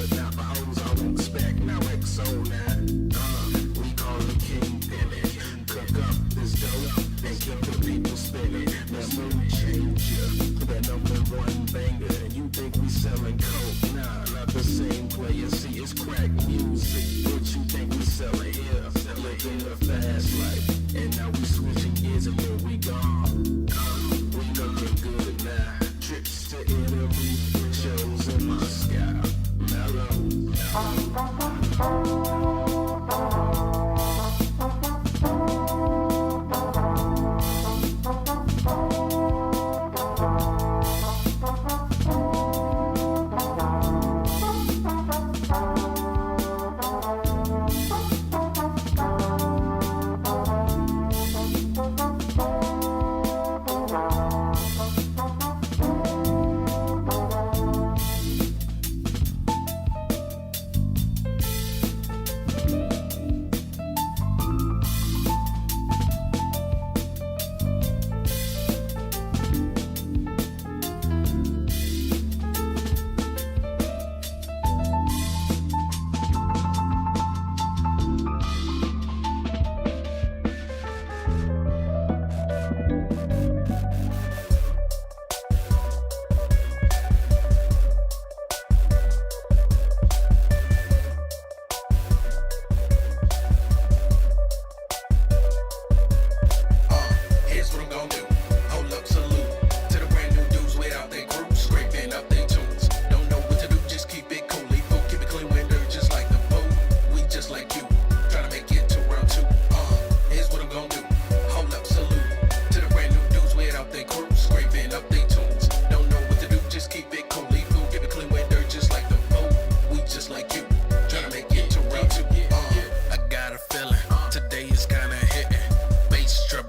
but not for hoes I won't expect. Now XO now, we call the king penny. Cook up this dope and keep the people spinning. That mood changer, that #1 banger. You think we selling coke? Nah, not the same player. See, it's crack music. What you think we selling here? Living the fast life, and now we switching gears and here we gone. We looking good now. Trips to Italy, shows in Moscow. Mellow.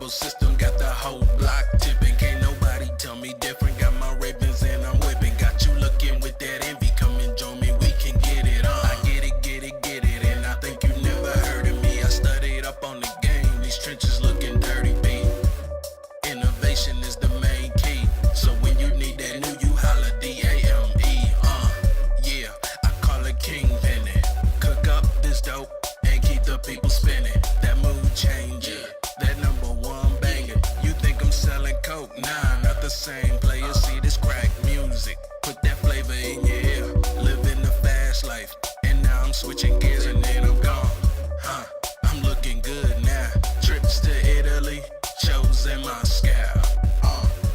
System got the whole block tipping. Can't nobody tell me different. Got my ribbons and I'm whipping. Got you looking with that envy. Come and join me, we can get it on. I get it, get it, get it. And I think you never heard of me. I studied up on the game. These trenches looking dirty, B. Innovation is the main key. So when you need that new, you holla DAME. Yeah, I call it King Penny. Cook up this dope and keep the people spinning. That mood changer. That #1 banger. You think I'm selling coke? Nah, not the same player. See this crack music. Put that flavor in your ear. Living the fast life. And now I'm switching gears and then I'm gone. I'm looking good now. Trips to Italy, shows in Moscow.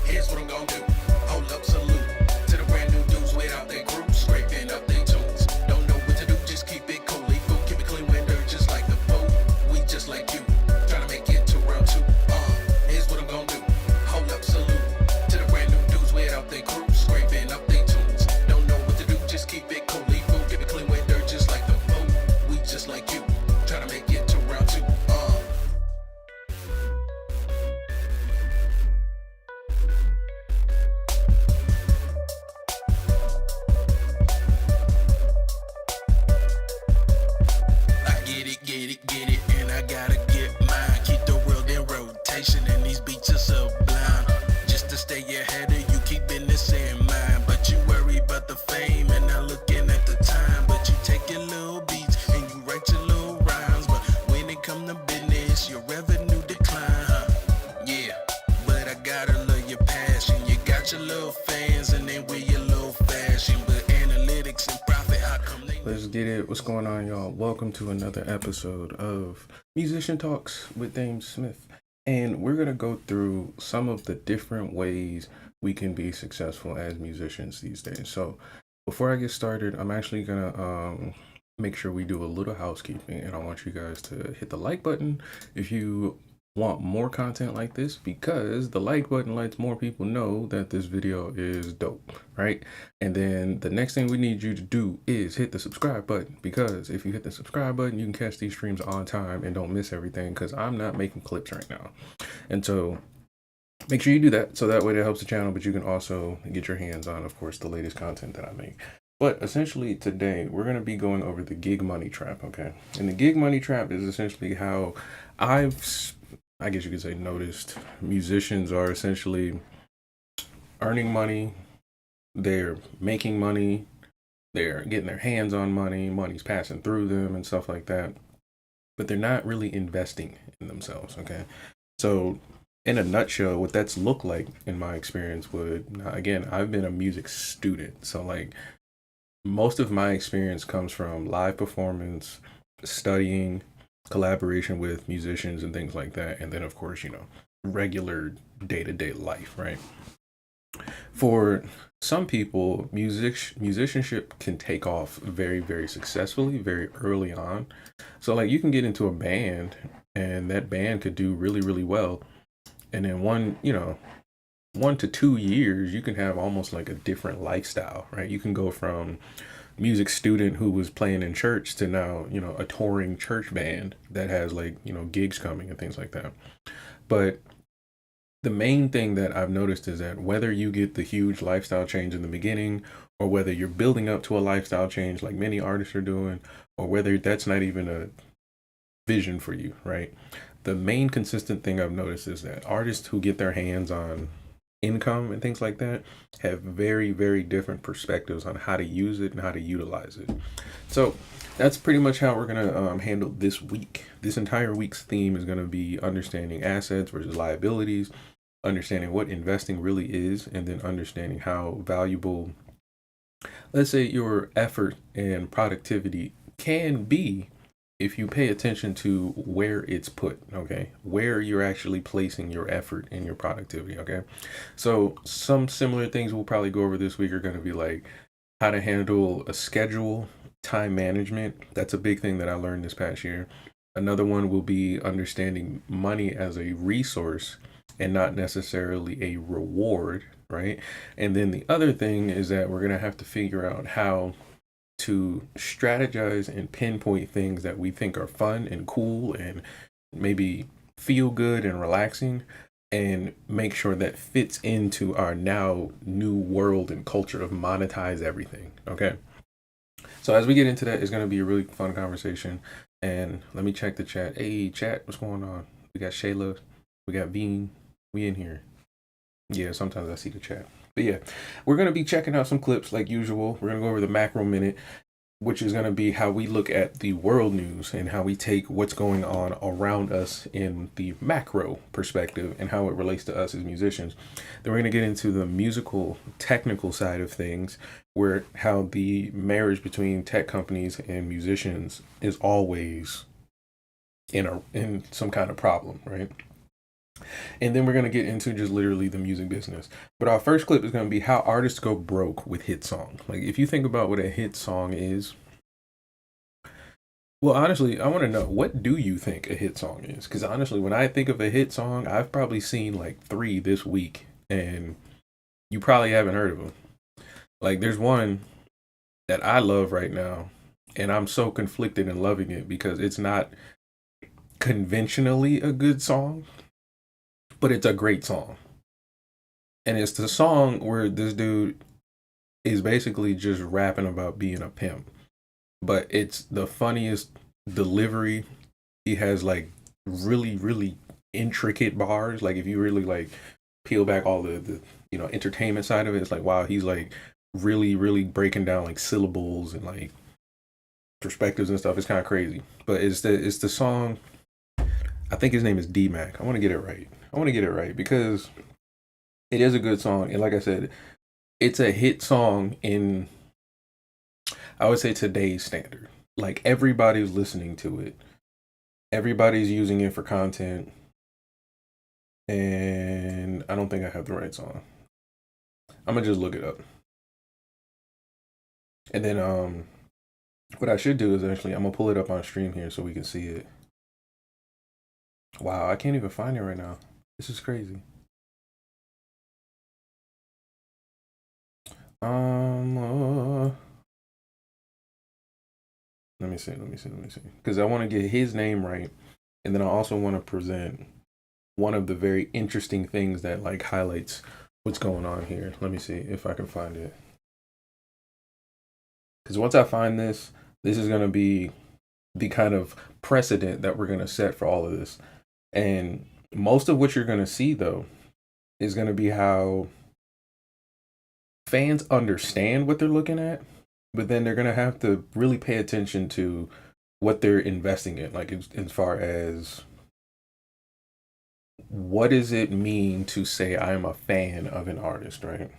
Here's what I'm gonna do. Hold up, salute to the brand new dudes without their crew. Scraping up their tunes. Don't know what to do, just keep it cool. Keep it clean when dirt just like the pool. We just like you. Trying to make it to round 2. Here's what I'm gonna do. Hold up, salute to the brand new dudes without their crew. Scraping up their tunes. Don't know what to do, just keep it cool. Keep it clean when dirt just like the pool. We just like you. Trying to make it to round 2. I get it, get it, get it, and I gotta get mine. Keep the world in rotation, and these beats are sublime. Just to stay ahead of you, keep business in mind. But you worry about the fame and not looking at the time. But you take your little beats and you write your little rhymes. But when it come to business, your revenue decline, Yeah, but I gotta love your passion. You got your little fans and they wear your little fashion. But analytics and profit, how come they... Let's get it. What's going on, y'all? Welcome to another episode of Musician Talks with DameSmiff. And we're going to go through some of the different ways we can be successful as musicians these days. So before I get started, I'm actually going to make sure we do a little housekeeping. And I want you guys to hit the like button if you want more content like this, because the like button lets more people know that this video is dope, right? And then the next thing we need you to do is hit the subscribe button, because if you hit the subscribe button, you can catch these streams on time and don't miss everything, because I'm not making clips right now. And so make sure you do that, so that way that helps the channel, but you can also get your hands on, of course, the latest content that I make. But essentially today we're going to be going over the gig money trap, okay? And the gig money trap is essentially how I guess you could say noticed musicians are essentially earning money, they're making money, they're getting their hands on money, money's passing through them and stuff like that, but they're not really investing in themselves. Okay. So in a nutshell, what that's looked like in my experience would, again, I've been a music student. So like most of my experience comes from live performance, studying, collaboration with musicians and things like that. And then of course, regular day-to-day life, right? For some people, musicianship can take off very, very successfully, very early on. So like you can get into a band and that band could do really, really well. And then 1 to 2 years, you can have almost like a different lifestyle, right? You can go from music student who was playing in church to now, a touring church band that has like, gigs coming and things like that. But the main thing that I've noticed is that whether you get the huge lifestyle change in the beginning or whether you're building up to a lifestyle change like many artists are doing, or whether that's not even a vision for you, right? The main consistent thing I've noticed is that artists who get their hands on income and things like that have very, very different perspectives on how to use it and how to utilize it. So that's pretty much how we're going to handle this week. This entire week's theme is going to be understanding assets versus liabilities, understanding what investing really is, and then understanding how valuable, let's say, your effort and productivity can be if you pay attention to where it's put, okay? Where you're actually placing your effort and your productivity, okay? So some similar things we'll probably go over this week are going to be like how to handle a schedule, time management. That's a big thing that I learned this past year. Another one will be understanding money as a resource and not necessarily a reward, right? And then the other thing is that we're going to have to figure out how to strategize and pinpoint things that we think are fun and cool and maybe feel good and relaxing, and make sure that fits into our now new world and culture of monetize everything. Okay. So as we get into that, it's going to be a really fun conversation. And let me check the chat. Hey, chat, what's going on? We got Shayla, we got Bean, we in here. Yeah, sometimes I see the chat. But yeah, we're going to be checking out some clips like usual. We're going to go over the macro minute, which is going to be how we look at the world news and how we take what's going on around us in the macro perspective and how it relates to us as musicians. Then we're going to get into the musical technical side of things, where how the marriage between tech companies and musicians is always in some kind of problem, right? And then we're going to get into just literally the music business. But our first clip is going to be how artists go broke with hit songs. Like if you think about what a hit song is, well, honestly, I want to know, what do you think a hit song is? Because honestly, when I think of a hit song, I've probably seen like 3 this week, and you probably haven't heard of them. Like there's one that I love right now, and I'm so conflicted in loving it because it's not conventionally a good song, but it's a great song. And it's the song where this dude is basically just rapping about being a pimp. But it's the funniest delivery. He has like really, really intricate bars. Like if you really like peel back all the entertainment side of it, it's like, wow, he's like really, really breaking down like syllables and like perspectives and stuff. It's kind of crazy. But it's the song. I think his name is D-Mac. I want to get it right because it is a good song. And like I said, it's a hit song in, I would say, today's standard. Like everybody's listening to it. Everybody's using it for content. And I don't think I have the right song. I'm going to just look it up. And then what I should do is actually, I'm going to pull it up on stream here so we can see it. Wow, I can't even find it right now. This is crazy. Let me see. Because I want to get his name right, and then I also want to present one of the very interesting things that like highlights what's going on here. Let me see if I can find it. Because once I find this is going to be the kind of precedent that we're going to set for all of this. And most of what you're going to see, though, is going to be how fans understand what they're looking at, but then they're gonna have to really pay attention to what they're investing in, like as far as what does it mean to say I am a fan of an artist, right?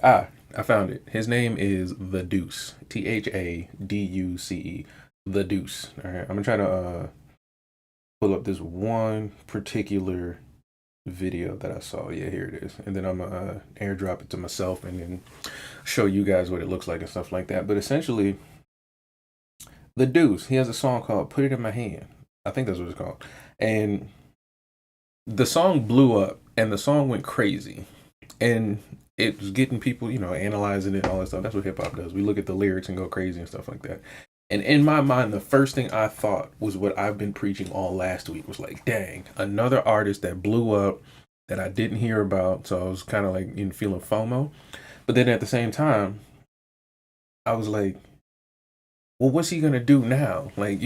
Ah, I found it. His name is The Duce. ThaDuce. The Duce. All right. I'm gonna try to pull up this one particular video that I saw. Yeah, here it is. And then I'm gonna airdrop it to myself and then show you guys what it looks like and stuff like that. But essentially, The Duce, he has a song called Put It in My Hand. I think that's what it's called. And the song blew up and the song went crazy. And it was getting people, analyzing it and all that stuff. That's what hip hop does. We look at the lyrics and go crazy and stuff like that. And in my mind, the first thing I thought was what I've been preaching all last week was like, dang, another artist that blew up that I didn't hear about. So I was kind of like feeling FOMO. But then at the same time, I was like, well, what's he going to do now? Like,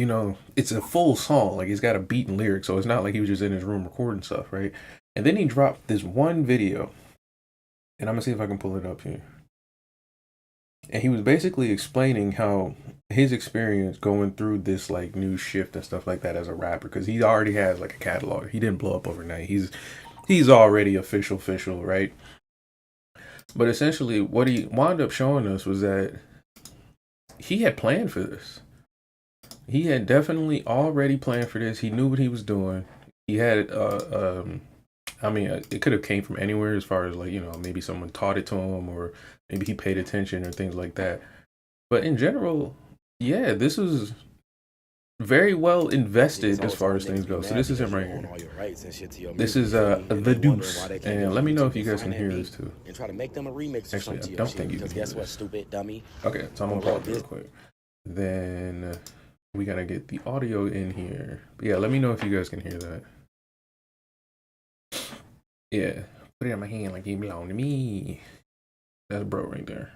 it's a full song. Like, he's got a beat and lyrics. So it's not like he was just in his room recording stuff, right? And then he dropped this one video. And I'm going to see if I can pull it up here. And he was basically explaining how his experience going through this like new shift and stuff like that as a rapper, because he already has like a catalog. He didn't blow up overnight. He's already official, right? But essentially what he wound up showing us was that he had planned for this. He had definitely already planned for this. He knew what he was doing. He had it could have came from anywhere as far as like, maybe someone taught it to him or maybe he paid attention or things like that. But in general, yeah, this is very well invested as far as things go. So this is him right here. This is The Duce. And let me know if you guys can hear this too. And try to make them a remix. Actually, I don't think you can hear guess what, this. stupid dummy? Okay, so I'm gonna pause real quick. Then we gotta get the audio in here. But yeah, let me know if you guys can hear that. Yeah, put it in my hand like it belong to me. That's bro right there.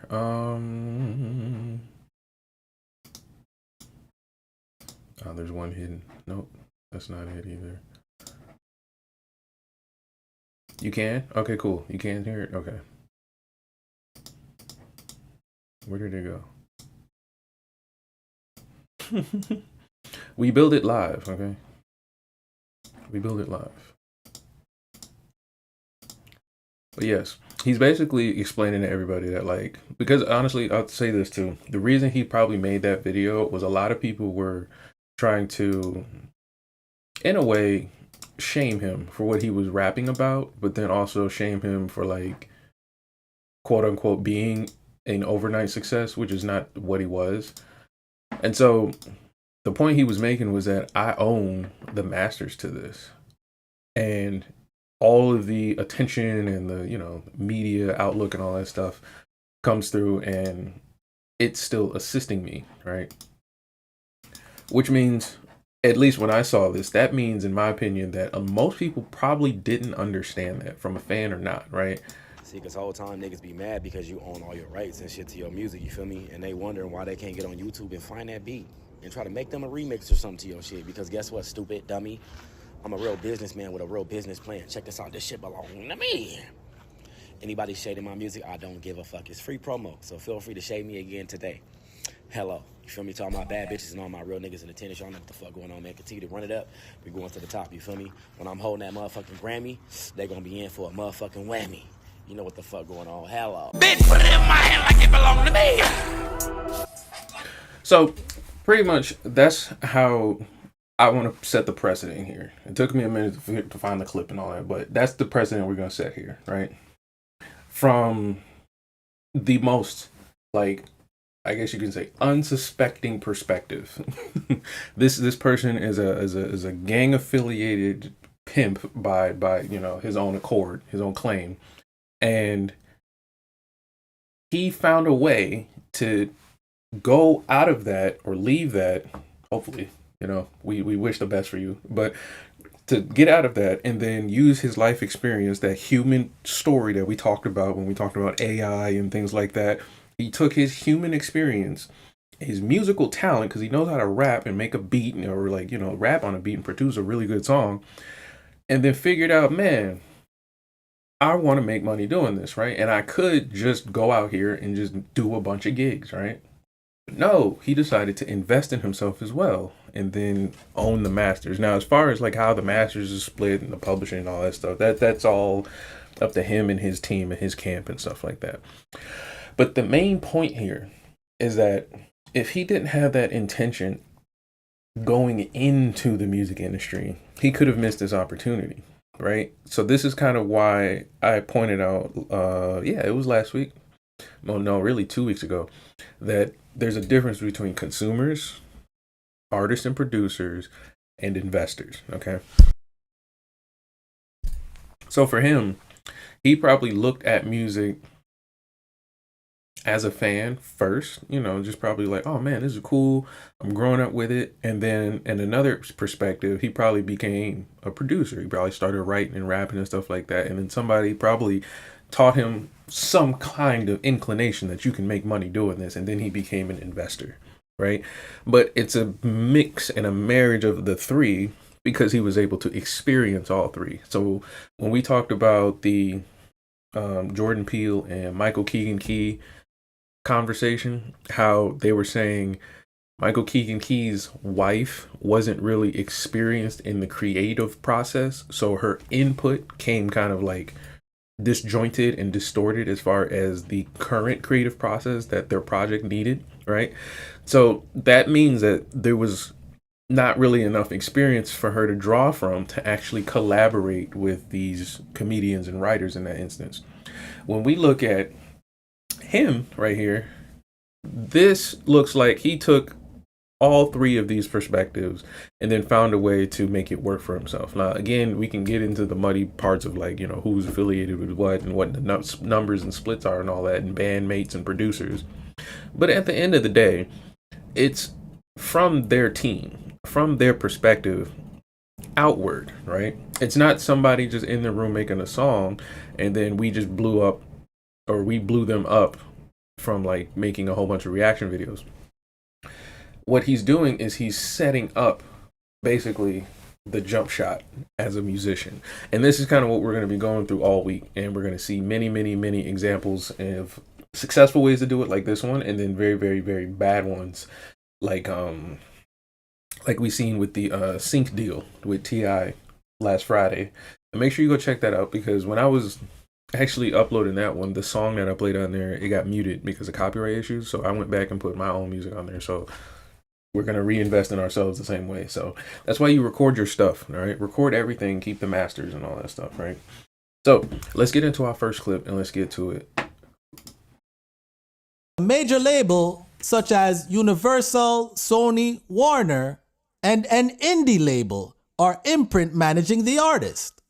Oh, there's one hidden. Nope, that's not it either. You can? Okay, cool. You can hear it? Okay. Where did it go? We build it live, okay? We build it live. But yes, he's basically explaining to everybody that, like, because honestly, I'll say this too. The reason he probably made that video was a lot of people were trying to, in a way, shame him for what he was rapping about, but then also shame him for, like, quote unquote, being an overnight success, which is not what he was. And so the point he was making was that I own the masters to this. And all of the attention and the, media outlook and all that stuff comes through and it's still assisting me, right? Which means, at least when I saw this, that means, in my opinion, that most people probably didn't understand that, from a fan or not, right? See, because whole time niggas be mad because you own all your rights and shit to your music, you feel me? And they wondering why they can't get on YouTube and find that beat and try to make them a remix or something to your shit. Because guess what, stupid dummy? I'm a real businessman with a real business plan. Check this out, this shit belong to me. Anybody shading my music, I don't give a fuck. It's free promo, so feel free to shade me again today. Hello. You feel me? Talking about bad bitches and all my real niggas in the tennis. Y'all know what the fuck going on, man. Continue to run it up. We going to the top, you feel me? When I'm holding that motherfucking Grammy, they gonna be in for a motherfucking whammy. You know what the fuck going on. Hello. Bitch, put it in my hand like it belong to me. So pretty much that's how I want to set the precedent here. It took me a minute to find the clip and all that, but that's the precedent we're going to set here, right? From the most, like, I guess you can say, unsuspecting perspective. This person is a gang affiliated pimp by his own accord, his own claim, and he found a way to go out of that or leave that. Hopefully, we wish the best for you, but to get out of that and then use his life experience, that human story that we talked about when we talked about AI and things like that. He took his human experience, his musical talent, because he knows how to rap and make a beat or rap on a beat and produce a really good song, and then figured out, man, I want to make money doing this, right? And I could just go out here and just do a bunch of gigs, right? No, he decided to invest in himself as well and then own the masters. Now, as far as like how the masters is split and the publishing and all that stuff, that's all up to him and his team and his camp and stuff like that. But the main point here is that if he didn't have that intention going into the music industry, he could have missed this opportunity, right? So this is kind of why I pointed out, it was last week. Well, no, really 2 weeks ago, that there's a difference between consumers, artists and producers, and investors, okay? So for him, he probably looked at music as a fan first, just probably like, oh man, this is cool. I'm growing up with it. And then in another perspective, he probably became a producer. He probably started writing and rapping and stuff like that. And then somebody probably taught him some kind of inclination that you can make money doing this. And then he became an investor, right? But it's a mix and a marriage of the three because he was able to experience all three. So when we talked about the Jordan Peele and Michael Keegan Key conversation, how they were saying Michael Keegan Key's wife wasn't really experienced in the creative process. So her input came kind of like disjointed and distorted as far as the current creative process that their project needed, right? So that means that there was not really enough experience for her to draw from to actually collaborate with these comedians and writers in that instance. When we look at him right here, this looks like he took all three of these perspectives and then found a way to make it work for himself. Now, again, we can get into the muddy parts of like, who's affiliated with what and what the numbers and splits are and all that, and bandmates and producers. But at the end of the day, it's from their team, from their perspective outward, right? It's not somebody just in the room making a song and then we just blew them up from like making a whole bunch of reaction videos. What he's doing is he's setting up basically the jump shot as a musician. And this is kind of what we're going to be going through all week. And we're going to see many, many, many examples of successful ways to do it like this one. And then very, very, very bad ones. Like we seen with the Sync deal with T.I. last Friday. And make sure you go check that out, because when I was actually uploading that one, the song that I played on there, it got muted because of copyright issues. So I went back and put my own music on there. So we're going to reinvest in ourselves the same way. So that's why you record your stuff, all right? Record everything, keep the masters and all that stuff, right? So let's get into our first clip and let's get to it. A major label such as Universal, Sony, Warner, and an indie label or imprint managing the artist.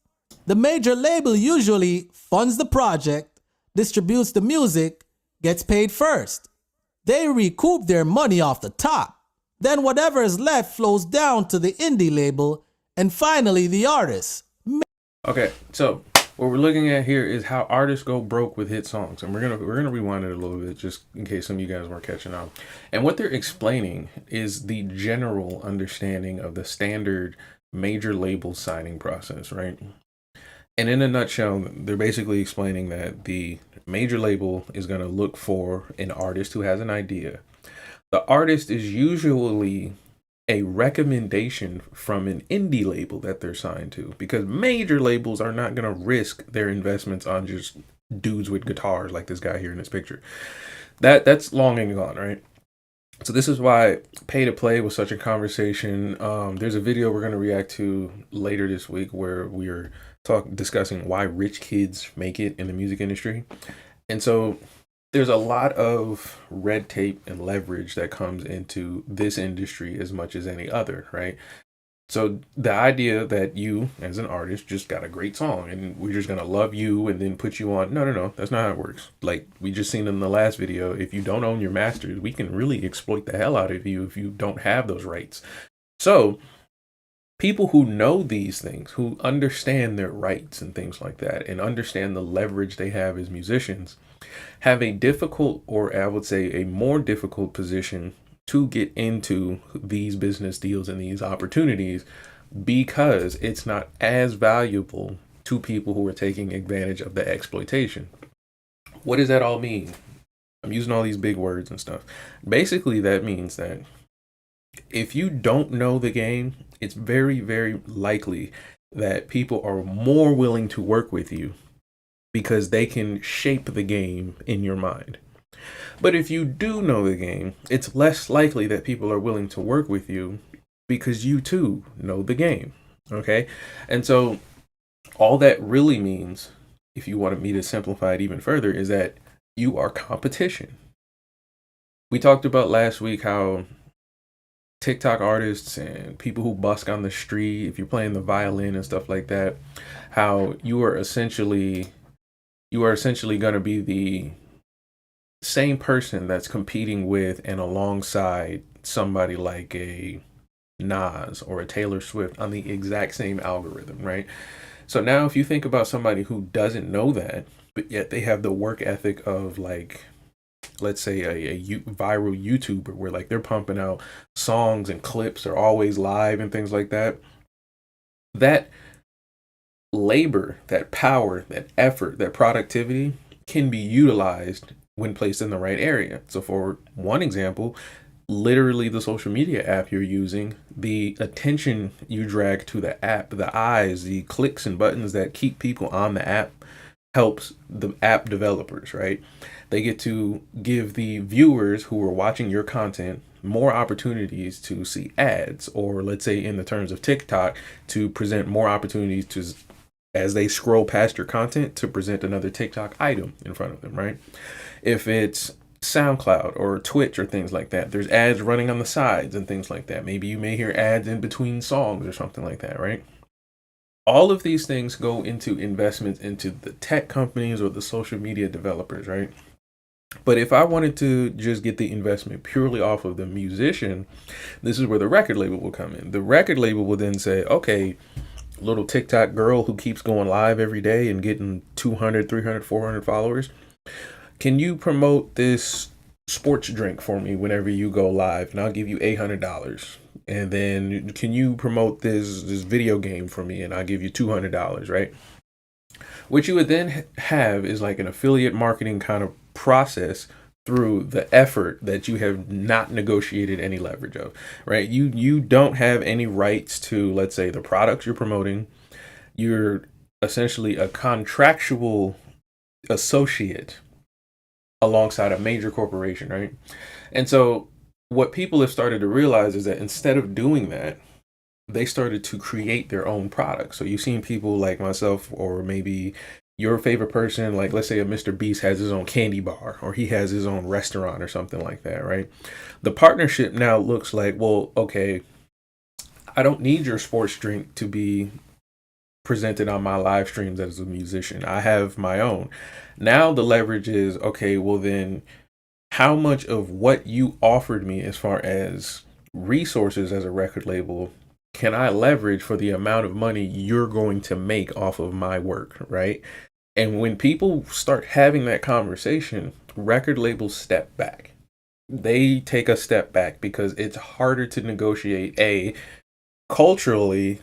The major label usually funds the project, distributes the music, gets paid first. They recoup their money off the top. Then whatever is left flows down to the indie label, and finally the artist. Okay, so what we're looking at here is how artists go broke with hit songs, and we're gonna rewind it a little bit just in case some of you guys weren't catching on. And what they're explaining is the general understanding of the standard major label signing process, right? And in a nutshell, they're basically explaining that the major label is going to look for an artist who has an idea. The artist is usually a recommendation from an indie label that they're signed to, because major labels are not going to risk their investments on just dudes with guitars like this guy here in this picture. That's long and gone, right? So this is why pay to play was such a conversation. There's a video we're going to react to later this week where we're discussing why rich kids make it in the music industry. And so there's a lot of red tape and leverage that comes into this industry as much as any other, right? So the idea that you as an artist just got a great song and we're just going to love you and then put you on. No. That's not how it works. Like we just seen in the last video, if you don't own your masters, we can really exploit the hell out of you if you don't have those rights. So people who know these things, who understand their rights and things like that, and understand the leverage they have as musicians, have a difficult, or I would say a more difficult position to get into these business deals and these opportunities, because it's not as valuable to people who are taking advantage of the exploitation. What does that all mean? I'm using all these big words and stuff. Basically, that means that if you don't know the game, it's very, very likely that people are more willing to work with you because they can shape the game in your mind. But if you do know the game, it's less likely that people are willing to work with you because you too know the game. Okay? And so all that really means, if you wanted me to simplify it even further, is that you are competition. We talked about last week how TikTok artists and people who busk on the street, if you're playing the violin and stuff like that, how you are essentially going to be the same person that's competing with and alongside somebody like a Nas or a Taylor Swift on the exact same algorithm, right? So now if you think about somebody who doesn't know that, but yet they have the work ethic of, like, let's say a viral YouTuber where like they're pumping out songs and clips, are always live and things like that. That labor, that power, that effort, that productivity can be utilized when placed in the right area. So for one example, literally the social media app you're using, the attention you drag to the app, the eyes, the clicks and buttons that keep people on the app helps the app developers, right? They get to give the viewers who are watching your content more opportunities to see ads, or let's say in the terms of TikTok, to present more opportunities to, as they scroll past your content, to present another TikTok item in front of them, right? If it's SoundCloud or Twitch or things like that, there's ads running on the sides and things like that. Maybe you may hear ads in between songs or something like that, right? All of these things go into investments into the tech companies or the social media developers, right? But if I wanted to just get the investment purely off of the musician, this is where the record label will come in. The record label will then say, okay, little TikTok girl who keeps going live every day and getting 200, 300, 400 followers, can you promote this sports drink for me whenever you go live? And I'll give you $800. And then can you promote this video game for me? And I'll give you $200, right? What you would then have is like an affiliate marketing kind of process through the effort that you have not negotiated any leverage of, right? You don't have any rights to, let's say, the products you're promoting. You're essentially a contractual associate alongside a major corporation, right? And so what people have started to realize is that instead of doing that, they started to create their own products. So you've seen people like myself, or maybe your favorite person, like let's say a Mr. Beast has his own candy bar, or he has his own restaurant or something like that, right? The partnership now looks like, well, okay, I don't need your sports drink to be presented on my live streams as a musician. I have my own. Now the leverage is, okay, well then how much of what you offered me as far as resources as a record label can I leverage for the amount of money you're going to make off of my work, right? And when people start having that conversation, record labels step back. They take a step back because it's harder to negotiate culturally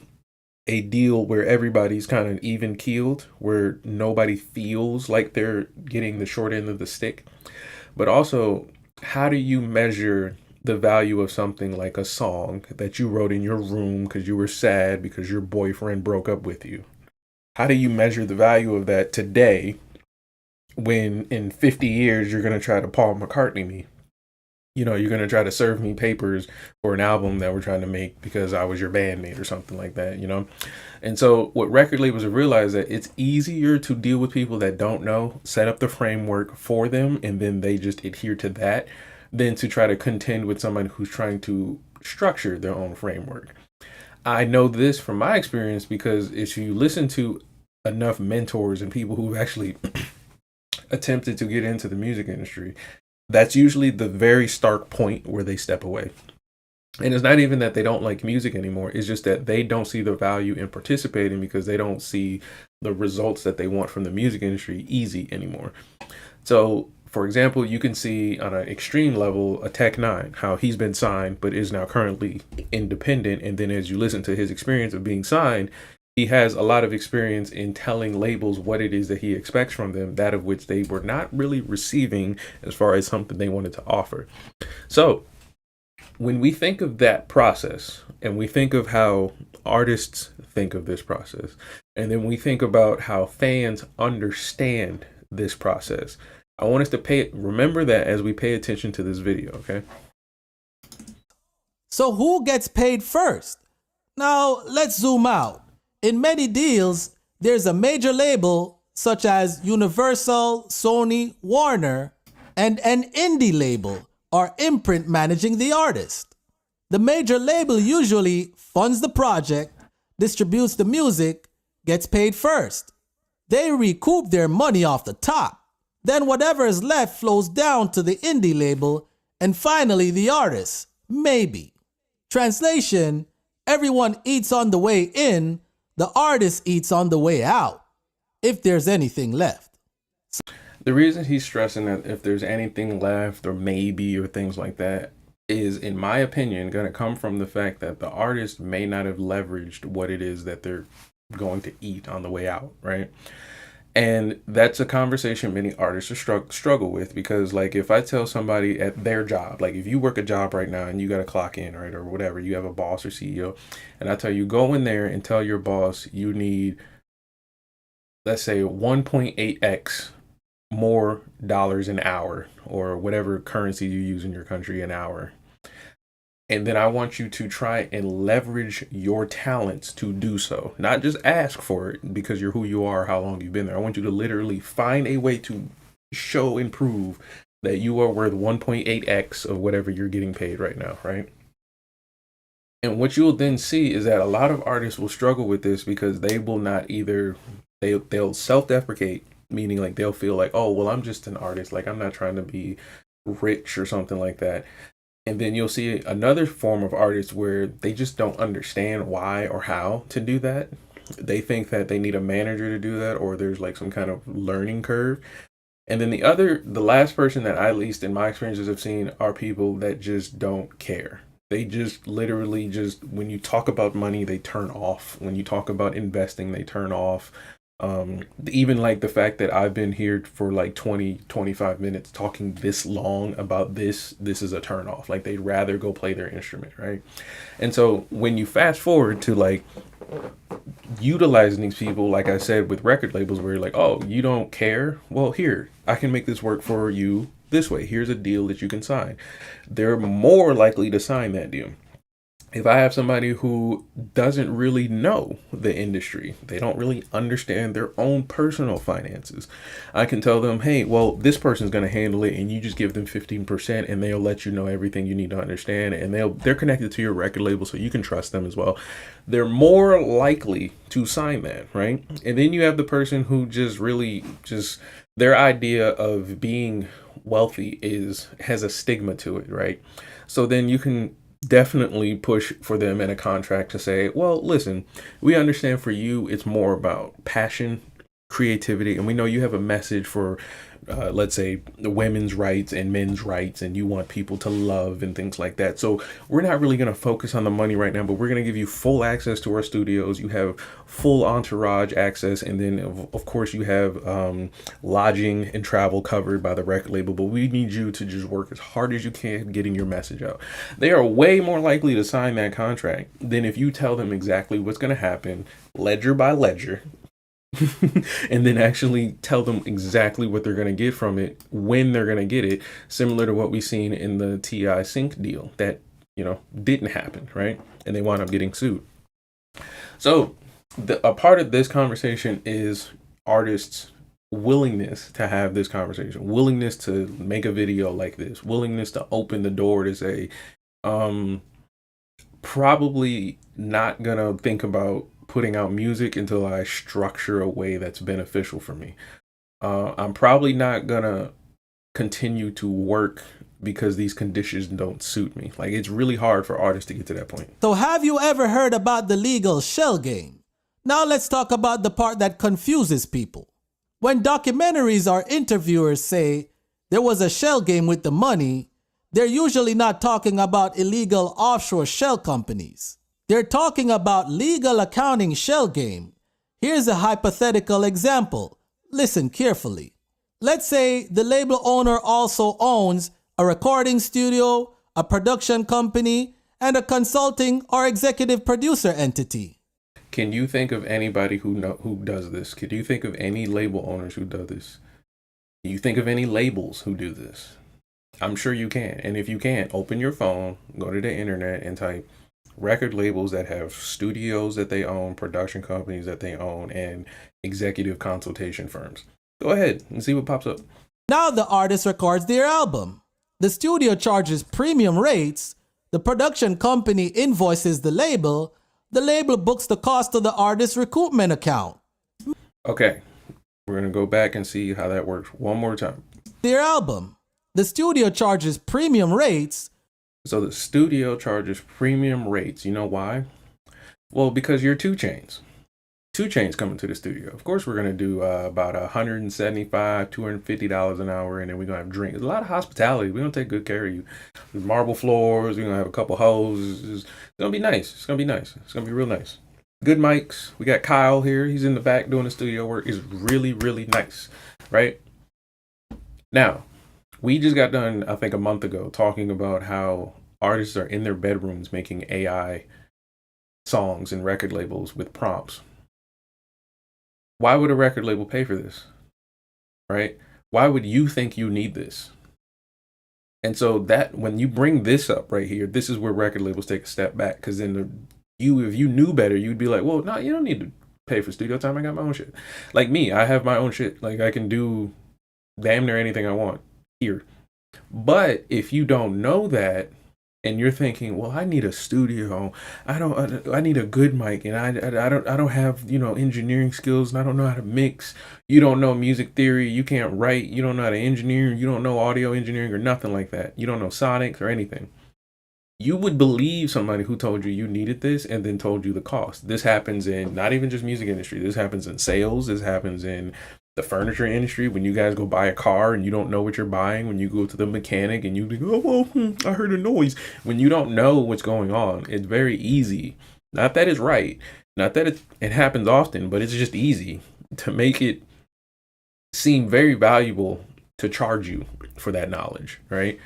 a deal where everybody's kind of even keeled, where nobody feels like they're getting the short end of the stick. But also, how do you measure the value of something like a song that you wrote in your room because you were sad because your boyfriend broke up with you? How do you measure the value of that today when in 50 years you're going to try to Paul McCartney me? You know, you're going to try to serve me papers for an album that we're trying to make because I was your bandmate or something like that, you know? And so what record labels have realized that it's easier to deal with people that don't know, set up the framework for them, and then they just adhere to that, than to try to contend with someone who's trying to structure their own framework. I know this from my experience because if you listen to enough mentors and people who've actually attempted to get into the music industry, that's usually the very stark point where they step away. And it's not even that they don't like music anymore. It's just that they don't see the value in participating because they don't see the results that they want from the music industry easy anymore. So, for example, you can see on an extreme level a Tech Nine, how he's been signed but is now currently independent. And then as you listen to his experience of being signed, he has a lot of experience in telling labels what it is that he expects from them, that of which they were not really receiving as far as something they wanted to offer. So when we think of that process, and we think of how artists think of this process, and then we think about how fans understand this process, I want us to remember that as we pay attention to this video, okay? So who gets paid first? Now let's zoom out. In many deals, there's a major label such as Universal, Sony, Warner, and an indie label or imprint managing the artist. The major label usually funds the project, distributes the music, gets paid first. They recoup their money off the top. Then whatever is left flows down to the indie label and finally the artist, maybe. Translation, everyone eats on the way in, the artist eats on the way out, if there's anything left. The reason he's stressing that if there's anything left or maybe or things like that is, in my opinion, going to come from the fact that the artist may not have leveraged what it is that they're going to eat on the way out, right? And that's a conversation many artists struggle with, because like if I tell somebody at their job, like if you work a job right now and you got to clock in, right, or whatever, you have a boss or CEO, and I tell you, go in there and tell your boss you need, let's say 1.8x more dollars an hour, or whatever currency you use in your country an hour. And then I want you to try and leverage your talents to do so. Not just ask for it because you're who you are, how long you've been there. I want you to literally find a way to show and prove that you are worth 1.8x of whatever you're getting paid right now, right? And what you'll then see is that a lot of artists will struggle with this because they will not either, they'll self-deprecate, meaning like they'll feel like, oh, well, I'm just an artist. Like I'm not trying to be rich or something like that. And then you'll see another form of artists where they just don't understand why or how to do that. They think that they need a manager to do that, or there's like some kind of learning curve. And then the last person that I, at least in my experiences, have seen are people that just don't care. They just literally just, when you talk about money, they turn off. When you talk about investing, they turn off. Even like the fact that I've been here for like 20-25 minutes talking this long about this is a turn off. Like they'd rather go play their instrument, right? And so when you fast forward to like utilizing these people, like I said, with record labels, where you're like, oh, you don't care? Well, here, I can make this work for you this way. Here's a deal that you can sign. They're more likely to sign that deal. If I have somebody who doesn't really know the industry, they don't really understand their own personal finances, I can tell them, hey, well, this person's going to handle it, and you just give them 15% and they'll let you know everything you need to understand, and they're connected to your record label, so you can trust them as well. They're more likely to sign that, right? And then you have the person who just really their idea of being wealthy has a stigma to it, right? So then you can definitely push for them in a contract to say, well, listen, we understand for you it's more about passion, creativity, and we know you have a message for let's say the women's rights and men's rights, and you want people to love and things like that. So we're not really going to focus on the money right now, but we're going to give you full access to our studios. You have full entourage access, and then of course you have lodging and travel covered by the record label, but we need you to just work as hard as you can getting your message out. They are way more likely to sign that contract than if you tell them exactly what's going to happen, ledger by ledger, and then actually tell them exactly what they're going to get from it, when they're going to get it, similar to what we've seen in the T.I. Sync deal that, didn't happen, right? And they wound up getting sued. So a part of this conversation is artists' willingness to have this conversation, willingness to make a video like this, willingness to open the door to say, probably not going to think about putting out music until I structure a way that's beneficial for me. I'm probably not gonna continue to work because these conditions don't suit me. Like, it's really hard for artists to get to that point. So have you ever heard about the legal shell game? Now let's talk about the part that confuses people. When documentaries or interviewers say there was a shell game with the money, they're usually not talking about illegal offshore shell companies. They're talking about legal accounting shell game. Here's a hypothetical example. Listen carefully. Let's say the label owner also owns a recording studio, a production company, and a consulting or executive producer entity. Can you think of anybody who does this? Could you think of any label owners who do this? Can you think of any labels who do this? I'm sure you can. And if you can't, open your phone, go to the internet and type record labels that have studios that they own, production companies that they own, and executive consultation firms. Go ahead and see what pops up. Now the artist records their album. The studio charges premium rates. The production company invoices the label books the cost of the artist's recoupment account. Okay, we're going to go back and see how that works one more time. Their album. The studio charges premium rates. So the studio charges premium rates. You know why? Well, because you're 2 Chainz. 2 Chainz coming to the studio. Of course, we're going to do about $175, $250 an hour, and then we're going to have drinks. There's a lot of hospitality. We're going to take good care of you. There's marble floors. We're going to have a couple hoes. It's going to be nice. It's going to be nice. It's going to be real nice. Good mics. We got Kyle here. He's in the back doing the studio work. It's really, really nice, right? Now, we just got done, I think, a month ago talking about how artists are in their bedrooms making AI songs and record labels with prompts. Why would a record label pay for this? Right? Why would you think you need this? And so that when you bring this up right here, this is where record labels take a step back. Because then if you knew better, you'd be like, well, no, you don't need to pay for studio time. I got my own shit. Like me, I have my own shit. Like I can do damn near anything I want here. But if you don't know that, and you're thinking, well, I need a studio. I need a good mic, and I don't have, engineering skills, and I don't know how to mix. You don't know music theory. You can't write. You don't know how to engineer. You don't know audio engineering or nothing like that. You don't know sonics or anything. You would believe somebody who told you needed this and then told you the cost. This happens in not even just music industry. This happens in sales. This happens in the furniture industry. When you guys go buy a car and you don't know what you're buying, when you go to the mechanic and you think, oh, well, I heard a noise. When you don't know what's going on, it's very easy. Not that it's right. Not that it happens often, but it's just easy to make it seem very valuable to charge you for that knowledge, right?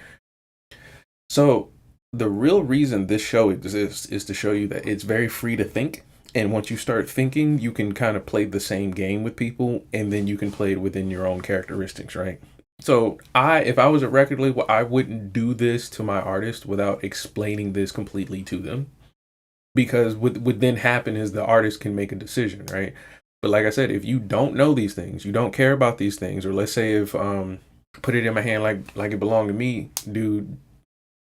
So the real reason this show exists is to show you that it's very free to think. And once you start thinking, you can kind of play the same game with people, and then you can play it within your own characteristics, right? So if I was a record label, I wouldn't do this to my artist without explaining this completely to them. Because what would then happen is the artist can make a decision, right? But like I said, if you don't know these things, you don't care about these things, or let's say if put it in my hand like it belonged to me, dude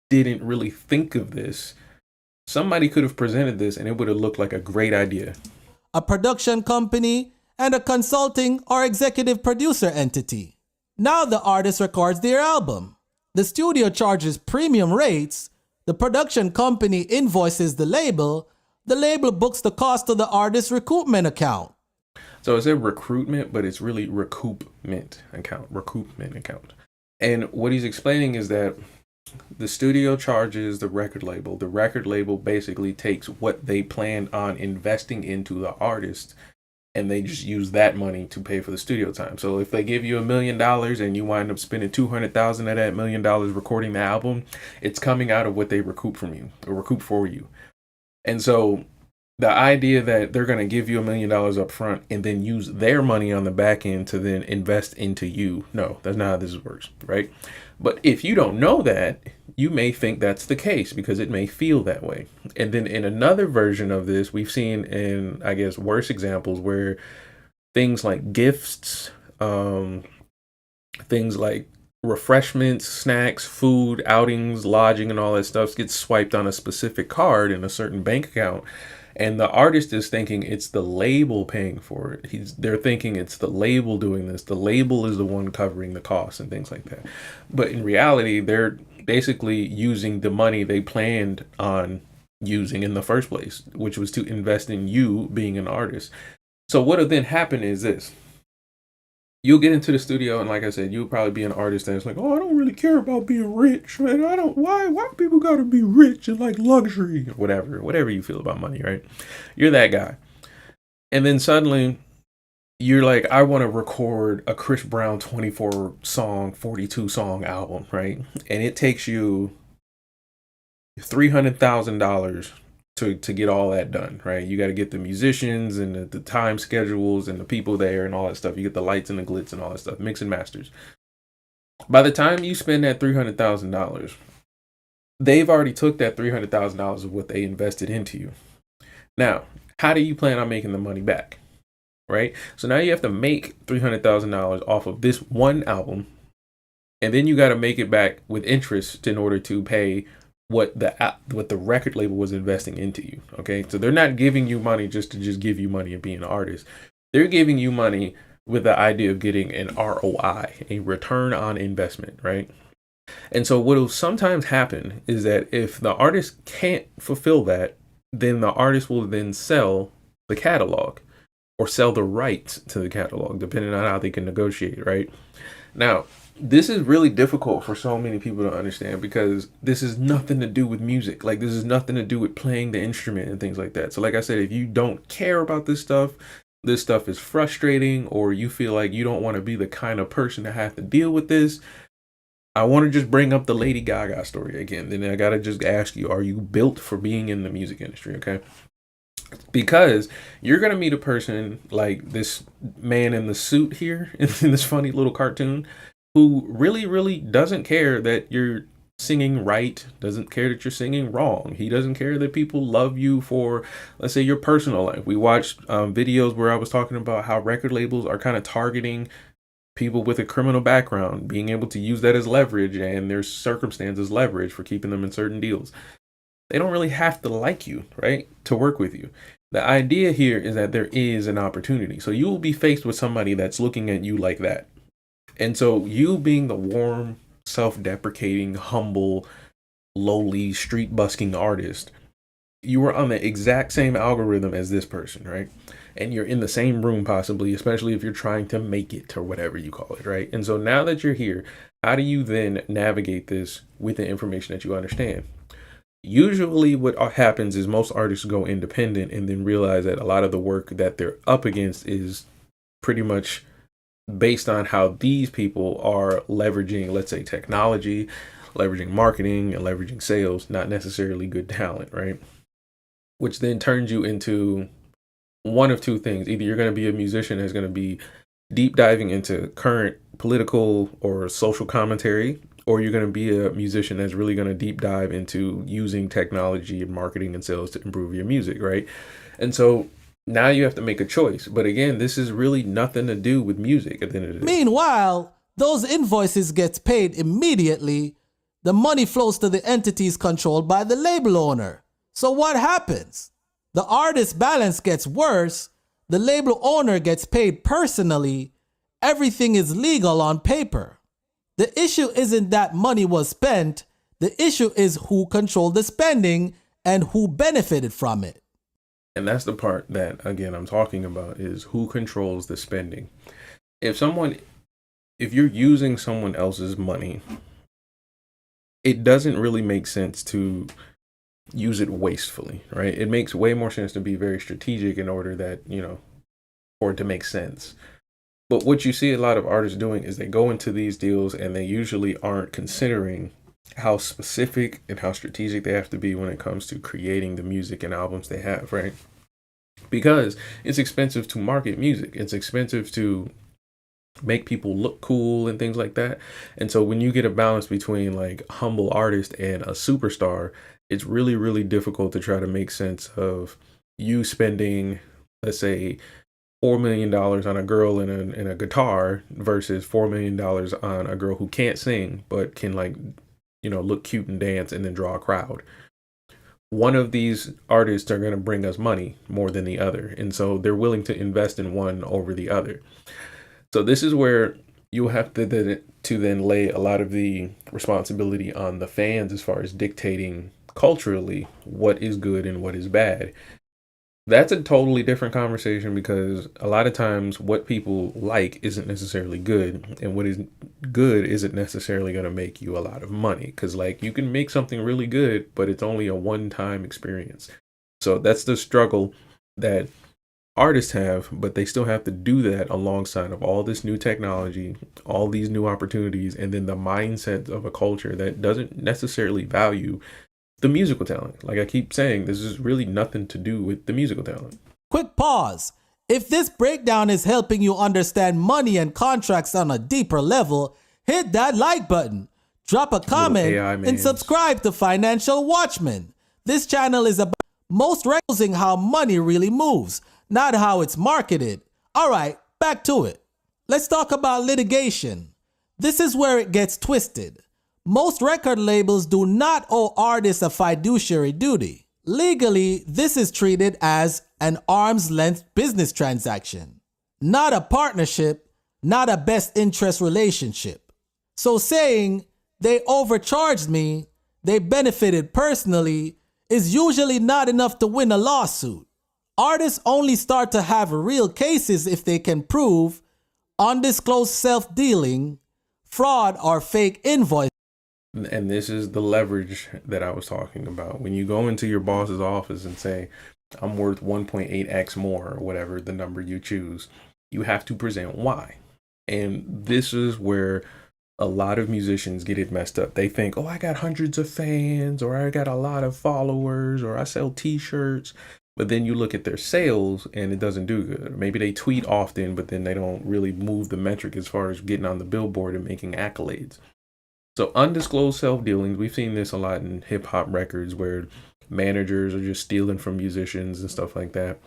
didn't really think of this, somebody could have presented this and it would have looked like a great idea. A production company and a consulting or executive producer entity. Now the artist records their album. The studio charges premium rates. The production company invoices the label books the cost of the artist's recoupment account. So it said recruitment, but it's really recoupment account. And what he's explaining is that the studio charges the record label. The record label basically takes what they plan on investing into the artist, and they just use that money to pay for the studio time. So if they give you $1 million and you wind up spending $200,000 of that $1 million recording the album, it's coming out of what they recoup from you or recoup for you. And so the idea that they're going to give you $1 million up front and then use their money on the back end to then invest into you, no, that's not how this works, right? But if you don't know that, you may think that's the case because it may feel that way. And then in another version of this, we've seen in, I guess, worse examples where things like gifts, things like refreshments, snacks, food, outings, lodging, and all that stuff gets swiped on a specific card in a certain bank account. And the artist is thinking it's the label paying for it. They're thinking it's the label doing this. The label is the one covering the costs and things like that. But in reality, they're basically using the money they planned on using in the first place, which was to invest in you being an artist. So what will then happen is this. you'll get into the studio, and like I said, you'll probably be an artist that's like, oh, I don't really care about being rich, man. I don't, why people gotta be rich and like luxury or whatever you feel about money, right? You're that guy. And then suddenly you're like, I want to record a Chris Brown 24 song, 42 song album, right? And it takes you $300,000 to get all that done, right? You got to get the musicians and the time schedules and the people there and all that stuff. You get the lights and the glitz and all that stuff, mix and masters. By the time you spend that $300,000, they've already took that $300,000 of what they invested into you. Now, how do you plan on making the money back, right? So now you have to make $300,000 off of this one album, and then you got to make it back with interest in order to pay what the record label was investing into you. Okay, so they're not giving you money just to just give you money and being an artist. They're giving you money with the idea of getting an ROI, a return on investment, right? And so what will sometimes happen is that if the artist can't fulfill that, then the artist will then sell the catalog or sell the rights to the catalog, depending on how they can negotiate, right? Now, this is really difficult for so many people to understand because this is nothing to do with music. Like, this is nothing to do with playing the instrument and things like that. So like I said, if you don't care about this stuff is frustrating, or you feel like you don't want to be the kind of person to have to deal with this, I want to just bring up the Lady Gaga story again. Then I got to just ask you, are you built for being in the music industry? Okay. Because you're going to meet a person like this man in the suit here in this funny little cartoon, who really, really doesn't care that you're singing right, doesn't care that you're singing wrong. He doesn't care that people love you for, let's say, your personal life. We watched videos where I was talking about how record labels are kind of targeting people with a criminal background, being able to use that as leverage and their circumstances leverage for keeping them in certain deals. They don't really have to like you, right, to work with you. The idea here is that there is an opportunity. So you will be faced with somebody that's looking at you like that. And so you being the warm, self-deprecating, humble, lowly, street-busking artist, you are on the exact same algorithm as this person, right? And you're in the same room possibly, especially if you're trying to make it or whatever you call it, right? And so now that you're here, how do you then navigate this with the information that you understand? Usually what happens is most artists go independent and then realize that a lot of the work that they're up against is pretty much based on how these people are leveraging, let's say, technology, leveraging marketing, and leveraging sales, not necessarily good talent, right? Which then turns you into one of two things. Either you're going to be a musician that's going to be deep diving into current political or social commentary, or you're going to be a musician that's really going to deep dive into using technology and marketing and sales to improve your music, right? And so now you have to make a choice. But again, this is really nothing to do with music at the end of the day. Meanwhile, those invoices get paid immediately. The money flows to the entities controlled by the label owner. So what happens? The artist's balance gets worse. The label owner gets paid personally. Everything is legal on paper. The issue isn't that money was spent. The issue is who controlled the spending and who benefited from it. And that's the part that, again, I'm talking about, is who controls the spending. If you're using someone else's money, it doesn't really make sense to use it wastefully, right? It makes way more sense to be very strategic in order that, for it to make sense. But what you see a lot of artists doing is they go into these deals and they usually aren't considering how specific and how strategic they have to be when it comes to creating the music and albums they have, right? Because it's expensive to market music. It's expensive to make people look cool and things like that. And so when you get a balance between like humble artist and a superstar, it's really, really difficult to try to make sense of you spending, let's say, $4 million on a girl in a guitar versus $4 million on a girl who can't sing but can look cute and dance and then draw a crowd. One of these artists are going to bring us money more than the other, and so they're willing to invest in one over the other. So this is where you have to then lay a lot of the responsibility on the fans as far as dictating culturally what is good and what is bad. That's a totally different conversation because a lot of times what people like isn't necessarily good, and what is good isn't necessarily going to make you a lot of money, because like you can make something really good, but it's only a one-time experience. So that's the struggle that artists have, but they still have to do that alongside of all this new technology, all these new opportunities, and then the mindset of a culture that doesn't necessarily value the musical talent. Like I keep saying, this is really nothing to do with the musical talent. Quick pause. If this breakdown is helping you understand money and contracts on a deeper level, hit that like button, drop a comment, and subscribe to Financial Watchmen. This channel is about most recognizing how money really moves, not how it's marketed. All right, back to it. Let's talk about litigation. This is where it gets twisted. Most record labels do not owe artists a fiduciary duty. Legally, this is treated as an arm's length business transaction, not a partnership, not a best interest relationship. So saying they overcharged me, they benefited personally, is usually not enough to win a lawsuit. Artists only start to have real cases if they can prove undisclosed self-dealing, fraud, or fake invoice. And this is the leverage that I was talking about. When you go into your boss's office and say, I'm worth 1.8x more, or whatever the number you choose, you have to present why. And this is where a lot of musicians get it messed up. They think, oh, I got hundreds of fans, or I got a lot of followers, or I sell t-shirts. But then you look at their sales and it doesn't do good. Maybe they tweet often, but then they don't really move the metric as far as getting on the billboard and making accolades. So undisclosed self-dealings, we've seen this a lot in hip-hop records where managers are just stealing from musicians and stuff like that.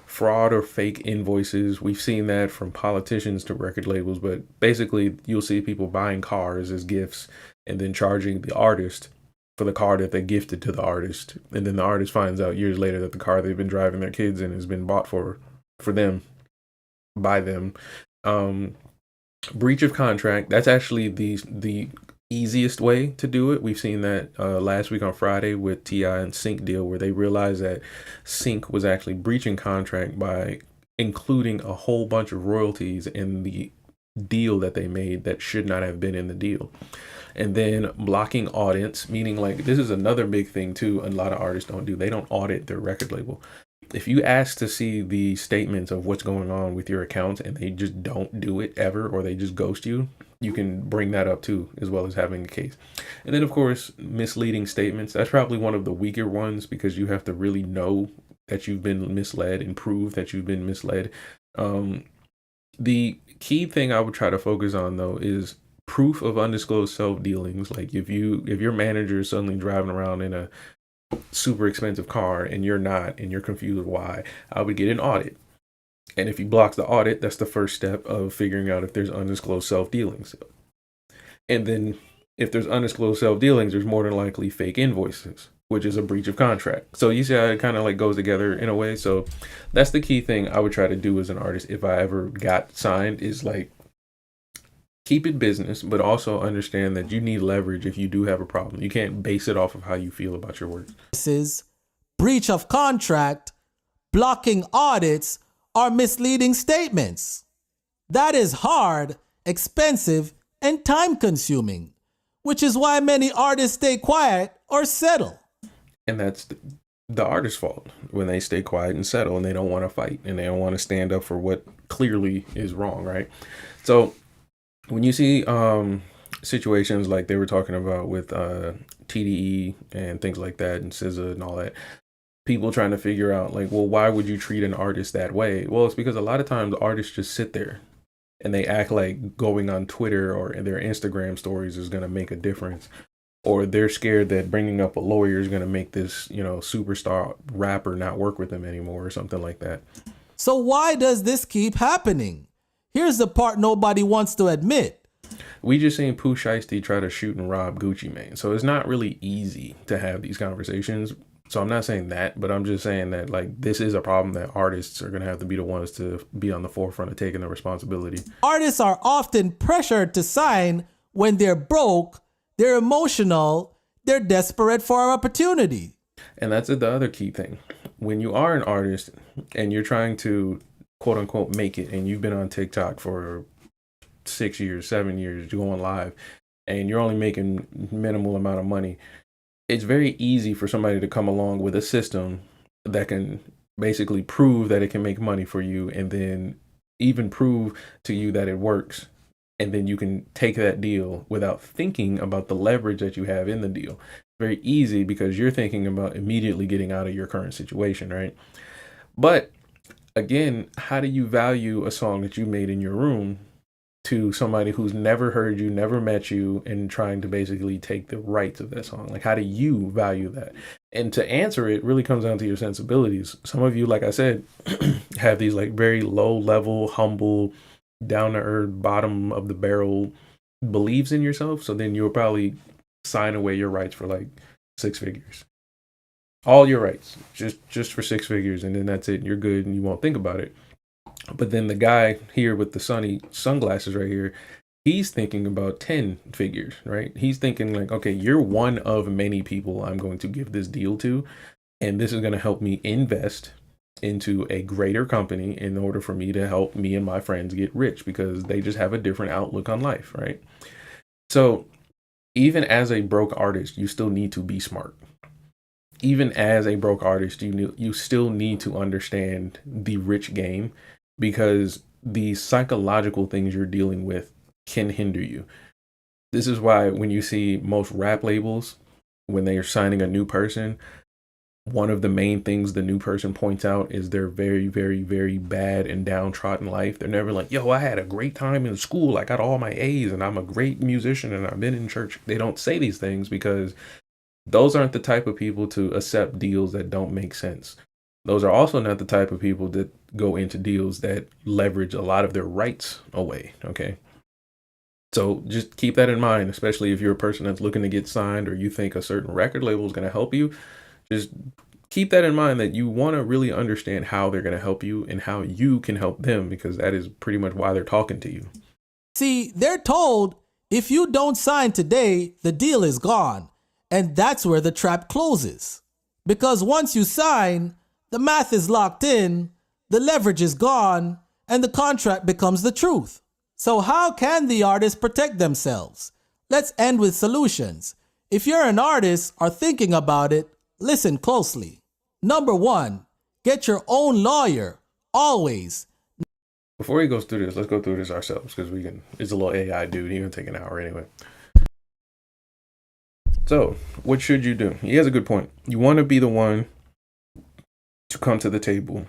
Fraud or fake invoices, we've seen that from politicians to record labels, but basically you'll see people buying cars as gifts and then charging the artist for the car that they gifted to the artist. And then the artist finds out years later that the car they've been driving their kids in has been bought for them, by them. Breach of contract, that's actually the easiest way to do it. We've seen that last week on Friday with T.I. and Sync deal, where they realized that Sync was actually breaching contract by including a whole bunch of royalties in the deal that they made that should not have been in the deal. And then blocking audits, meaning like this is another big thing too, a lot of artists don't do. They don't audit their record label. If you ask to see the statements of what's going on with your accounts and they just don't do it ever, or they just ghost you, you can bring that up too, as well as having a case. And then of course, misleading statements. That's probably one of the weaker ones because you have to really know that you've been misled and prove that you've been misled. The key thing I would try to focus on though is proof of undisclosed self-dealings. Like if your manager is suddenly driving around in a super expensive car and you're not, and you're confused why, I would get an audit. And if he blocks the audit, that's the first step of figuring out if there's undisclosed self-dealings. And then if there's undisclosed self-dealings, there's more than likely fake invoices, which is a breach of contract. So you see how it kind of like goes together in a way. So that's the key thing I would try to do as an artist if I ever got signed, is like keep it business, but also understand that you need leverage if you do have a problem. You can't base it off of how you feel about your work. This is breach of contract, blocking audits, or misleading statements. That is hard, expensive, and time-consuming, which is why many artists stay quiet or settle. And that's the artist's fault when they stay quiet and settle and they don't want to fight and they don't want to stand up for what clearly is wrong, right? So when you see situations like they were talking about with TDE and things like that and SZA and all that, people trying to figure out like, well, why would you treat an artist that way? Well, it's because a lot of times artists just sit there and they act like going on Twitter or in their Instagram stories is going to make a difference. Or they're scared that bringing up a lawyer is going to make this, superstar rapper not work with them anymore or something like that. So why does this keep happening? Here's the part nobody wants to admit. We just seen Pooh Shiesty try to shoot and rob Gucci Mane. So it's not really easy to have these conversations. So I'm not saying that, but I'm just saying that like this is a problem that artists are going to have to be the ones to be on the forefront of taking the responsibility. Artists are often pressured to sign when they're broke, they're emotional, they're desperate for an opportunity. And that's the other key thing. When you are an artist and you're trying to quote unquote make it, and you've been on TikTok for 6 years, 7 years, you're going live, and you're only making minimal amount of money, it's very easy for somebody to come along with a system that can basically prove that it can make money for you, and then even prove to you that it works. And then you can take that deal without thinking about the leverage that you have in the deal. Very easy because you're thinking about immediately getting out of your current situation, right? But again, how do you value a song that you made in your room to somebody who's never heard you, never met you, and trying to basically take the rights of that song? Like, how do you value that? And to answer it really comes down to your sensibilities. Some of you, like I said, have these like very low level, humble, down to earth, bottom of the barrel beliefs in yourself. So then you'll probably sign away your rights for like 6 figures, all your rights, just for 6 figures, and then that's it. You're good, and you won't think about it. But then the guy here with the sunny sunglasses right here, he's thinking about 10 figures, right? He's thinking like, okay, you're one of many people I'm going to give this deal to, and this is going to help me invest into a greater company in order for me to help me and my friends get rich, because they just have a different outlook on life, right? So even as a broke artist, you still need to be smart. Even as a broke artist, you still need to understand the rich game, because the psychological things you're dealing with can hinder you. This is why when you see most rap labels, when they are signing a new person, one of the main things the new person points out is their very, very, very bad and downtrodden life. They're never like, yo, I had a great time in school. I got all my A's and I'm a great musician and I've been in church. They don't say these things because those aren't the type of people to accept deals that don't make sense. Those are also not the type of people that go into deals that leverage a lot of their rights away. Okay. So just keep that in mind, especially if you're a person that's looking to get signed, or you think a certain record label is going to help you. Just keep that in mind, that you want to really understand how they're going to help you and how you can help them, because that is pretty much why they're talking to you. See, they're told if you don't sign today, the deal is gone. And that's where the trap closes. Because once you sign, the math is locked in, the leverage is gone, and the contract becomes the truth. So how can the artists protect themselves? Let's end with solutions. If you're an artist or thinking about it, listen closely. Number 1, get your own lawyer, always. Before he goes through this, let's go through this ourselves, because it's a little AI dude. He gonna take an hour anyway. So what should you do? He has a good point. You want to be the one to come to the table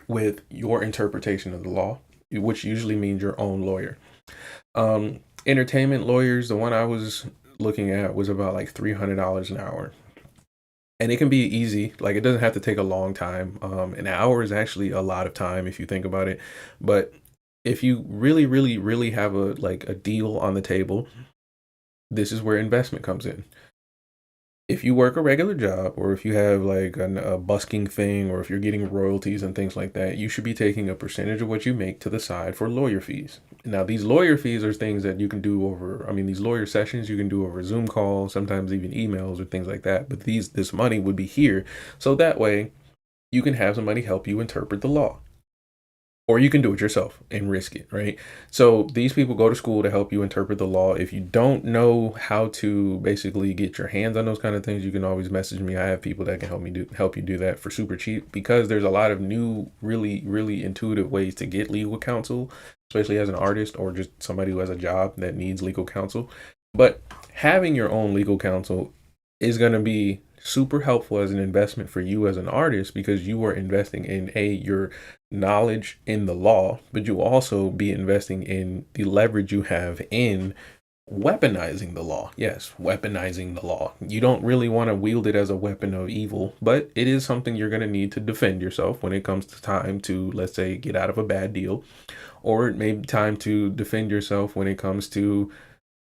with your interpretation of the law, which usually means your own lawyer. Entertainment lawyers, the one I was looking at was about like $300 an hour. And it can be easy. Like, it doesn't have to take a long time. An hour is actually a lot of time if you think about it. But if you really, really, really have a deal on the table, this is where investment comes in. If you work a regular job, or if you have like a busking thing, or if you're getting royalties and things like that, you should be taking a percentage of what you make to the side for lawyer fees. Now, these lawyer fees are things that you can do over, these lawyer sessions you can do over Zoom calls, sometimes even emails or things like that. But this money would be here. So that way you can have somebody help you interpret the law. Or you can do it yourself and risk it, right? So these people go to school to help you interpret the law. If you don't know how to basically get your hands on those kind of things, you can always message me. I have people that can help you do that for super cheap, because there's a lot of new, really, really intuitive ways to get legal counsel, especially as an artist or just somebody who has a job that needs legal counsel. But having your own legal counsel is going to be super helpful as an investment for you as an artist, because you are investing in your knowledge in the law, but you also be investing in the leverage you have in weaponizing the law. Yes, weaponizing the law. You don't really want to wield it as a weapon of evil, but it is something you're going to need to defend yourself when it comes to time to, let's say, get out of a bad deal, or it may be time to defend yourself when it comes to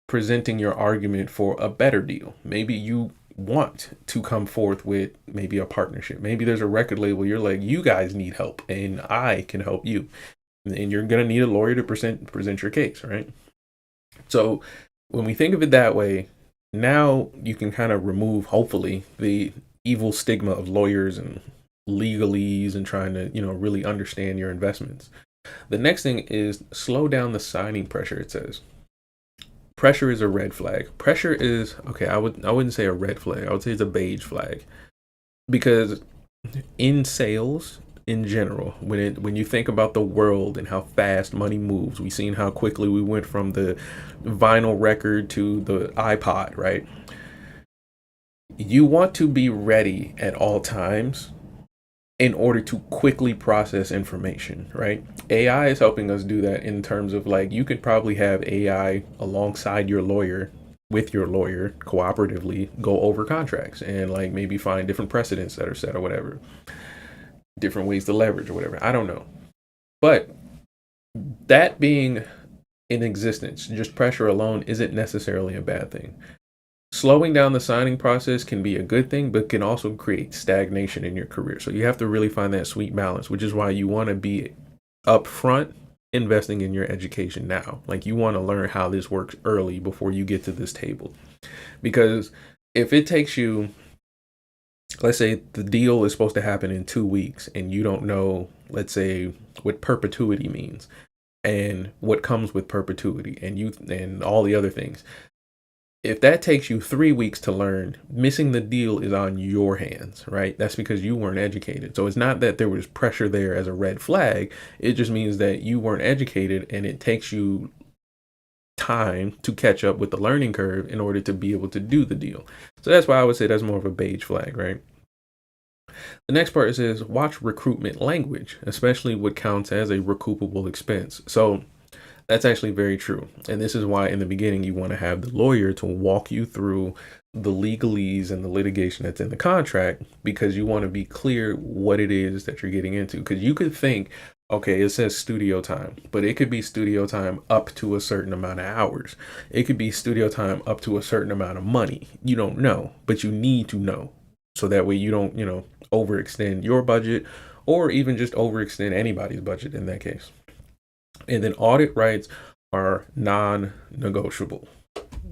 presenting your argument for a better deal. Maybe you want to come forth with maybe a partnership. Maybe there's a record label you're like, you guys need help and I can help you. And you're going to need a lawyer to present your case, right? So when we think of it that way, now you can kind of remove, hopefully, the evil stigma of lawyers and legalese and trying to, really understand your investments. The next thing is slow down the signing pressure. It says pressure is a red flag. Pressure is, okay, I wouldn't say a red flag. I would say it's a beige flag, because in sales in general, when you think about the world and how fast money moves, we've seen how quickly we went from the vinyl record to the iPod, right? You want to be ready at all times in order to quickly process information, right? AI is helping us do that in terms of, like, you could probably have AI alongside your lawyer, with your lawyer, cooperatively go over contracts and, like, maybe find different precedents that are set or whatever, different ways to leverage or whatever. I don't know. But that being in existence, just pressure alone isn't necessarily a bad thing. Slowing down the signing process can be a good thing, but can also create stagnation in your career. So you have to really find that sweet balance, which is why you want to be upfront investing in your education now. Like, you want to learn how this works early before you get to this table. Because if it takes you, let's say the deal is supposed to happen in 2 weeks and you don't know, let's say, what perpetuity means and what comes with perpetuity and all the other things. If that takes you 3 weeks to learn, missing the deal is on your hands, right? That's because you weren't educated. So it's not that there was pressure there as a red flag. It just means that you weren't educated, and it takes you time to catch up with the learning curve in order to be able to do the deal. So that's why I would say that's more of a beige flag, right? The next part says watch recoupment language, especially what counts as a recoupable expense. So that's actually very true. And this is why in the beginning you want to have the lawyer to walk you through the legalese and the litigation that's in the contract, because you want to be clear what it is that you're getting into. Because you could think, okay, it says studio time, but it could be studio time up to a certain amount of hours. It could be studio time up to a certain amount of money. You don't know, but you need to know. So that way you don't, overextend your budget, or even just overextend anybody's budget in that case. And then audit rights are non-negotiable.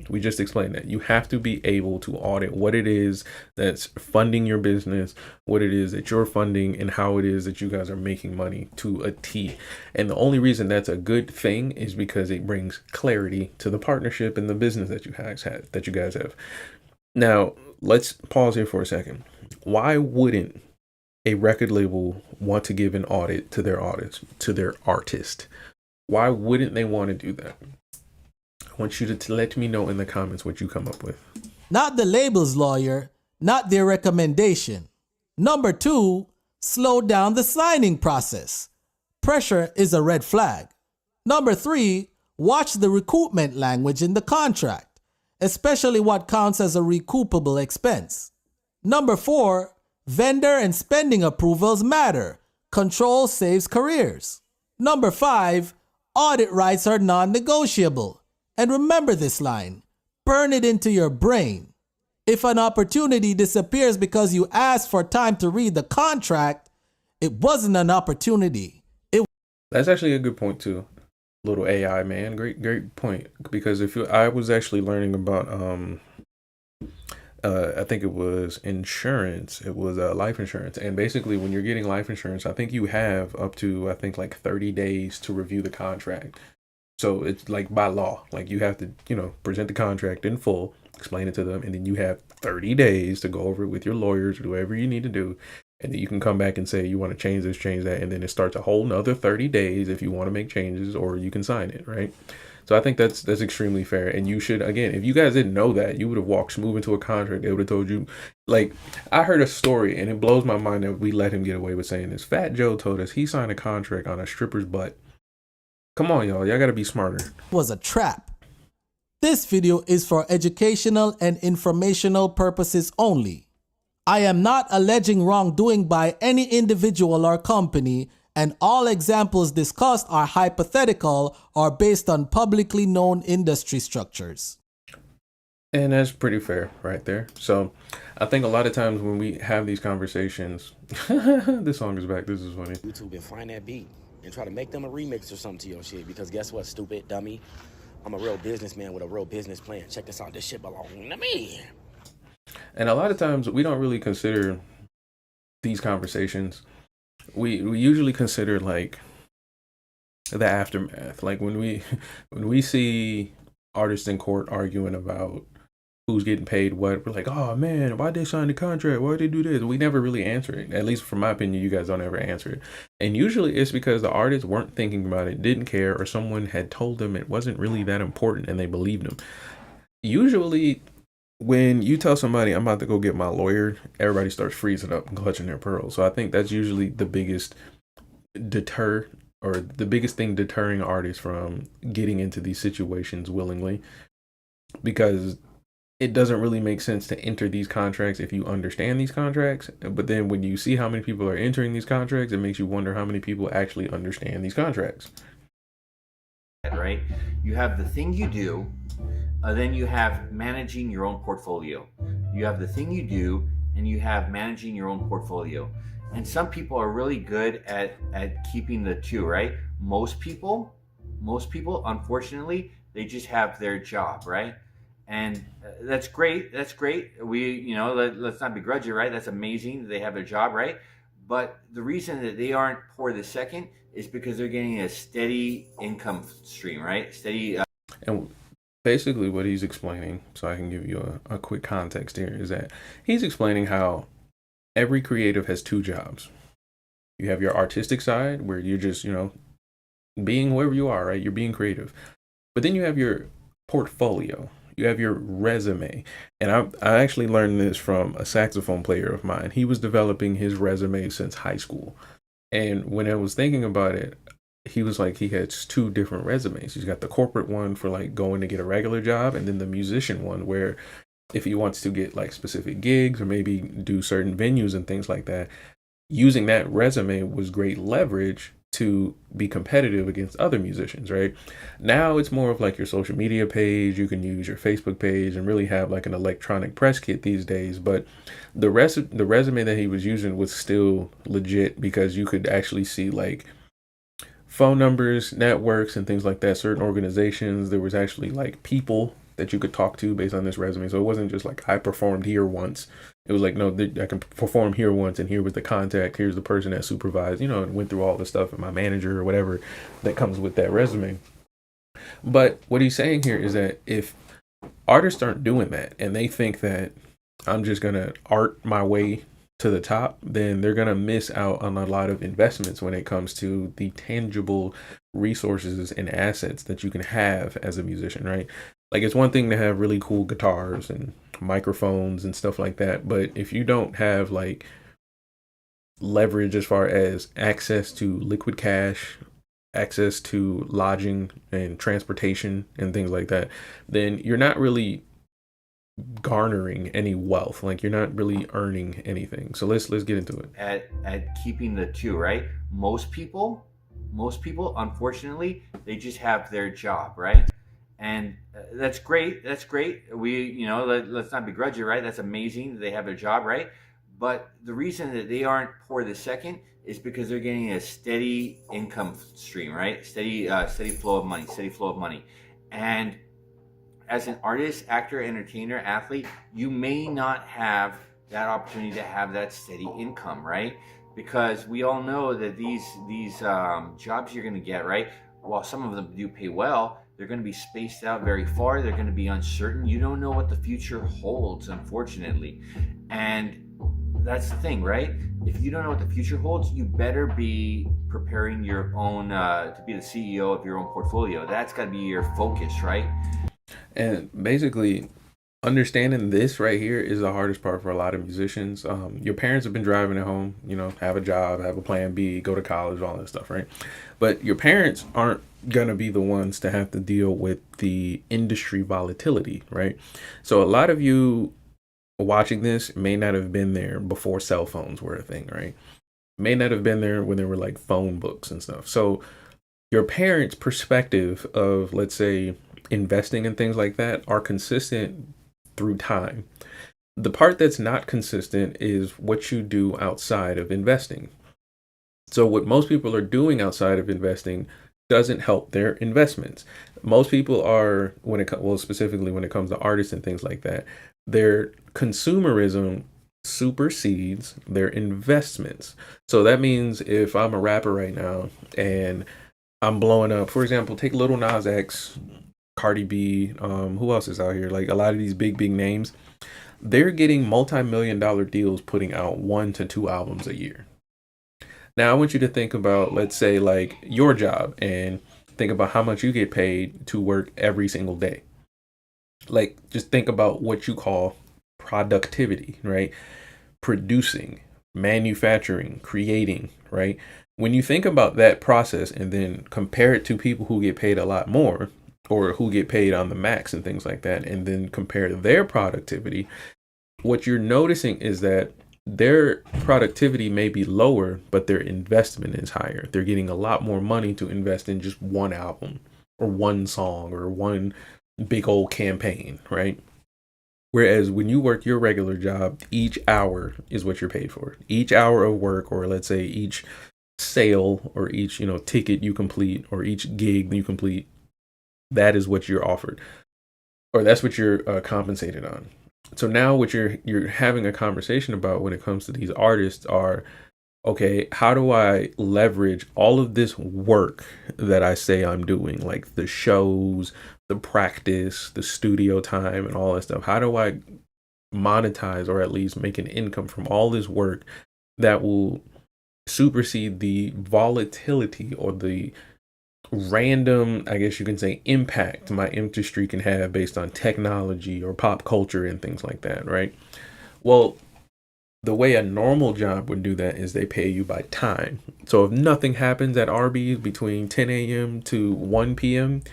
We just explained that. You have to be able to audit what it is that's funding your business, what it is that you're funding, and how it is that you guys are making money to a T. And the only reason that's a good thing is because it brings clarity to the partnership and the business that you guys have. Now, let's pause here for a second. Why wouldn't a record label want to give an audit to their artist? Why wouldn't they want to do that? I want you to let me know in the comments what you come up with. Not the label's lawyer, not their recommendation. Number 2, slow down the signing process. Pressure is a red flag. Number 3, watch the recoupment language in the contract, especially what counts as a recoupable expense. Number 4, vendor and spending approvals matter. Control saves careers. Number 5, audit rights are non-negotiable. And remember this line, burn it into your brain. If an opportunity disappears because you asked for time to read the contract, it wasn't an opportunity. That's actually a good point too. Little AI man, great point. Because I was actually learning about I think it was insurance. It was life insurance. And basically when you're getting life insurance, I think you have up to, 30 days to review the contract. So it's like by law, like you have to, present the contract in full, explain it to them. And then you have 30 days to go over it with your lawyers or whatever you need to do. And then you can come back and say, you want to change this, change that. And then it starts a whole nother 30 days if you want to make changes, or you can sign it, right? So I think that's extremely fair. And you should, again, if you guys didn't know that, you would have walked smooth into a contract. They would have told you, like, I heard a story and it blows my mind that we let him get away with saying this. Fat Joe told us he signed a contract on a stripper's butt. Come on, y'all got to be smarter. Was a trap. This video is for educational and informational purposes only. I am not alleging wrongdoing by any individual or company, and all examples discussed are hypothetical or based on publicly known industry structures. And that's pretty fair right there. So I think a lot of times when we have these conversations, this song is back. This is funny. YouTube and find that beat and try to make them a remix or something to your shit. Because guess what, stupid dummy? I'm a real businessman with a real business plan. Check this out. This shit belongs to me. And a lot of times we don't really consider these conversations. We usually consider like the aftermath. Like when we when we see artists in court arguing about who's getting paid what, we're like, oh man, why'd they sign the contract? Why'd they do this? We never really answer it. At least from my opinion, you guys don't ever answer it. And usually it's because the artists weren't thinking about it, didn't care, or someone had told them it wasn't really that important and they believed them. Usually when you tell somebody I'm about to go get my lawyer, everybody starts freezing up and clutching their pearls. So I think that's usually the biggest deter or the biggest thing deterring artists from getting into these situations willingly, because it doesn't really make sense to enter these contracts if you understand these contracts. But then when you see how many people are entering these contracts, it makes you wonder how many people actually understand these contracts. Right? You have the thing you do, then you have managing your own portfolio. You have the thing you do, and you have managing your own portfolio. And some people are really good at keeping the two, right? Most people, unfortunately, they just have their job, right? And that's great. That's great. Let's not begrudge it, right? That's amazing. They have their job, right? But the reason that they aren't poor the second is because they're getting a steady income stream, right? Steady. And basically what he's explaining, so I can give you a quick context here, is that he's explaining how every creative has two jobs. You have your artistic side where you're just, being whoever you are, right? You're being creative. But then you have your portfolio. You have your resume. And I actually learned this from a saxophone player of mine. He was developing his resume since high school. And when I was thinking about it, he was like, he has two different resumes. He's got the corporate one for like going to get a regular job, and then the musician one where if he wants to get like specific gigs or maybe do certain venues and things like that, using that resume was great leverage to be competitive against other musicians, right? Now it's more of like your social media page. You can use your Facebook page and really have like an electronic press kit these days. But the resume that he was using was still legit because you could actually see like phone numbers, networks, and things like that, certain organizations. There was actually like people that you could talk to based on this resume. So it wasn't just like I performed here once. It was like, no, I can perform here once, and here was the contact. Here's the person that supervised, and went through all the stuff, and my manager or whatever that comes with that resume. But what he's saying here is that if artists aren't doing that and they think that I'm just going to art my way to the top, then they're going to miss out on a lot of investments when it comes to the tangible resources and assets that you can have as a musician, right? Like it's one thing to have really cool guitars and microphones and stuff like that, but if you don't have like leverage as far as access to liquid cash, access to lodging and transportation and things like that, then you're not really garnering any wealth. Like you're not really earning anything. So let's get into it. At keeping the two, right? Most people, unfortunately, they just have their job, right? And that's great. That's great. Let's not begrudge it, right? That's amazing. They have their job, right? But the reason that they aren't poor the second is because they're getting a steady income stream, right? Steady flow of money. And as an artist, actor, entertainer, athlete, you may not have that opportunity to have that steady income, right? Because we all know that these jobs you're going to get, right? While some of them do pay well, they're going to be spaced out very far. They're going to be uncertain. You don't know what the future holds, unfortunately. And that's the thing, right? If you don't know what the future holds, you better be preparing your own, to be the CEO of your own portfolio. That's got to be your focus, right? And basically, understanding this right here is the hardest part for a lot of musicians. Your parents have been driving at home, have a job, have a plan B, go to college, all that stuff, right? But your parents aren't going to be the ones to have to deal with the industry volatility, right? So a lot of you watching this may not have been there before cell phones were a thing, right? May not have been there when there were like phone books and stuff. So your parents' perspective of, let's say, investing and things like that are consistent through time. The part that's not consistent is what you do outside of investing. So what most people are doing outside of investing doesn't help their investments. Most people are, specifically when it comes to artists and things like that, their consumerism supersedes their investments. So that means if I'm a rapper right now and I'm blowing up, for example, take Lil Nas X, Cardi B, who else is out here? Like a lot of these big names, they're getting multi-million-dollar deals putting out 1 to 2 albums a year. Now I want you to think about, let's say, like your job, and think about how much you get paid to work every single day. Like, just think about what you call productivity, right? Producing, manufacturing, creating, right? When you think about that process and then compare it to people who get paid a lot more, or who get paid on the max and things like that, and then compare their productivity, what you're noticing is that their productivity may be lower, but their investment is higher. They're getting a lot more money to invest in just one album or one song or one big old campaign, right? Whereas when you work your regular job, each hour is what you're paid for. Each hour of work, or let's say each sale or each, ticket you complete or each gig you complete, that is what you're offered, or that's what you're compensated on. So now what you're having a conversation about when it comes to these artists are, okay, how do I leverage all of this work that I say I'm doing, like the shows, the practice, the studio time, and all that stuff? How do I monetize, or at least make an income from all this work that will supersede the volatility or the random, I guess you can say, impact my industry can have based on technology or pop culture and things like that, right? Well, the way a normal job would do that is they pay you by time. So if nothing happens at Arby's between 10 a.m. to 1 p.m.,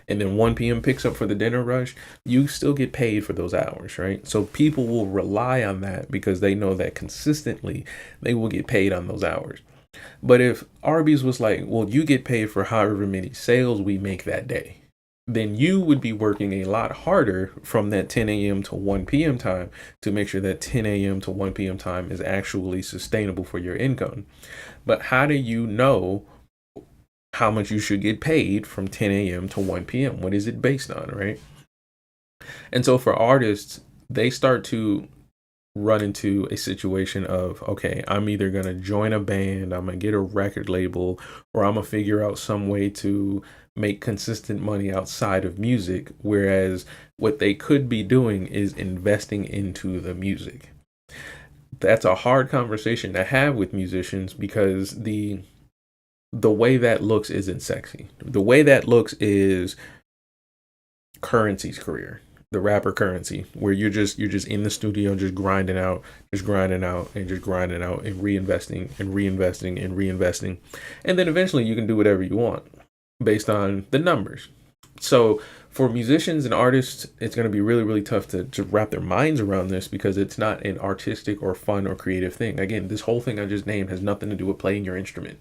and then 1 p.m. picks up for the dinner rush, you still get paid for those hours, right? So people will rely on that because they know that consistently they will get paid on those hours. But if Arby's was like, well, you get paid for however many sales we make that day, then you would be working a lot harder from that 10 a.m. to 1 p.m. time to make sure that 10 a.m. to 1 p.m. time is actually sustainable for your income. But how do you know how much you should get paid from 10 a.m. to 1 p.m.? What is it based on, right? And so for artists, they start to run into a situation of, okay, I'm either going to join a band, I'm going to get a record label, or I'm going to figure out some way to make consistent money outside of music. Whereas what they could be doing is investing into the music. That's a hard conversation to have with musicians because the way that looks isn't sexy. The way that looks is Currency's career, the rapper Currency, where you're just in the studio, just grinding out and grinding out and reinvesting and reinvesting and reinvesting. And then eventually you can do whatever you want based on the numbers. So for musicians and artists, it's going to be really, really tough to wrap their minds around this because it's not an artistic or fun or creative thing. Again, this whole thing I just named has nothing to do with playing your instrument.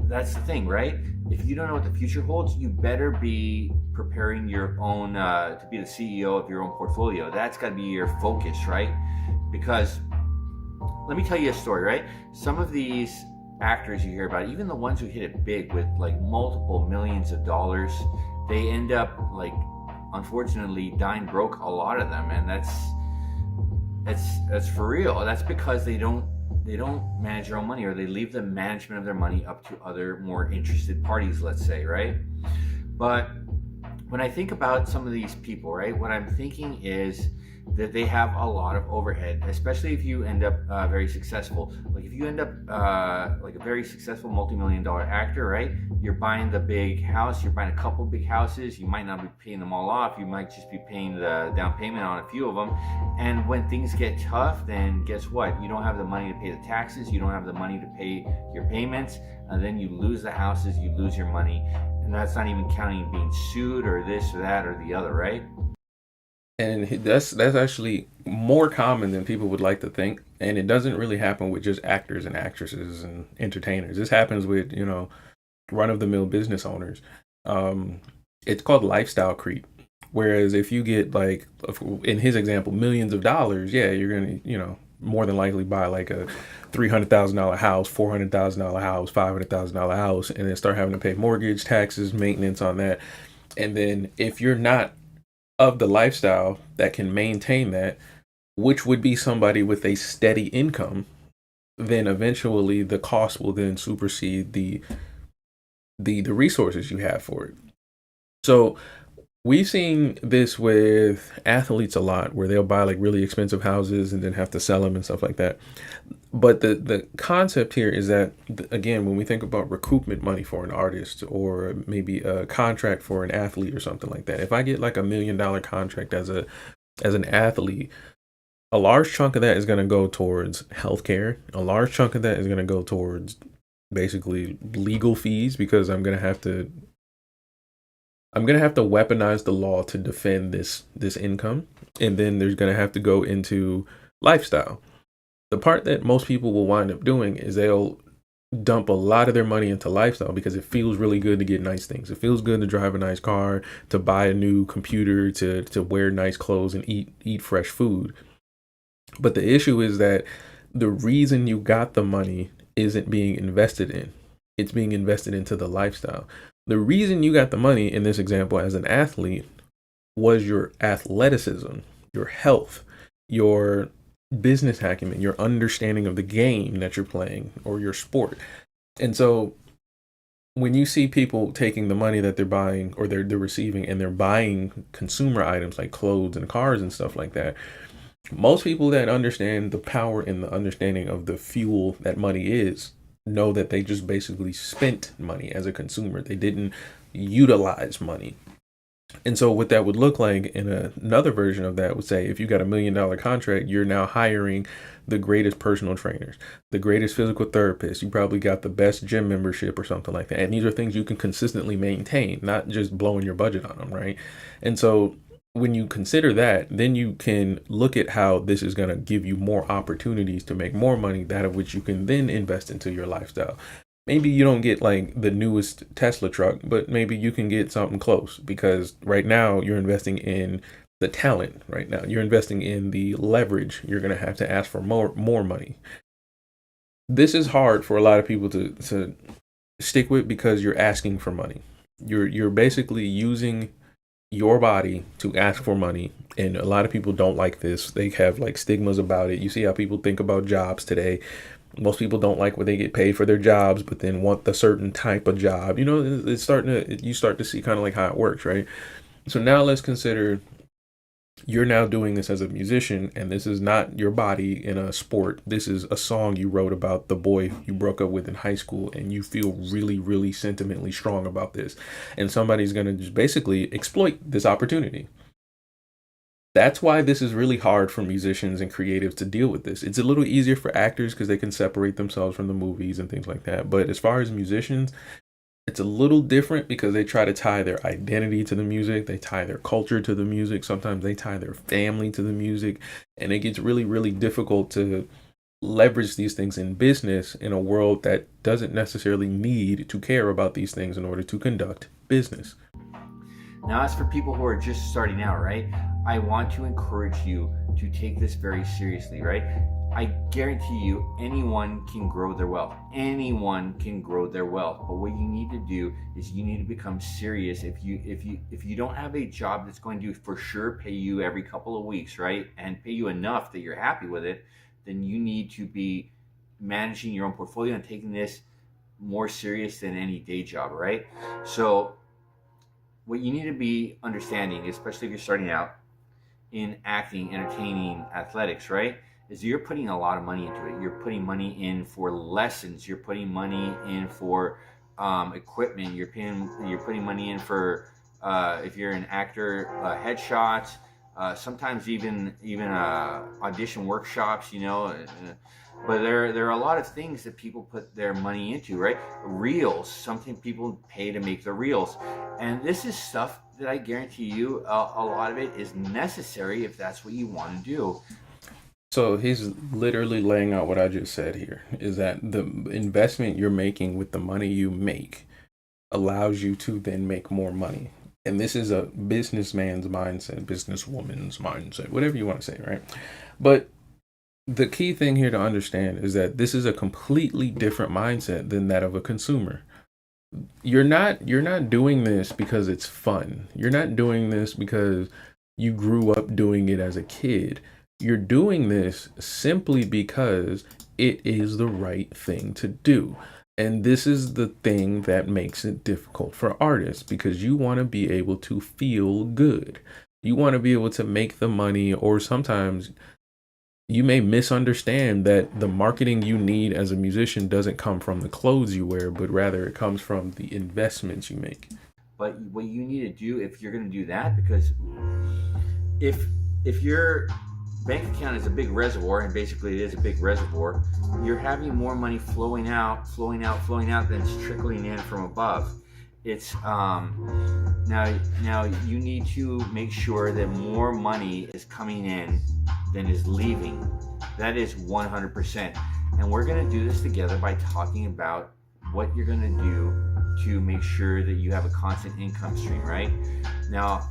That's the thing, right? If you don't know what the future holds, you better be preparing your own, to be the CEO of your own portfolio. That's got to be your focus, right? Because let me tell you a story, right? Some of these actors you hear about, even the ones who hit it big with like multiple millions of dollars, they end up like, unfortunately, dying broke, a lot of them. And that's for real. That's because they don't manage their own money, or they leave the management of their money up to other more interested parties, let's say, right? But when I think about some of these people, right, what I'm thinking is that they have a lot of overhead, especially if you end up very successful. Like if you end up like a very successful multi-million-dollar actor, right? You're buying the big house, you're buying a couple big houses, you might not be paying them all off, you might just be paying the down payment on a few of them. And when things get tough, then guess what? You don't have the money to pay the taxes, you don't have the money to pay your payments, and then you lose the houses, you lose your money. And that's not even counting being sued or this or that or the other, right? And that's actually more common than people would like to think. And it doesn't really happen with just actors and actresses and entertainers. This happens with, run-of-the-mill business owners. It's called lifestyle creep. Whereas if you get, like, in his example, millions of dollars, yeah, you're going to, more than likely buy like a $300,000 house, $400,000 house, $500,000 house, and then start having to pay mortgage, taxes, maintenance on that. And then if you're not of the lifestyle that can maintain that, which would be somebody with a steady income, then eventually the cost will then supersede the resources you have for it. So we've seen this with athletes a lot, where they'll buy like really expensive houses and then have to sell them and stuff like that. But the concept here is that, again, when we think about recoupment money for an artist, or maybe a contract for an athlete or something like that, if I get like $1 million contract as an athlete, a large chunk of that is going to go towards healthcare. A large chunk of that is going to go towards basically legal fees, because I'm going to have to weaponize the law to defend this income. And then there's going to have to go into lifestyle. The part that most people will wind up doing is they'll dump a lot of their money into lifestyle because it feels really good to get nice things. It feels good to drive a nice car, to buy a new computer, to wear nice clothes and eat fresh food. But the issue is that the reason you got the money isn't being invested in. It's being invested into the lifestyle. The reason you got the money in this example as an athlete was your athleticism, your health, your business acumen, your understanding of the game that you're playing or your sport. And so when you see people taking the money that they're buying or they're receiving, and they're buying consumer items like clothes and cars and stuff like that, most people that understand the power and the understanding of the fuel that money is know that they just basically spent money as a consumer. They didn't utilize money. And so what that would look like in another version of that would say, if you got $1 million contract, you're now hiring the greatest personal trainers, the greatest physical therapists. You probably got the best gym membership or something like that. And these are things you can consistently maintain, not just blowing your budget on them, right? And so when you consider that, then you can look at how this is going to give you more opportunities to make more money, that of which you can then invest into your lifestyle. Maybe you don't get like the newest Tesla truck, but maybe you can get something close, because right now you're investing in the talent. Right now you're investing in the leverage. You're going to have to ask for more money. This is hard for a lot of people to stick with, because you're asking for money. You're basically using your body to ask for money. And a lot of people don't like this. They have like stigmas about it. You see how people think about jobs today. Most people don't like when they get paid for their jobs, but then want the certain type of job. You know, you start to see kind of like how it works, right? So now let's consider you're now doing this as a musician, and this is not your body in a sport. This is a song you wrote about the boy you broke up with in high school, and you feel really, really sentimentally strong about this. And somebody's going to just basically exploit this opportunity. That's why this is really hard for musicians and creatives to deal with this. It's a little easier for actors because they can separate themselves from the movies and things like that. But as far as musicians, it's a little different, because they try to tie their identity to the music. They tie their culture to the music. Sometimes they tie their family to the music. And it gets really, really difficult to leverage these things in business in a world that doesn't necessarily need to care about these things in order to conduct business. Now, as for people who are just starting out, right, I want to encourage you to take this very seriously, right? I guarantee you, anyone can grow their wealth. Anyone can grow their wealth. But what you need to do is you need to become serious. If you don't have a job that's going to for sure pay you every couple of weeks, right, and pay you enough that you're happy with it, then you need to be managing your own portfolio and taking this more serious than any day job, right? So what you need to be understanding, especially if you're starting out in acting, entertaining, athletics, right, is you're putting a lot of money into it. You're putting money in for lessons. You're putting money in for equipment. You're putting money in for if you're an actor, headshots. Sometimes even audition workshops. You know, but there are a lot of things that people put their money into, right? Reels. Something people pay to make the reels, and this is stuff that I guarantee you a lot of it is necessary if that's what you want to do. So he's literally laying out what I just said here, is that the investment you're making with the money you make allows you to then make more money. And this is a businessman's mindset, businesswoman's mindset, whatever you want to say, right? But the key thing here to understand is that this is a completely different mindset than that of a consumer. You're not doing this because it's fun. You're not doing this because you grew up doing it as a kid. You're doing this simply because it is the right thing to do. And this is the thing that makes it difficult for artists, because you want to be able to feel good. You want to be able to make the money, or sometimes you may misunderstand that the marketing you need as a musician doesn't come from the clothes you wear, but rather it comes from the investments you make. But what you need to do if you're going to do that, because if your bank account is a big reservoir, and basically it is a big reservoir, you're having more money flowing out than it's trickling in from above. It's now you need to make sure that more money is coming in than is leaving. That is 100%. And we're going to do this together by talking about what you're going to do to make sure that you have a constant income stream, right? Now,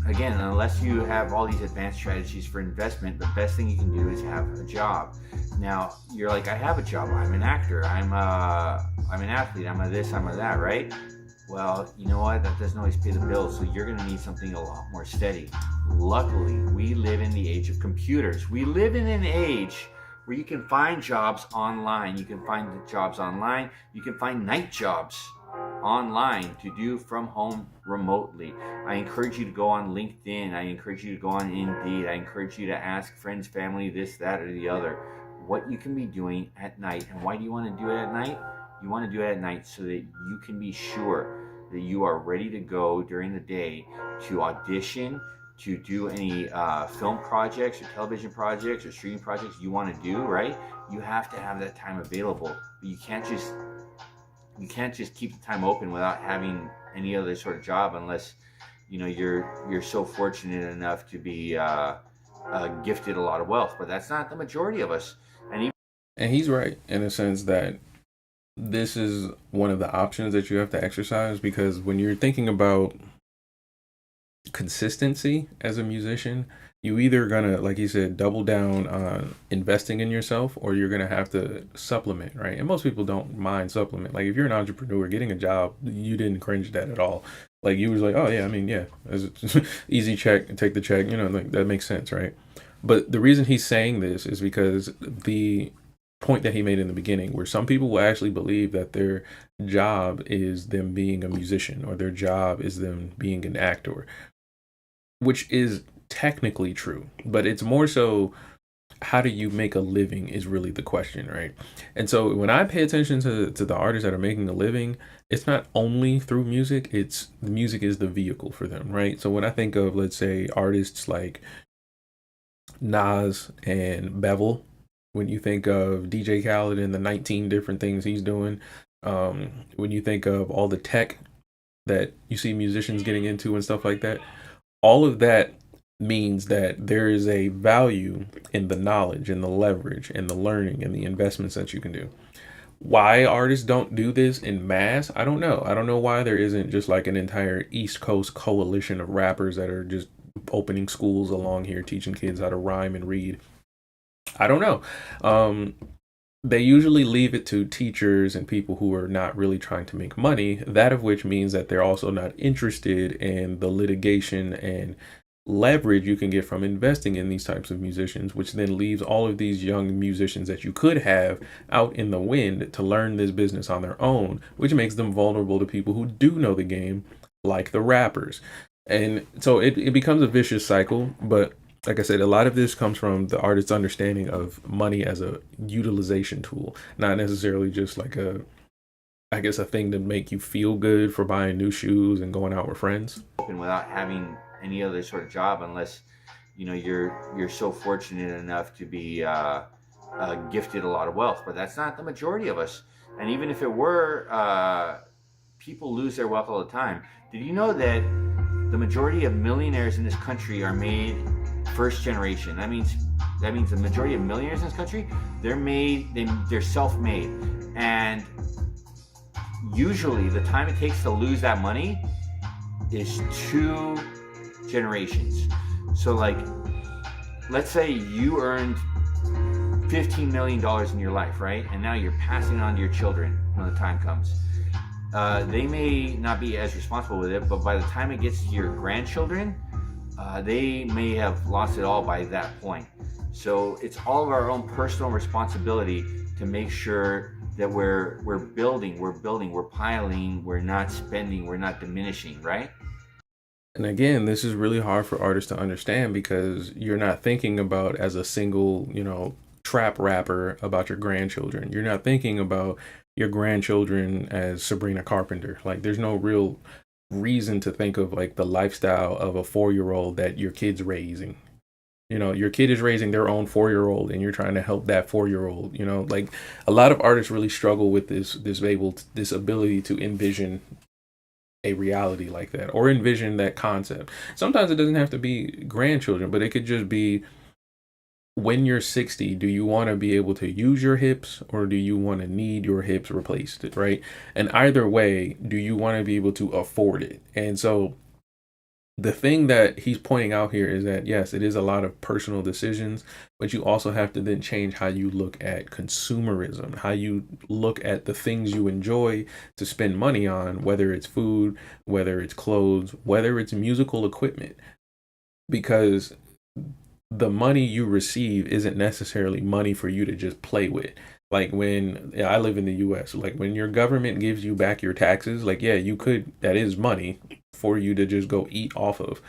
again, unless you have all these advanced strategies for investment, the best thing you can do is have a job. Now, you're like, I have a job. I'm an actor. I'm an athlete. I'm a this, I'm a that, right? Well, you know what? That doesn't always pay the bills, so you're going to need something a lot more steady. Luckily, we live in the age of computers. We live in an age where you can find jobs online. You can find jobs online. You can find night jobs online to do from home remotely. I encourage you to go on LinkedIn. I encourage you to go on Indeed. I encourage you to ask friends, family, this, that, or the other, what you can be doing at night. And why do you want to do it at night? You want to do it at night so that you can be sure that you are ready to go during the day to audition, to do any film projects or television projects or streaming projects you want to do, right? You have to have that time available. But you can't just keep the time open without having any other sort of job, unless you're so fortunate enough to be gifted a lot of wealth. But that's not the majority of us. And he's right in a sense that this is one of the options that you have to exercise, because when you're thinking about consistency as a musician, you either gonna, like he said, double down on investing in yourself, or you're gonna have to supplement, right? And most people don't mind supplement. Like if you're an entrepreneur, getting a job, you didn't cringe that at all. Like you was like, oh yeah, I mean, yeah, it's easy check, take the check, like that makes sense, right? But the reason he's saying this is because the point that he made in the beginning, where some people will actually believe that their job is them being a musician, or their job is them being an actor, which is technically true, but it's more so how do you make a living is really the question, right? And so when I pay attention to the artists that are making a living, it's not only through music, it's the music is the vehicle for them, right? So when I think of, let's say, artists like Nas and Bevel, when you think of DJ Khaled and the 19 different things he's doing, when you think of all the tech that you see musicians getting into and stuff like that, all of that means that there is a value in the knowledge and the leverage and the learning and the investments that you can do. Why artists don't do this in mass, I don't know. I don't know why there isn't just like an entire East Coast coalition of rappers that are just opening schools along here, teaching kids how to rhyme and read. I don't know. They usually leave it to teachers and people who are not really trying to make money, that of which means that they're also not interested in the litigation and leverage you can get from investing in these types of musicians, which then leaves all of these young musicians that you could have out in the wind to learn this business on their own, which makes them vulnerable to people who do know the game, like the rappers. And so it becomes a vicious cycle. But like I said, a lot of this comes from the artist's understanding of money as a utilization tool, not necessarily just like a thing to make you feel good for buying new shoes and going out with friends. Without having any other sort of job, unless you're so fortunate enough to be gifted a lot of wealth. But that's not the majority of us. And even if it were, people lose their wealth all the time. Did you know that the majority of millionaires in this country are made first generation? That means the majority of millionaires in this country, they're self-made. And usually the time it takes to lose that money is 2 generations. So like, let's say you earned $15 million in your life, right? And now you're passing it on to your children when the time comes. They may not be as responsible with it, but by the time it gets to your grandchildren, they may have lost it all by that point. So it's all of our own personal responsibility to make sure that we're building, we're piling, we're not spending, we're not diminishing, right? And again, this is really hard for artists to understand because you're not thinking about as a single, trap rapper about your grandchildren. You're not thinking about your grandchildren as Sabrina Carpenter. Like there's no real reason to think of like the lifestyle of a 4-year-old that your kid's raising. Your kid is raising their own 4-year-old and you're trying to help that 4-year-old. Like a lot of artists really struggle with this ability to envision a reality like that or envision that concept. Sometimes it doesn't have to be grandchildren, but it could just be when you're 60, do you want to be able to use your hips or do you want to need your hips replaced, right? And either way, do you want to be able to afford it? And so the thing that he's pointing out here is that, yes, it is a lot of personal decisions, but you also have to then change how you look at consumerism, how you look at the things you enjoy to spend money on, whether it's food, whether it's clothes, whether it's musical equipment, because the money you receive isn't necessarily money for you to just play with. Like when I live in the US, like when your government gives you back your taxes, like, yeah, that is money for you to just go eat off of.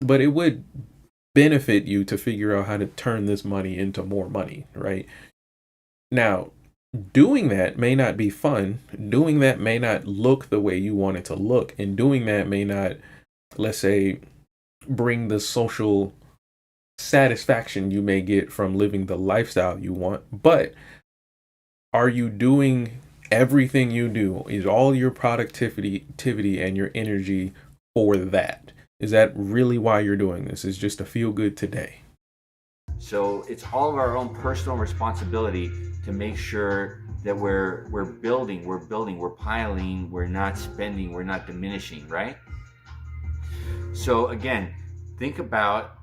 But it would benefit you to figure out how to turn this money into more money, right? Now, doing that may not be fun. Doing that may not look the way you want it to look. And doing that may not, let's say, bring the social satisfaction you may get from living the lifestyle you want. But are you doing everything you do? Is all your productivity and your energy for that? Is that really why you're doing this? Is just to feel good today? So it's all of our own personal responsibility to make sure that we're building, we're piling, we're not spending, we're not diminishing, right? So again, think about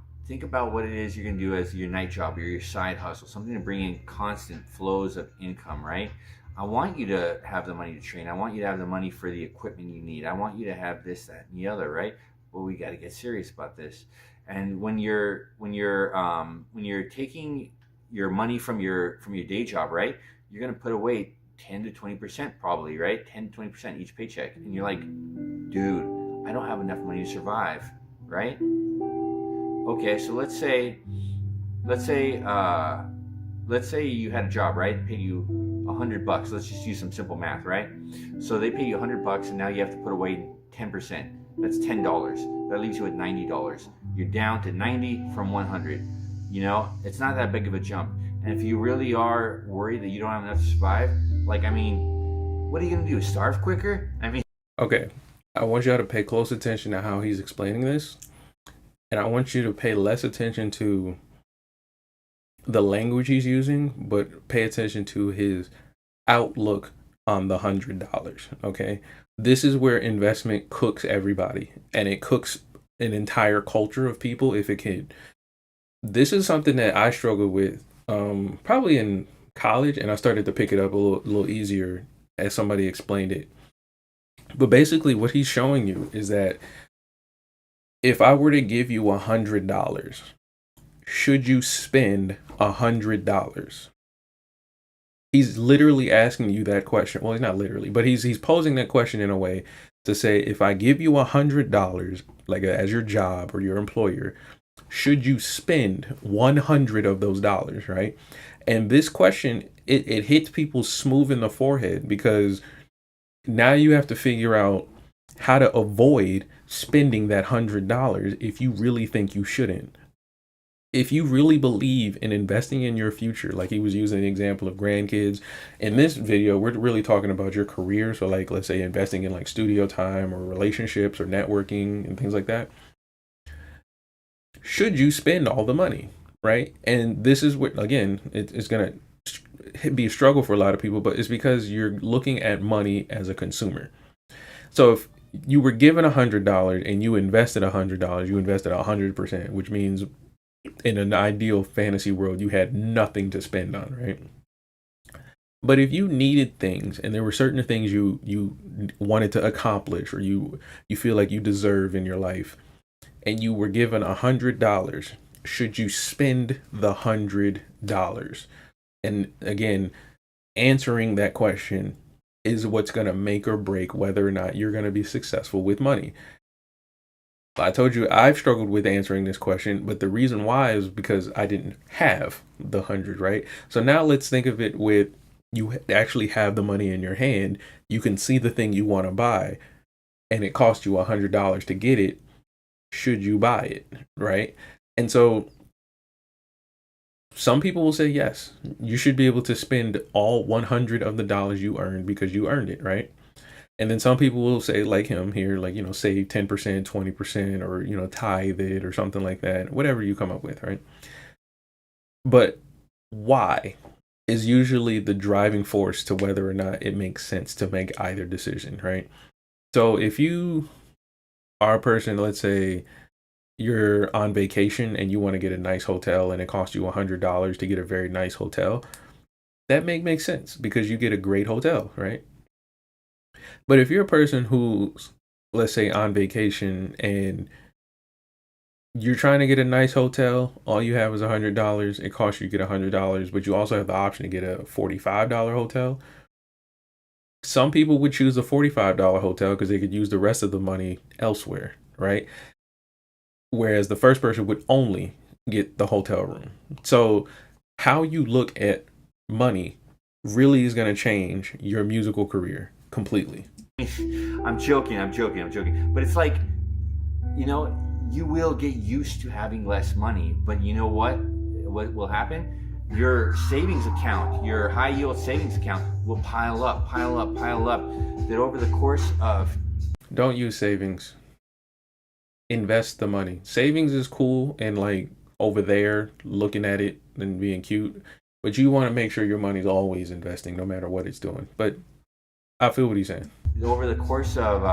what it is you're going to do as your night job or your side hustle, something to bring in constant flows of income, right? I want you to have the money to train. I want you to have the money for the equipment you need. I want you to have this, that, and the other, right? But we got to get serious about this. And when you're taking your money from your day job, right? You're going to put away 10 to 20% probably, right? 10 to 20% each paycheck. And you're like, dude, I don't have enough money to survive, right? Okay, so let's say you had a job, right? It paid you $100. Let's just use some simple math, right? So they pay you $100 and now you have to put away 10%. That's $10. That leaves you with $90. You're down to 90 from 100. It's not that big of a jump. And if you really are worried that you don't have enough to survive, what are you gonna do? Starve quicker? Okay, I want y'all to pay close attention to how he's explaining this. And I want you to pay less attention to the language he's using, but pay attention to his outlook on the $100. Okay. This is where investment cooks everybody, and it cooks an entire culture of people if it can. This is something that I struggled with probably in college, and I started to pick it up a little easier as somebody explained it. But basically what he's showing you is that if I were to give you $100, should you spend $100? He's literally asking you that question. Well, he's not literally, but he's posing that question in a way to say, if I give you $100, like as your job or your employer, should you spend 100 of those dollars, right? And this question, it hits people smooth in the forehead because now you have to figure out how to avoid spending that $100 if you really think you shouldn't. If you really believe in investing in your future, like he was using the example of grandkids, in this video, we're really talking about your career. So like, let's say investing in like studio time or relationships or networking and things like that. Should you spend all the money, right? And this is what, again, it's going to be a struggle for a lot of people, but it's because you're looking at money as a consumer. So if you were given $100 and you invested $100, you invested 100%, which means in an ideal fantasy world, you had nothing to spend on, right? But if you needed things and there were certain things you wanted to accomplish or you feel like you deserve in your life, and you were given $100, should you spend the $100? And again, answering that question is what's going to make or break whether or not you're going to be successful with money. I told you I've struggled with answering this question, but the reason why is because I didn't have the 100, right? So now let's think of it with you actually have the money in your hand. You can see the thing you want to buy, and it costs you $100 to get it. Should you buy it, right? And so some people will say yes, you should be able to spend all 100 of the dollars you earned because you earned it, right? And then some people will say, like him here, like, save 10%, 20%, or, tithe it or something like that, whatever you come up with, right? But why is usually the driving force to whether or not it makes sense to make either decision, right? So if you are a person, let's say you're on vacation and you want to get a nice hotel and it costs you $100 to get a very nice hotel, that makes sense because you get a great hotel, right? But if you're a person who's, let's say, on vacation and you're trying to get a nice hotel, all you have is $100, it costs you to get $100, but you also have the option to get a $45 hotel. Some people would choose a $45 hotel because they could use the rest of the money elsewhere, right? Whereas the first person would only get the hotel room. So how you look at money really is going to change your musical career completely. I'm joking. But it's like, you will get used to having less money, but you know what will happen? Your savings account, your high yield savings account will pile up, that over the course of... Don't use savings. Invest the money. Savings is cool and like over there looking at it and being cute, but you want to make sure your money's always investing no matter what it's doing. But I feel what he's saying. Over the course of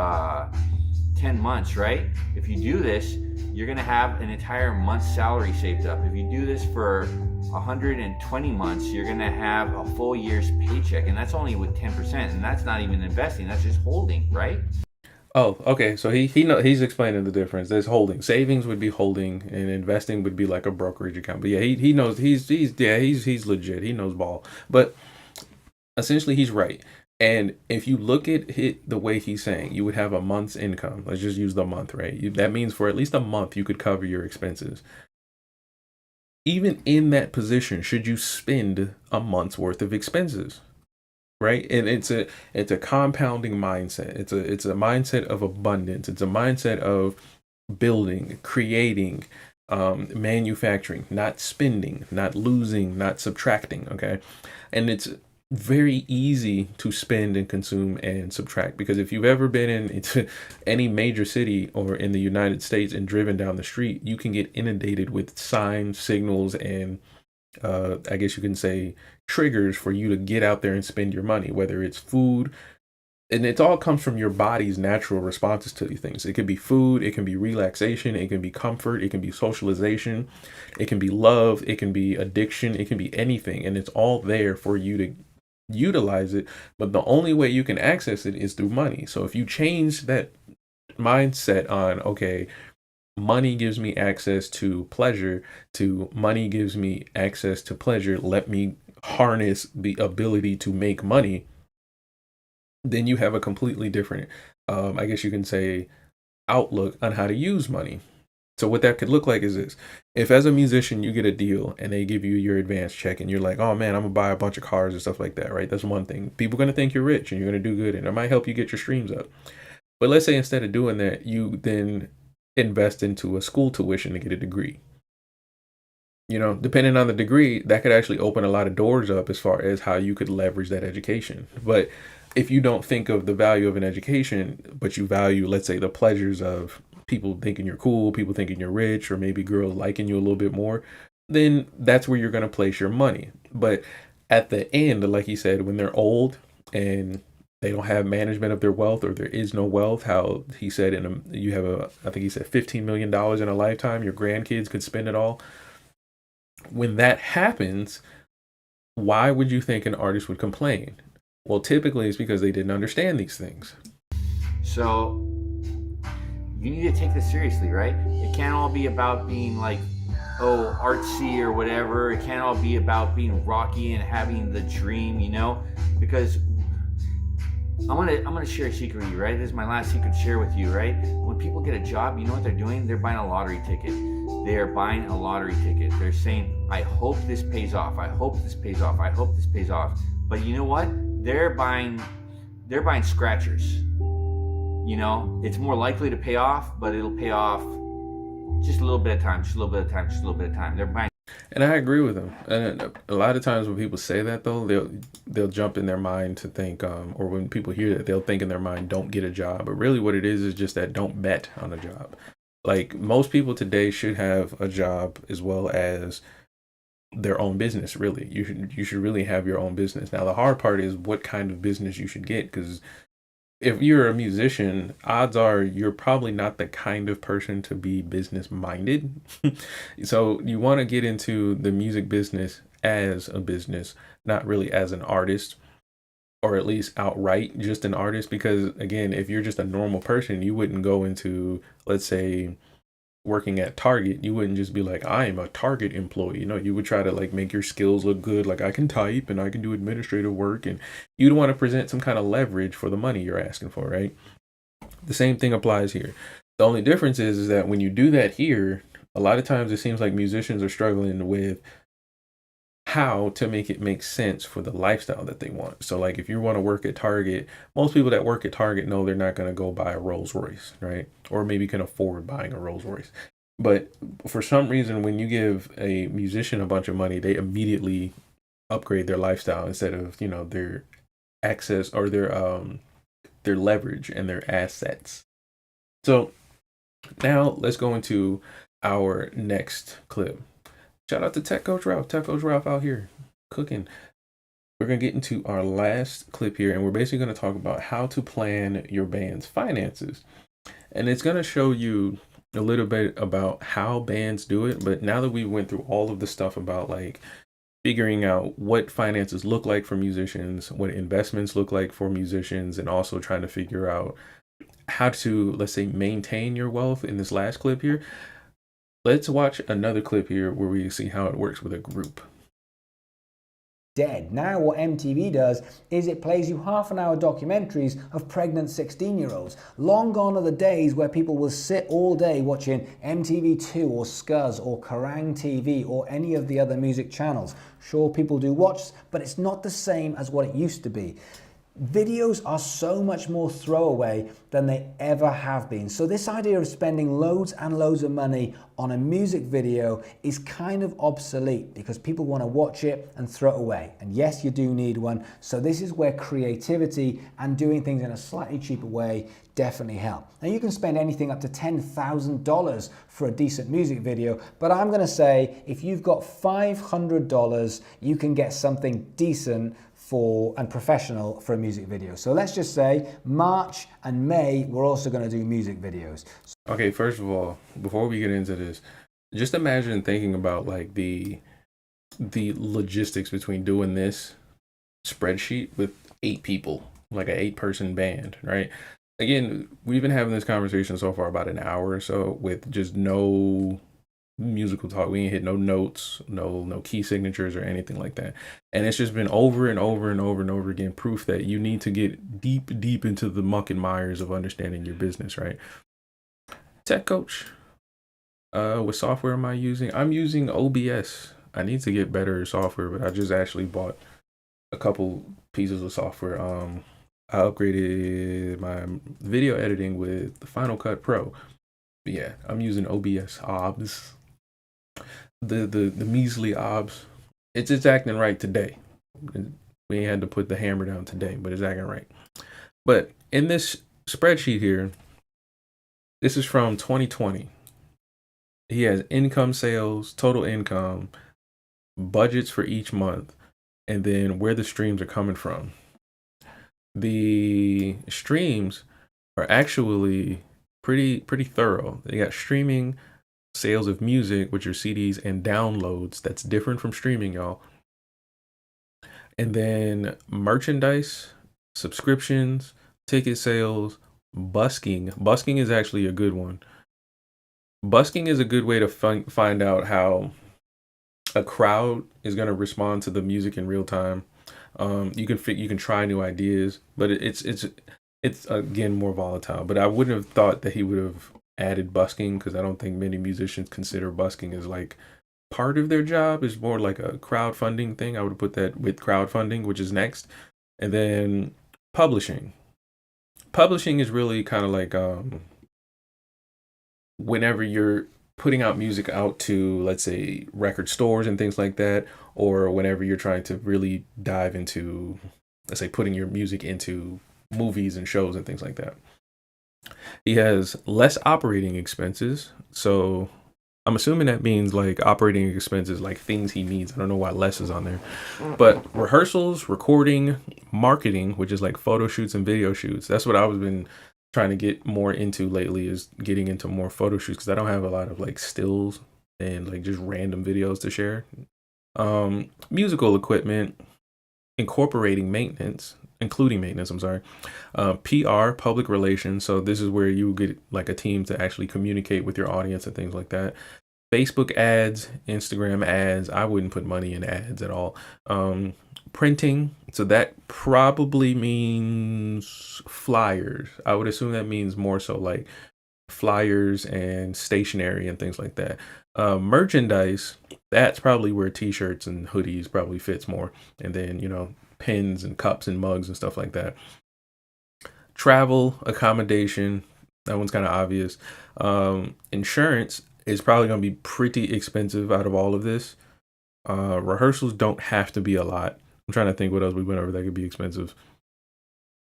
10 months, right? If you do this, you're going to have an entire month's salary saved up. If you do this for 120 months, you're going to have a full year's paycheck. And that's only with 10%. And that's not even investing. That's just holding, right? Oh, okay. So he's explaining the difference. There's holding. Savings would be holding, and investing would be like a brokerage account. But yeah, he knows. He's legit. He knows ball. But essentially, he's right. And if you look at it the way he's saying, you would have a month's income. Let's just use the month, right? That means for at least a month, you could cover your expenses. Even in that position, should you spend a month's worth of expenses? Right? And it's a compounding mindset. It's a mindset of abundance. It's a mindset of building, creating, manufacturing, not spending, not losing, not subtracting. Okay. And it's very easy to spend and consume and subtract, because if you've ever been into any major city or in the United States and driven down the street, you can get inundated with signs, signals, and I guess you can say triggers for you to get out there and spend your money, whether it's food, and it all comes from your body's natural responses to these things. It could be food, it can be relaxation, it can be comfort, it can be socialization, it can be love, it can be addiction, it can be anything, and it's all there for you to utilize it. But the only way you can access it is through money. So if you change that mindset on, okay, money gives me access to pleasure, to money gives me access to pleasure, let me harness the ability to make money, then you have a completely different, I guess you can say, outlook on how to use money. So what that could look like is this. If as a musician you get a deal and they give you your advance check and you're like, oh man, I'm gonna buy a bunch of cars and stuff like that, right? That's one thing. People are gonna think you're rich and you're gonna do good, and it might help you get your streams up. But let's say instead of doing that, you then invest into a school tuition to get a degree. Depending on the degree, that could actually open a lot of doors up as far as how you could leverage that education. But if you don't think of the value of an education, but you value, let's say, the pleasures of people thinking you're cool, people thinking you're rich, or maybe girls liking you a little bit more, then that's where you're going to place your money. But at the end, like he said, when they're old and they don't have management of their wealth, or there is no wealth, how he said you have I think he said $15 million in a lifetime, your grandkids could spend it all. When that happens, why would you think an artist would complain? Well, typically it's because they didn't understand these things. So you need to take this seriously, right? It can't all be about being like, oh, artsy or whatever. It can't all be about being rocky and having the dream, you know? Because I'm gonna share a secret with you, right? This is my last secret to share with you, right? When people get a job, you know what they're doing? They're buying a lottery ticket. They are buying a lottery ticket. They're saying, I hope this pays off. I hope this pays off. I hope this pays off. But you know what? They're buying scratchers. You know, it's more likely to pay off, but it'll pay off just a little bit of time, just a little bit of time, just a little bit of time. They're buying. And I agree with them. And a lot of times when people say that, though, they'll jump in their mind to think, or when people hear that, they'll think in their mind, don't get a job. But really what it is just that don't bet on a job. Like, most people today should have a job as well as their own business, really. You should really have your own business. Now, the hard part is what kind of business you should get, because if you're a musician, odds are you're probably not the kind of person to be business minded. So you want to get into the music business as a business, not really as an artist, or at least outright just an artist. Because again, if you're just a normal person, you wouldn't go into, let's say, working at Target. You wouldn't just be like, I am a Target employee. You know, you would try to like make your skills look good. Like, I can type and I can do administrative work, and you'd want to present some kind of leverage for the money you're asking for, right? The same thing applies here. The only difference is that when you do that here, a lot of times it seems like musicians are struggling with how to make it make sense for the lifestyle that they want. So like, if you want to work at Target, most people that work at Target know they're not going to go buy a Rolls Royce, right? Or maybe can afford buying a Rolls Royce. But for some reason, when you give a musician a bunch of money, they immediately upgrade their lifestyle instead of, you know, their access or their leverage and their assets. So now let's go into our next clip. Shout out to Tech Coach Ralph. Tech Coach Ralph out here cooking. We're going to get into our last clip here, and we're basically going to talk about how to plan your band's finances. And it's going to show you a little bit about how bands do it. But now that we went through all of the stuff about like figuring out what finances look like for musicians, what investments look like for musicians, and also trying to figure out how to, let's say, maintain your wealth in this last clip here. Let's watch another clip here where we see how it works with a group. Dead. Now what MTV does is it plays you half-an-hour documentaries of pregnant 16-year-olds. Long gone are the days where people will sit all day watching MTV2 or Scuzz or Kerrang TV or any of the other music channels. Sure, people do watch, but it's not the same as what it used to be. Videos are so much more throwaway than they ever have been. So this idea of spending loads and loads of money on a music video is kind of obsolete because people want to watch it and throw it away. And yes, you do need one. So this is where creativity and doing things in a slightly cheaper way definitely help. Now you can spend anything up to $10,000 for a decent music video, but I'm going to say if you've got $500, you can get something decent and professional for a music video. So let's just say March and May, we're also going to do music videos. Okay, first of all, before we get into this, just imagine thinking about like the logistics between doing this spreadsheet with 8 people, like an 8-person band, right? Again, we've been having this conversation so far about an hour or so with just no musical talk. We ain't hit no notes, no key signatures or anything like that. And it's just been over and over and over and over again proof that you need to get deep into the muck and mires of understanding your business, right? Tech Coach, what software am I using? I'm using OBS. I need to get better software, but I just actually bought a couple pieces of software. I upgraded my video editing with the Final Cut Pro. But yeah, I'm using OBS OBS. The measly OBS. It's acting right today. We ain't had to put the hammer down today, but it's acting right. But in this spreadsheet here, this is from 2020. He has income, sales, total income, budgets for each month, and then where the streams are coming from. The streams are actually pretty thorough. They got streaming, sales of music, which are CDs, and downloads. That's different from streaming, y'all. And then merchandise, subscriptions, ticket sales, Busking is actually a good one. Busking is a good way to find out how a crowd is going to respond to the music in real time. You can try new ideas, but it's again more volatile. But I wouldn't have thought that he would have added busking, because I don't think many musicians consider busking as like part of their job. Is more like a crowdfunding thing. I would put that with crowdfunding, which is next. And then publishing. Publishing is really kind of like whenever you're putting out music out to, let's say, record stores and things like that, or whenever you're trying to really dive into, let's say, putting your music into movies and shows and things like that. He has less operating expenses. So I'm assuming that means like operating expenses, like things he needs. I don't know why less is on there. But rehearsals, recording, marketing, which is like photo shoots and video shoots. That's what I've been trying to get more into lately, is getting into more photo shoots, because I don't have a lot of like stills and like just random videos to share. Musical equipment, including maintenance, I'm sorry. PR, public relations. So this is where you get like a team to actually communicate with your audience and things like that. Facebook ads, Instagram ads. I wouldn't put money in ads at all. Printing. So that probably means flyers. I would assume that means more so like flyers and stationery and things like that. Merchandise. That's probably where t-shirts and hoodies probably fits more. And then, pins and cups and mugs and stuff like that. Travel, accommodation, that one's kind of obvious. Insurance is probably going to be pretty expensive out of all of this. Rehearsals don't have to be a lot. I'm trying to think what else we went over that could be expensive.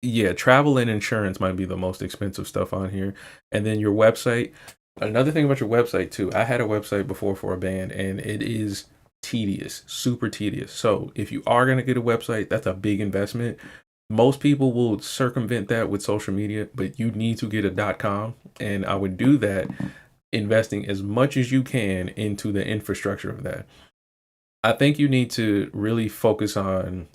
Yeah, travel and insurance might be the most expensive stuff on here. And then your website. Another thing about your website too, I had a website before for a band, and it is tedious, super tedious. So if you are going to get a website, that's a big investment. Most people will circumvent that with social media, but you need to get a .com. And I would do that investing as much as you can into the infrastructure of that. I think you need to really focus on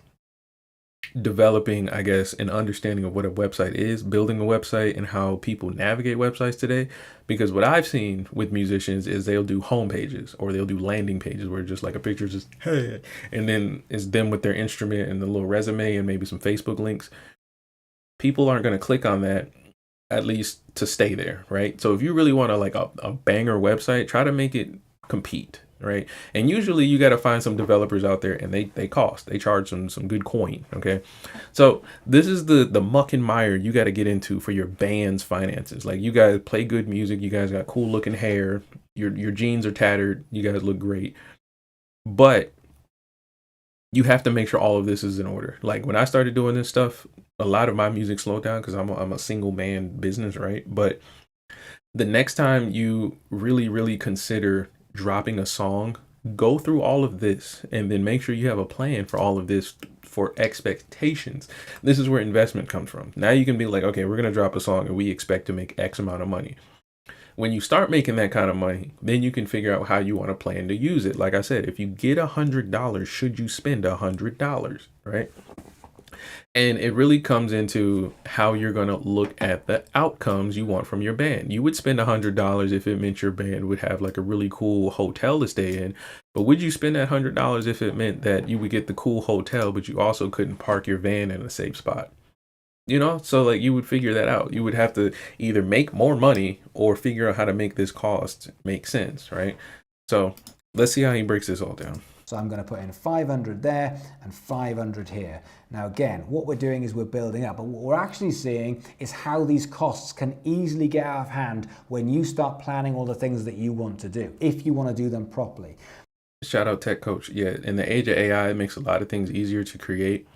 developing, I guess, an understanding of what a website is, building a website, and how people navigate websites today. Because what I've seen with musicians is they'll do home pages or they'll do landing pages where just like a picture is just, hey, and then it's them with their instrument and the little resume and maybe some Facebook links. People aren't going to click on that, at least to stay there, right? So if you really want to like a banger website, try to make it compete. Right. And usually you got to find some developers out there, and they charge some good coin. OK, so this is the muck and mire you got to get into for your band's finances. Like, you guys play good music. You guys got cool looking hair. Your jeans are tattered. You guys look great. But you have to make sure all of this is in order. Like, when I started doing this stuff, a lot of my music slowed down because I'm a single man business. Right. But the next time you really consider dropping a song, go through all of this and then make sure you have a plan for all of this for expectations. This is where investment comes from. Now you can be like, okay, we're going to drop a song and we expect to make X amount of money. When you start making that kind of money, then you can figure out how you want to plan to use it. Like I said, if you get $100, should you spend $100, right? And it really comes into how you're going to look at the outcomes you want from your band. You would spend $100 if it meant your band would have like a really cool hotel to stay in. But would you spend that $100 if it meant that you would get the cool hotel, but you also couldn't park your van in a safe spot? So like you would figure that out. You would have to either make more money or figure out how to make this cost make sense, right? So let's see how he breaks this all down. So I'm going to put in 500 there and 500 here. Now again, what we're doing is we're building up, but what we're actually seeing is how these costs can easily get out of hand when you start planning all the things that you want to do, if you want to do them properly. Shout out Tech Coach. Yeah, in the age of AI, it makes a lot of things easier to create,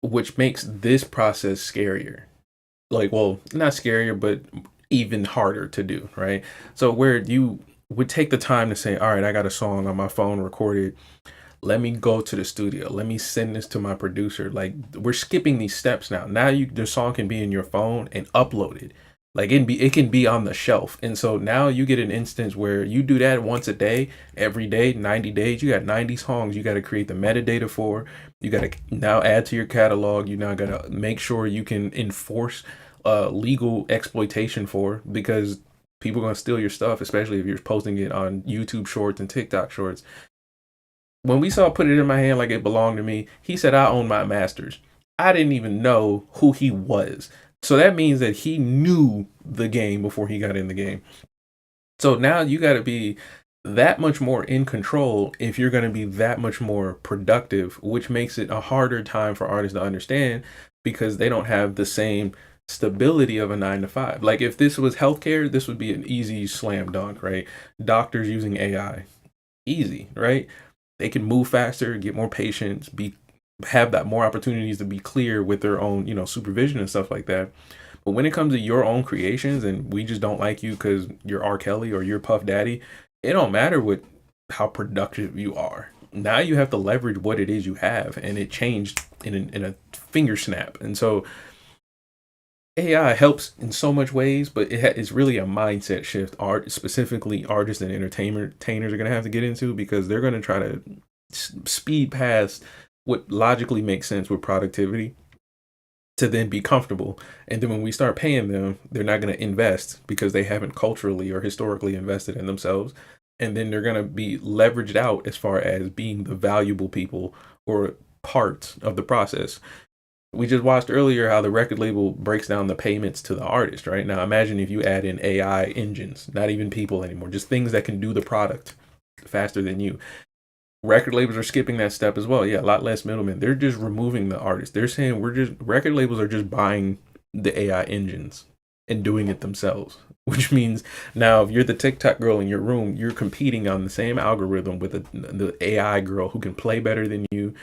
which makes this process scarier. Like, well, not scarier, but even harder to do, right? So where you would take the time to say, all right, I got a song on my phone recorded. Let me go to the studio. Let me send this to my producer. Like, we're skipping these steps now. Now the song can be in your phone and uploaded. Like, it can be on the shelf. And so now you get an instance where you do that once a day, every day, 90 days. You got 90 songs you got to create the metadata for. You got to now add to your catalog. You now got to make sure you can enforce legal exploitation for, because people are going to steal your stuff, especially if you're posting it on YouTube Shorts and TikTok Shorts. When we saw Put It In My Hand Like It Belonged to Me, he said, I own my masters. I didn't even know who he was. So that means that he knew the game before he got in the game. So now you got to be that much more in control if you're going to be that much more productive, which makes it a harder time for artists to understand because they don't have the same stability of a 9 to 5. Like if this was healthcare, this would be an easy slam dunk, right? Doctors using AI, easy, right? They can move faster, get more patients, have that more opportunities to be clear with their own, supervision and stuff like that. But when it comes to your own creations and we just don't like you because you're R. Kelly or you're Puff Daddy, it don't matter how productive you are. Now you have to leverage what it is you have, and it changed in a finger snap. And so AI helps in so much ways, but it's really a mindset shift. Specifically artists and entertainers are going to have to get into, because they're going to try to speed past what logically makes sense with productivity to then be comfortable. And then when we start paying them, they're not going to invest because they haven't culturally or historically invested in themselves. And then they're going to be leveraged out as far as being the valuable people or part of the process. We just watched earlier how the record label breaks down the payments to the artist, right? Now imagine if you add in AI engines, not even people anymore, just things that can do the product faster than you. Record labels are skipping that step as well. Yeah, a lot less middlemen. They're just removing the artist. They're saying record labels are just buying the AI engines and doing it themselves, which means now if you're the TikTok girl in your room, you're competing on the same algorithm with the AI girl who can play better than you,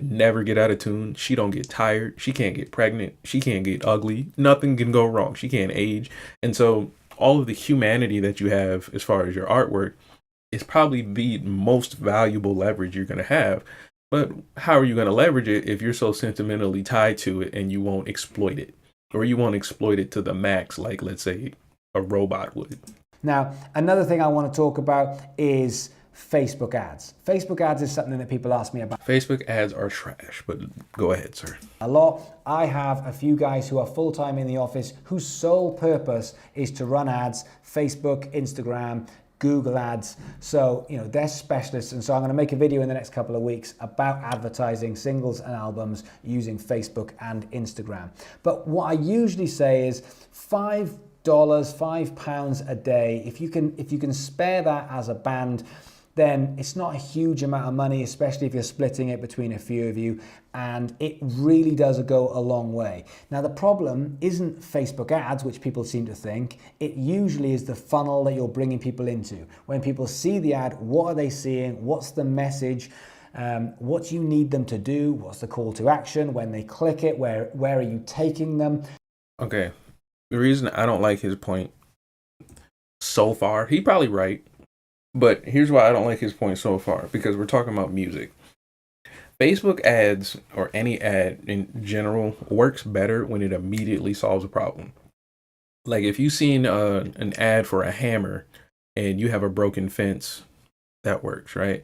never get out of tune. She don't get tired. She can't get pregnant. She can't get ugly. Nothing can go wrong. She can't age. And so all of the humanity that you have as far as your artwork is probably the most valuable leverage you're going to have. But how are you going to leverage it if you're so sentimentally tied to it and you won't exploit it? Or you won't exploit it to the max, like let's say a robot would. Now, another thing I want to talk about is Facebook ads. Facebook ads is something that people ask me about. Facebook ads are trash, but go ahead, sir. A lot. I have a few guys who are full-time in the office whose sole purpose is to run ads, Facebook, Instagram, Google ads. So, they're specialists. And so I'm going to make a video in the next couple of weeks about advertising singles and albums using Facebook and Instagram. But what I usually say is £5 a day. If you can spare that as a band, then it's not a huge amount of money, especially if you're splitting it between a few of you, and it really does go a long way. Now, the problem isn't Facebook ads, which people seem to think. It usually is the funnel that you're bringing people into. When people see the ad, what are they seeing? What's the message? What do you need them to do? What's the call to action? When they click it, where are you taking them? Okay, the reason I don't like his point so far, he probably right. But here's why I don't like his point so far, because we're talking about music. Facebook ads, or any ad in general, works better when it immediately solves a problem. Like if you've seen an ad for a hammer and you have a broken fence, that works, right?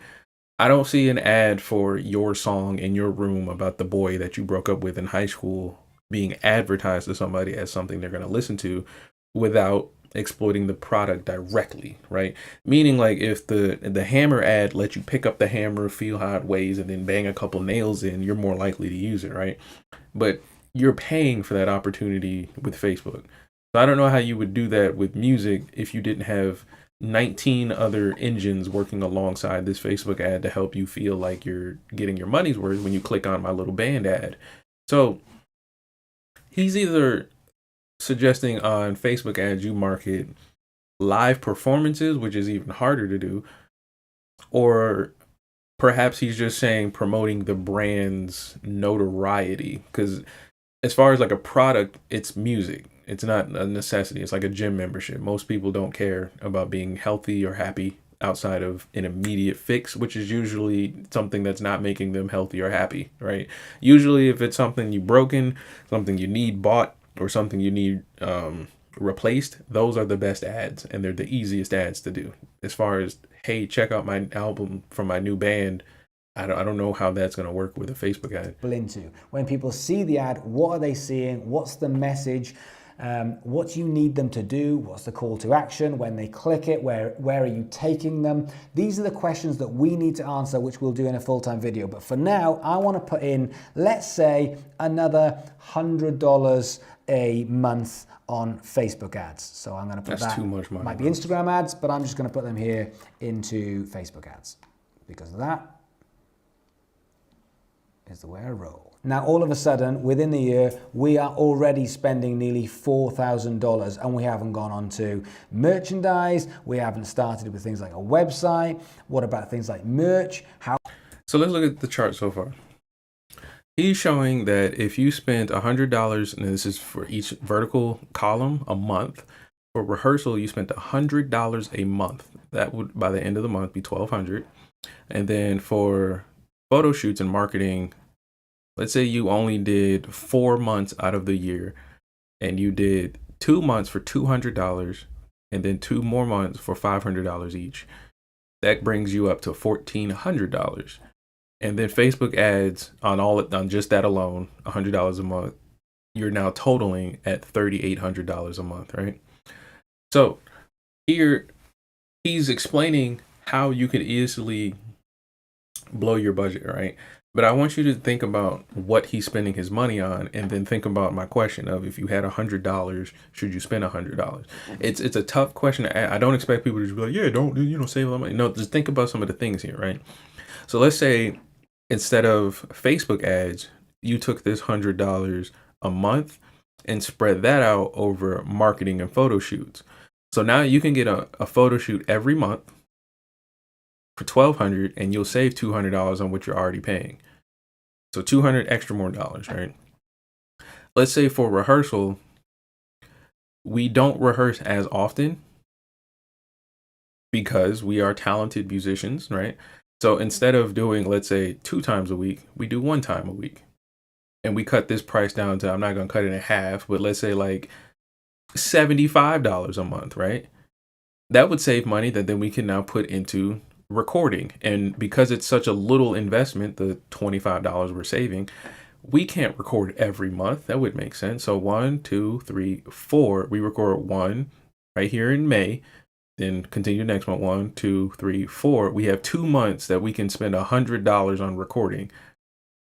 I don't see an ad for your song in your room about the boy that you broke up with in high school being advertised to somebody as something they're going to listen to without exploiting the product directly, right? Meaning, like, if the hammer ad lets you pick up the hammer, feel how it weighs, and then bang a couple nails in, you're more likely to use it, right? But you're paying for that opportunity with Facebook. So I don't know how you would do that with music if you didn't have 19 other engines working alongside this Facebook ad to help you feel like you're getting your money's worth when you click on my little band ad. So he's either suggesting on Facebook ads you market live performances, which is even harder to do, or perhaps he's just saying promoting the brand's notoriety, because as far as like a product, it's music. It's not a necessity. It's like a gym membership. Most people don't care about being healthy or happy outside of an immediate fix, which is usually something that's not making them healthy or happy, right? Usually if it's something you broken, something you need bought, or something you need replaced, those are the best ads, and they're the easiest ads to do. As far as, hey, check out my album from my new band, I don't know how that's going to work with a Facebook ad. Into when people see the ad, what are they seeing? What's the message? What do you need them to do? What's the call to action? When they click it, where are you taking them? These are the questions that we need to answer, which we'll do in a full-time video. But for now, I want to put in, let's say, another $100 a month on Facebook ads. So I'm going to put That's too much money. Might be Instagram ads, but I'm just going to put them here into Facebook ads because that is the way I roll. Now, all of a sudden, within the year, we are already spending nearly $4,000 and we haven't gone on to merchandise. We haven't started with things like a website. What about things like merch? So let's look at the chart so far. He's showing that if you spent $100, and this is for each vertical column, a month. For rehearsal, you spent $100 a month. That would, by the end of the month, be $1,200. And then for photo shoots and marketing, let's say you only did 4 months out of the year, and you did 2 months for $200, and then 2 more months for $500 each. That brings you up to $1,400. And then Facebook ads on just that alone, $100 a month, you're now totaling at $3,800 a month, right? So here he's explaining how you could easily blow your budget, right? But I want you to think about what he's spending his money on, and then think about my question of, if you had $100, should you spend $100? It's a tough question to ask. I don't expect people to just be like, yeah, don't save a lot of money. No, just think about some of the things here, right? So let's say instead of Facebook ads, you took this $100 a month and spread that out over marketing and photo shoots. So now you can get a photo shoot every month for $1,200, and you'll save $200 on what you're already paying. So $200 extra more dollars, right? Let's say for rehearsal, we don't rehearse as often because we are talented musicians, right? So instead of doing, let's say, 2 times a week, we do 1 time a week. And we cut this price down to, I'm not going to cut it in half, but let's say like $75 a month, right? That would save money that then we can now put into recording. And because it's such a little investment, the $25 we're saving, we can't record every month. That would make sense. So 1, 2, 3, 4, we record 1 right here in May. Then continue next month, 1, 2, 3, 4. We have 2 months that we can spend $100 on recording.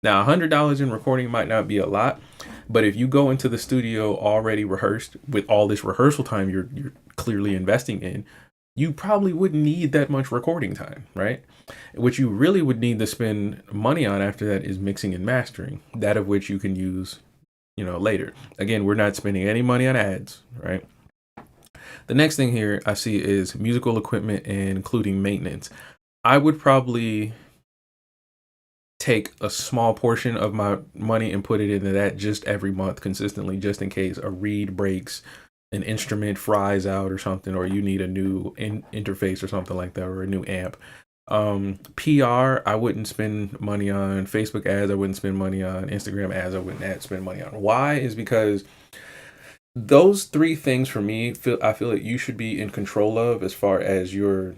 Now, $100 in recording might not be a lot, but if you go into the studio already rehearsed with all this rehearsal time you're clearly investing in, you probably wouldn't need that much recording time, right? What you really would need to spend money on after that is mixing and mastering, that of which you can use, later. Again, we're not spending any money on ads, right? The next thing here I see is musical equipment and including maintenance. I would probably take a small portion of my money and put it into that just every month consistently, just in case a reed breaks, an instrument fries out or something, or you need a new interface or something like that, or a new amp. PR, I wouldn't spend money on. Facebook ads, I wouldn't spend money on. Instagram ads, I wouldn't spend money on. Why? Is because those 3 things for me, I feel like you should be in control of, as far as you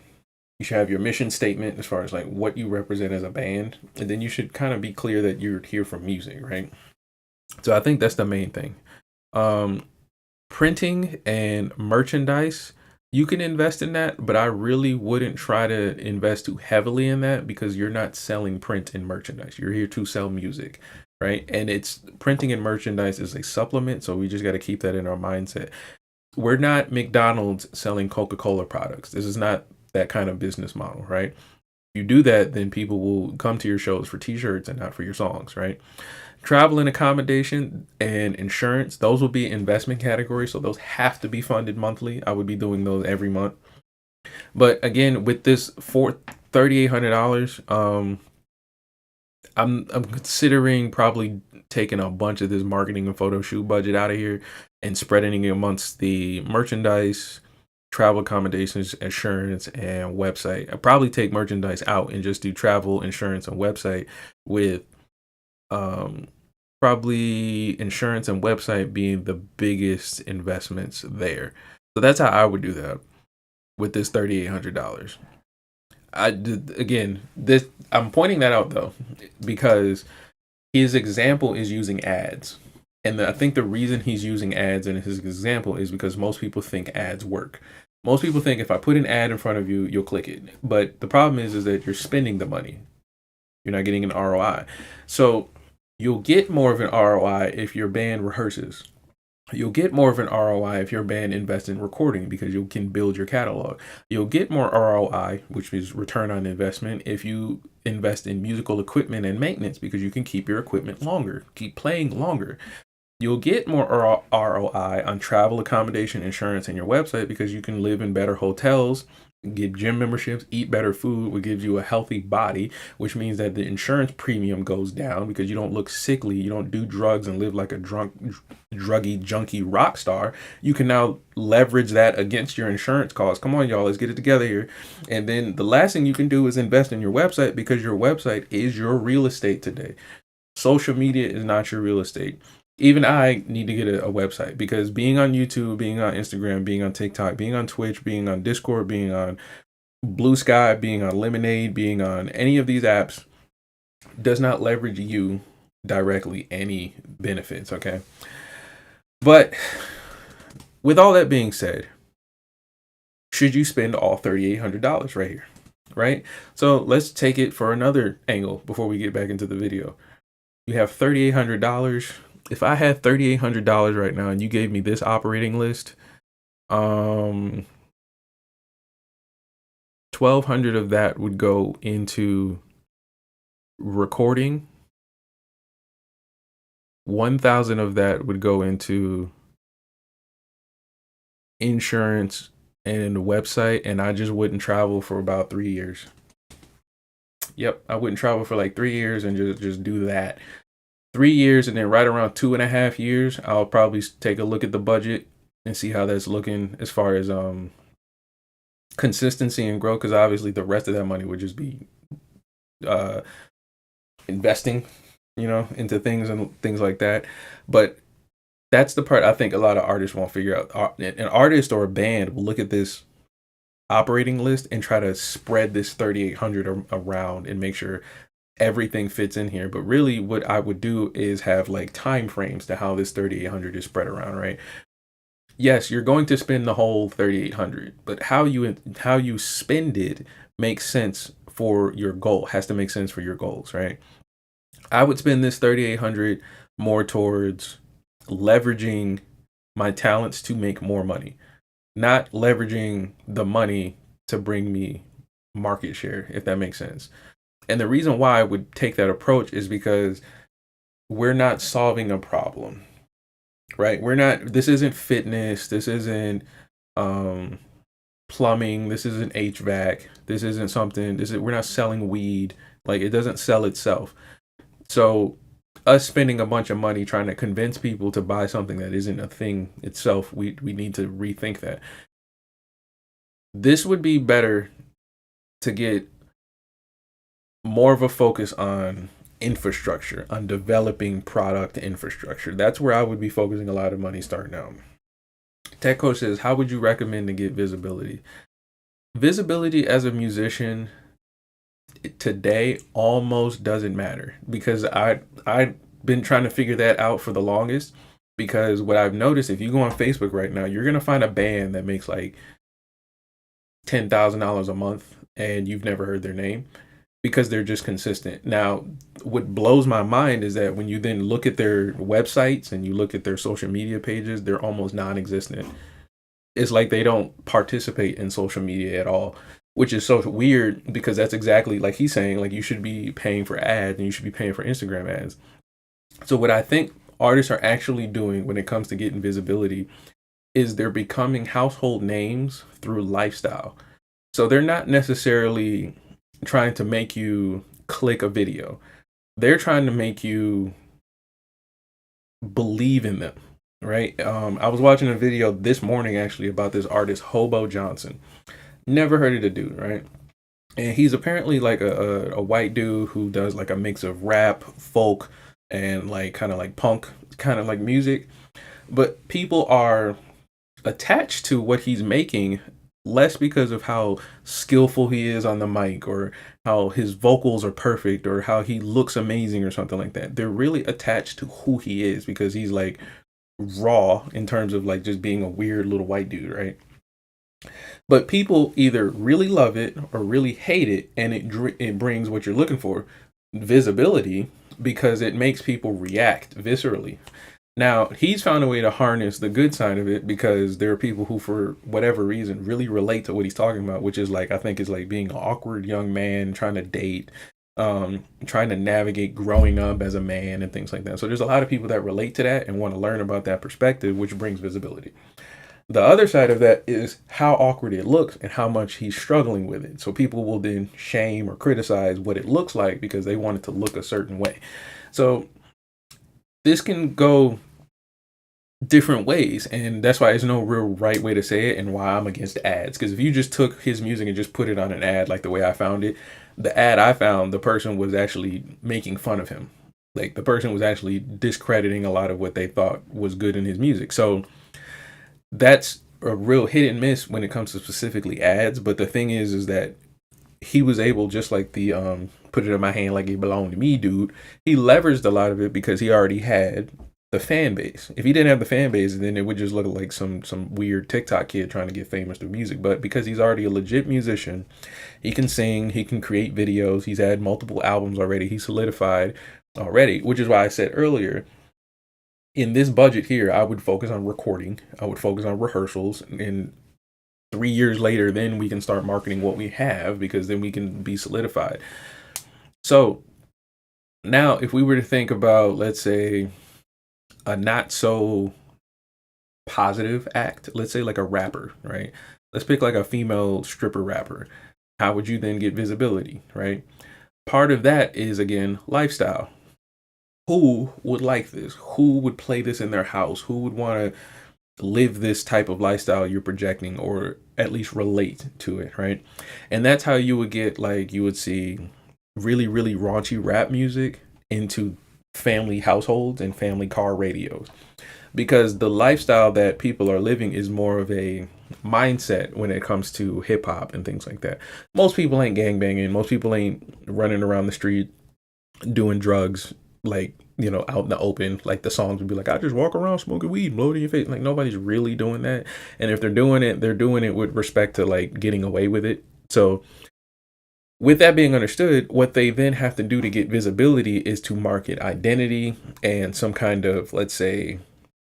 should have your mission statement as far as like what you represent as a band. And then you should kind of be clear that you're here for music, right? So I think that's the main thing. Printing and merchandise, you can invest in that, but I really wouldn't try to invest too heavily in that, because you're not selling print and merchandise. You're here to sell music, right? And it's printing and merchandise is a supplement. So we just got to keep that in our mindset. We're not McDonald's selling Coca-Cola products. This is not that kind of business model, right? If you do that, then people will come to your shows for t-shirts and not for your songs, right? Travel and accommodation and insurance, those will be investment categories. So those have to be funded monthly. I would be doing those every month. But again, with this $3,800, I'm considering probably taking a bunch of this marketing and photo shoot budget out of here and spreading it amongst the merchandise, travel accommodations, insurance, and website. I'd probably take merchandise out and just do travel, insurance, and website, with probably insurance and website being the biggest investments there. So that's how I would do that with this $3,800. I'm pointing that out though, because his example is using ads. And I think the reason he's using ads in his example is because most people think ads work. Most people think if I put an ad in front of you, you'll click it. But the problem is that you're spending the money. You're not getting an ROI. So you'll get more of an ROI if your band rehearses. You'll get more of an ROI if your band invests in recording because you can build your catalog. You'll get more ROI, which is return on investment, if you invest in musical equipment and maintenance because you can keep your equipment longer, keep playing longer. You'll get more ROI on travel, accommodation, insurance, and your website because you can live in better hotels, get gym memberships, eat better food, which gives you a healthy body, which means that the insurance premium goes down because you don't look sickly, you don't do drugs and live like a druggy, junkie rock star. You can now leverage that against your insurance costs. Come on, y'all, let's get it together here. And then the last thing you can do is invest in your website because your website is your real estate today. Social media is not your real estate. Even I need to get a website because being on YouTube, being on Instagram, being on TikTok, being on Twitch, being on Discord, being on Blue Sky, being on Lemonade, being on any of these apps does not leverage you directly any benefits, okay? But with all that being said, should you spend all $3,800 right here, right? So let's take it for another angle before we get back into the video. You have $3,800. If I had $3,800 right now and you gave me this operating list, 1,200 of that would go into recording. 1,000 of that would go into insurance and the website, and I just wouldn't travel for about 3 years. Yep, I wouldn't travel for like 3 years and just do that. 3 years, and then right around 2.5 years, I'll probably take a look at the budget and see how that's looking as far as consistency and growth, because obviously the rest of that money would just be investing, into things and things like that. But that's the part I think a lot of artists won't figure out. An artist or a band will look at this operating list and try to spread this 3,800 around and make sure everything fits in here. But really what I would do is have like time frames to how this 3,800 is spread around, right? Yes, you're going to spend the whole 3,800, but how you spend it makes sense for your goal, has to make sense for your goals, right? I would spend this 3,800 more towards leveraging my talents to make more money, not leveraging the money to bring me market share, if that makes sense. And the reason why I would take that approach is because we're not solving a problem, right? This isn't fitness. This isn't plumbing. This isn't HVAC. This isn't something, we're not selling weed. Like, it doesn't sell itself. So us spending a bunch of money trying to convince people to buy something that isn't a thing itself, we need to rethink that. This would be better to get more of a focus on infrastructure, on developing product infrastructure. That's where I would be focusing a lot of money starting out. Tech Coach says, how would you recommend to get visibility? Visibility as a musician today almost doesn't matter, because I've been trying to figure that out for the longest, because what I've noticed, if you go on Facebook right now, you're going to find a band that makes like $10,000 a month and you've never heard their name, because they're just consistent. Now, what blows my mind is that when you then look at their websites and you look at their social media pages, they're almost non-existent. It's like they don't participate in social media at all, which is so weird, because that's exactly like he's saying, like, you should be paying for ads and you should be paying for Instagram ads. So what I think artists are actually doing when it comes to getting visibility is they're becoming household names through lifestyle. So they're not necessarily trying to make you click a video. They're trying to make you believe in them, right? I was watching a video this morning actually about this artist, Hobo Johnson. Never heard of the dude, right? And he's apparently like a white dude who does like a mix of rap, folk, and like kind of like punk kind of like music. But people are attached to what he's making less because of how skillful he is on the mic or how his vocals are perfect or how he looks amazing or something like that. They're really attached to who he is because he's like raw in terms of like just being a weird little white dude, right? But people either really love it or really hate it, and it brings what you're looking for, visibility, because it makes people react viscerally. Now, he's found a way to harness the good side of it because there are people who, for whatever reason, really relate to what he's talking about, which is like, I think is like being an awkward young man trying to date, trying to navigate growing up as a man and things like that. So there's a lot of people that relate to that and want to learn about that perspective, which brings visibility. The other side of that is how awkward it looks and how much he's struggling with it. So people will then shame or criticize what it looks like because they want it to look a certain way. So this can go different ways, and that's why there's no real right way to say it and why I'm against ads. Because if you just took his music and just put it on an ad like the way I found it, the ad I found, the person was actually making fun of him. Like the person was actually discrediting a lot of what they thought was good in his music. So that's a real hit and miss when it comes to specifically ads. But the thing is that he was able, just like the put it in my hand like it belonged to me dude, he leveraged a lot of it because he already had the fan base. If he didn't have the fan base, then it would just look like some weird TikTok kid trying to get famous through music. But because he's already a legit musician, he can sing, he can create videos, he's had multiple albums already, he's solidified already, which is why I said earlier, in this budget here, I would focus on recording, I would focus on rehearsals, and 3 years later, then we can start marketing what we have, because then we can be solidified. So now if we were to think about, let's say, a not so positive act, let's say like a rapper, right? Let's pick like a female stripper rapper. How would you then get visibility, right? Part of that is, again, lifestyle. Who would like this? Who would play this in their house? Who would want to live this type of lifestyle you're projecting, or at least relate to it, right? And that's how you would get, like, you would see really, really raunchy rap music into family households and family car radios, because the lifestyle that people are living is more of a mindset when it comes to hip hop and things like that. Most people ain't gangbanging. Most people ain't running around the street doing drugs, like, you know, out in the open. Like the songs would be like, I just walk around smoking weed, blow it in your face. Like nobody's really doing that. And if they're doing it with respect to like getting away with it. So with that being understood, what they then have to do to get visibility is to market identity and some kind of, let's say,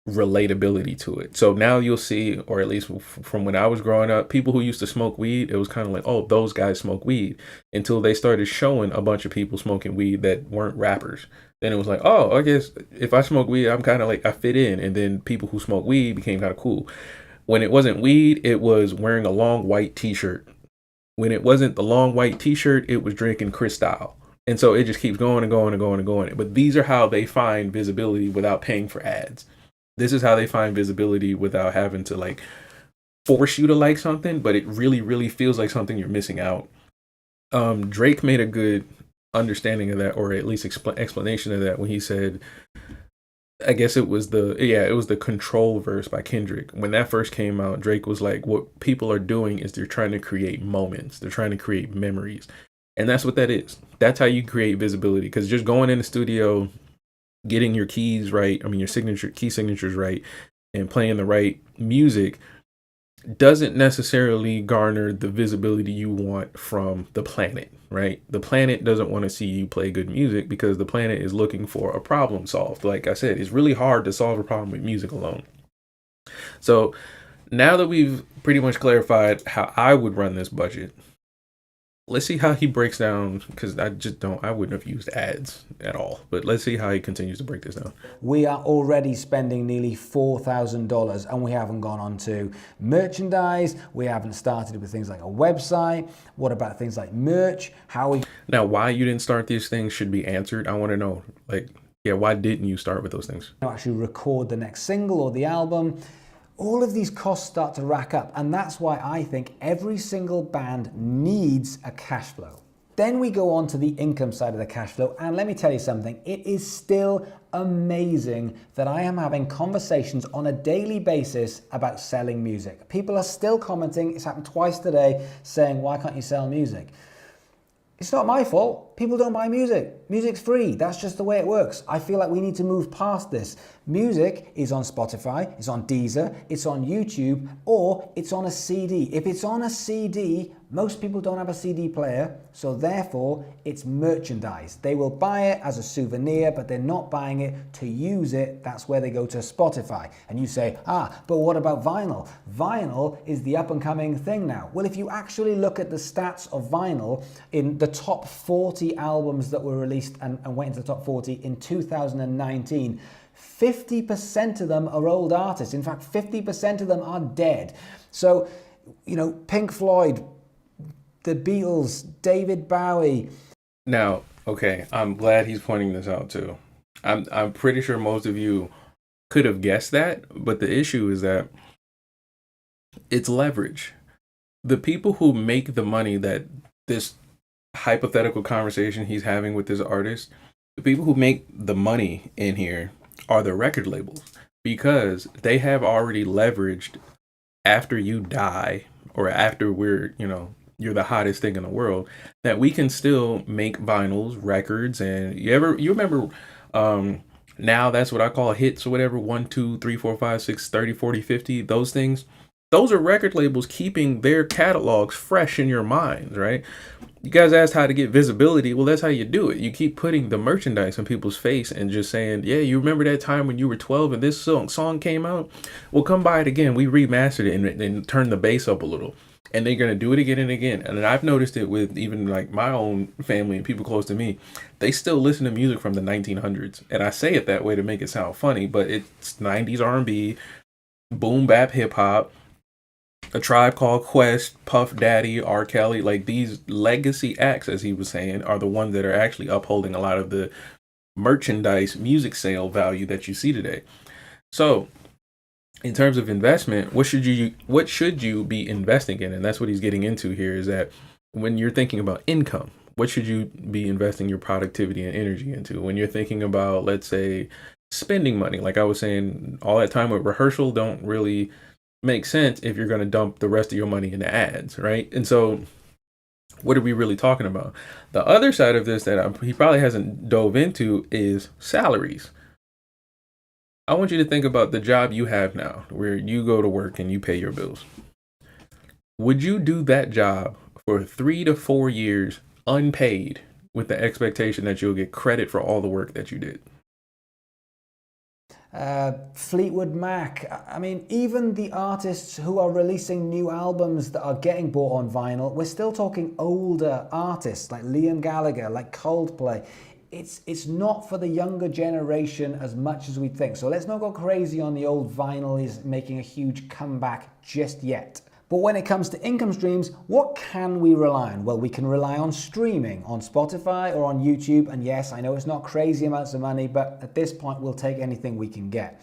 relatability to it. So now you'll see, or at least from when I was growing up, people who used to smoke weed, it was kind of like, oh, those guys smoke weed, until they started showing a bunch of people smoking weed that weren't rappers. Then it was like, oh, I guess if I smoke weed, I'm kind of like, I fit in. And then people who smoke weed became kind of cool. When it wasn't weed, it was wearing a long white t-shirt. When it wasn't the long white t-shirt, it was drinking Cristal. And so it just keeps going and going and going and going. But these are how they find visibility without paying for ads. This is how they find visibility without having to like force you to like something, but it really, really feels like something you're missing out. Drake made a good understanding of that, or at least explanation of that, when he said, I guess it was the Control verse by Kendrick. When that first came out, Drake was like, what people are doing is they're trying to create moments. They're trying to create memories. And that's what that is. That's how you create visibility. Because just going in the studio, getting your keys right, your key signatures right, and playing the right music doesn't necessarily garner the visibility you want from the planet, right? The planet doesn't want to see you play good music because the planet is looking for a problem solved. Like I said, it's really hard to solve a problem with music alone. So now that we've pretty much clarified how I would run this budget, let's see how he breaks down, because I wouldn't have used ads at all. But let's see how he continues to break this down. We are already spending nearly $4,000 and we haven't gone on to merchandise. We haven't started with things like a website. What about things like merch? Now, why you didn't start these things should be answered. I want to know, why didn't you start with those things? Actually record the next single or the album. All of these costs start to rack up, and that's why I think every single band needs a cash flow. Then we go on to the income side of the cash flow, and let me tell you something, it is still amazing that I am having conversations on a daily basis about selling music. People are still commenting, it's happened twice today, saying, why can't you sell music? It's not my fault. People don't buy music. Music's free. That's just the way it works. I feel like we need to move past this. Music is on Spotify, it's on Deezer, it's on YouTube, or it's on a CD. If it's on a CD, most people don't have a CD player, so therefore it's merchandise. They will buy it as a souvenir, but they're not buying it to use it. That's where they go to Spotify. And you say, but what about vinyl? Vinyl is the up and coming thing now. Well, if you actually look at the stats of vinyl in the top 40 albums that were released and went into the top 40 in 2019, 50% of them are old artists. In fact, 50% of them are dead. So, you know, Pink Floyd, the Beatles, David Bowie. Now, okay, I'm glad he's pointing this out too. I'm pretty sure most of you could have guessed that, but the issue is that it's leverage. The people who make the money that this hypothetical conversation he's having with this artist, the people who make the money in here are the record labels, because they have already leveraged after you die or after you're the hottest thing in the world, that we can still make vinyls, records, and you remember now that's what I call hits or whatever, 1, 2, 3, 4, 5, 6, 30, 40, 50, those things. Those are record labels keeping their catalogs fresh in your minds, right? You guys asked how to get visibility. Well, that's how you do it. You keep putting the merchandise in people's face and just saying, yeah, you remember that time when you were 12 and this song came out? Well, come buy it again. We remastered it and turned the bass up a little. And they're going to do it again and again. And I've noticed it with even like my own family and people close to me. They still listen to music from the 1900s. And I say it that way to make it sound funny, but it's 90s R&B, boom bap hip hop, A Tribe Called Quest, Puff Daddy, R. Kelly. Like, these legacy acts, as he was saying, are the ones that are actually upholding a lot of the merchandise music sale value that you see today. So in terms of investment, what should you be investing in? And that's what he's getting into here, is that when you're thinking about income, what should you be investing your productivity and energy into? When you're thinking about, let's say, spending money, like I was saying, all that time with rehearsal don't really make sense if you're going to dump the rest of your money into ads, right? And so what are we really talking about? The other side of this that he probably hasn't dove into is salaries. I want you to think about the job you have now, where you go to work and you pay your bills. Would you do that job for 3 to 4 years unpaid with the expectation that you'll get credit for all the work that you did? Fleetwood Mac. I mean, even the artists who are releasing new albums that are getting bought on vinyl, we're still talking older artists like Liam Gallagher, like Coldplay. It's not for the younger generation as much as we think. So let's not go crazy on the old vinyl is making a huge comeback just yet. But when it comes to income streams, what can we rely on? Well, we can rely on streaming on Spotify or on YouTube. And yes, I know it's not crazy amounts of money, but at this point, we'll take anything we can get.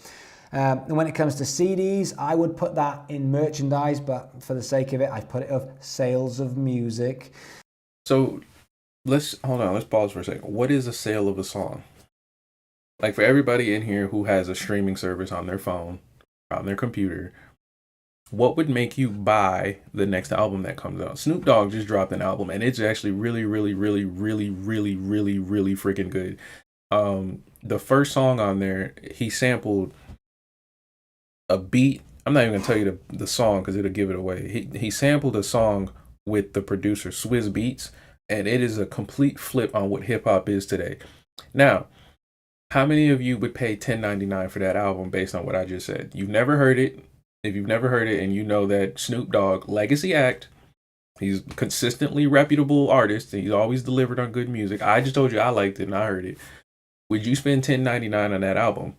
And when it comes to CDs, I would put that in merchandise, but for the sake of it, I've put it of sales of music. So let's pause for a second. What is a sale of a song? Like, for everybody in here who has a streaming service on their phone, on their computer, what would make you buy the next album that comes out? Snoop Dogg just dropped an album, and it's actually really, really, really, really, really, really, really freaking good. The first song on there, he sampled a beat. I'm not even gonna tell you the song because it'll give it away. He sampled a song with the producer Swizz Beatz, and it is a complete flip on what hip hop is today. Now, how many of you would pay $10.99 for that album based on what I just said? You've never heard it. If you've never heard it and you know that Snoop Dogg, legacy act, he's consistently reputable artist, and he's always delivered on good music. I just told you I liked it and I heard it. Would you spend $10.99 on that album?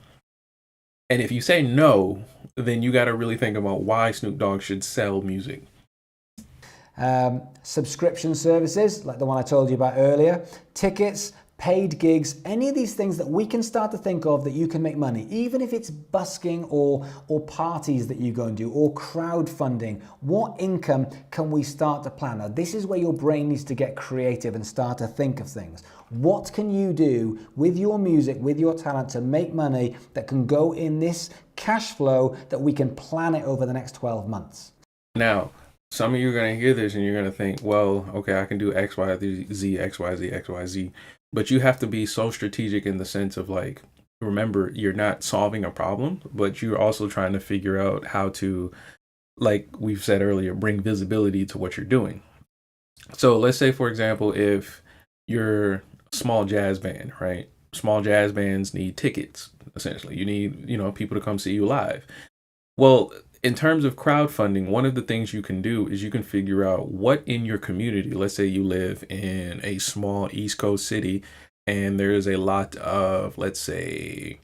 And if you say no, then you got to really think about why Snoop Dogg should sell music. Subscription services, like the one I told you about earlier, tickets, paid gigs, any of these things that we can start to think of that you can make money, even if it's busking or parties that you go and do, or crowdfunding. What income can we start to plan? Now, this is where your brain needs to get creative and start to think of things. What can you do with your music, with your talent, to make money that can go in this cash flow that we can plan it over the next 12 months? Now, some of you are going to hear this and you're going to think, well, okay, I can do X, Y, Z, X, Y, Z, X, Y, Z. But you have to be so strategic in the sense of, like, remember, you're not solving a problem, but you're also trying to figure out how to, like we've said earlier, bring visibility to what you're doing. So let's say, for example, if you're a small jazz band, right? Small jazz bands need tickets, essentially. You need, people to come see you live. Well, in terms of crowdfunding, one of the things you can do is you can figure out what in your community, let's say you live in a small East Coast city and there's a lot of, let's say,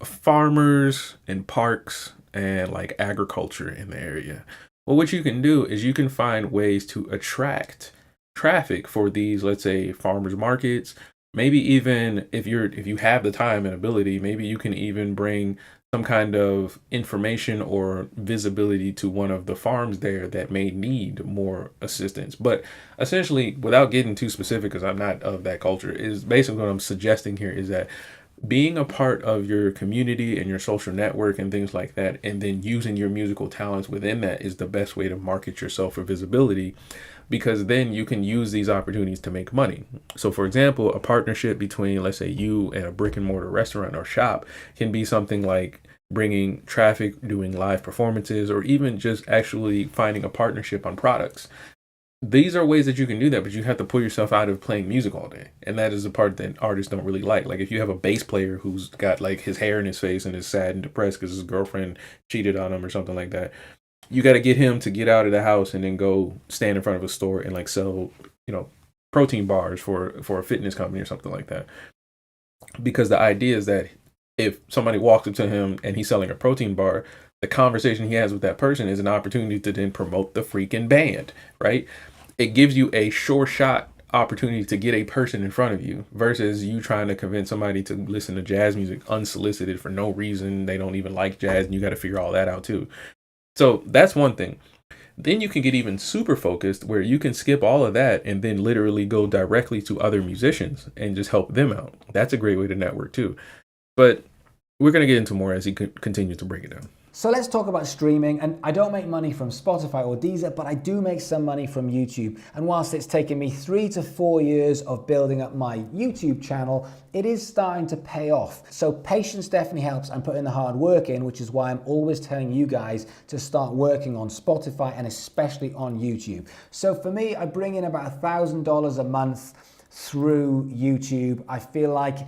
farmers and parks and like agriculture in the area. Well, what you can do is you can find ways to attract traffic for these, let's say, farmers markets. Maybe even if you have the time and ability, maybe you can even bring some kind of information or visibility to one of the farms there that may need more assistance. But essentially, without getting too specific, because I'm not of that culture, is basically what I'm suggesting here is that being a part of your community and your social network and things like that, and then using your musical talents within that, is the best way to market yourself for visibility, because then you can use these opportunities to make money. So for example, a partnership between, let's say, you and a brick and mortar restaurant or shop can be something like bringing traffic, doing live performances, or even just actually finding a partnership on products. These are ways that you can do that, but you have to pull yourself out of playing music all day. And that is the part that artists don't really like. Like if you have a bass player who's got like his hair in his face and is sad and depressed because his girlfriend cheated on him or something like that, you got to get him to get out of the house and then go stand in front of a store and like sell, protein bars for a fitness company or something like that. Because the idea is that if somebody walks up to him and he's selling a protein bar, the conversation he has with that person is an opportunity to then promote the freaking band, right? It gives you a sure shot opportunity to get a person in front of you versus you trying to convince somebody to listen to jazz music unsolicited for no reason. They don't even like jazz, and you got to figure all that out too. So that's one thing. Then you can get even super focused where you can skip all of that and then literally go directly to other musicians and just help them out. That's a great way to network too. But we're going to get into more as he continues to break it down. So let's talk about streaming. And I don't make money from Spotify or Deezer, but I do make some money from YouTube. And whilst it's taken me 3 to 4 years of building up my YouTube channel, it is starting to pay off. So patience definitely helps, and putting the hard work in, which is why I'm always telling you guys to start working on Spotify and especially on YouTube. So for me, I bring in about $1,000 a month through YouTube. I feel like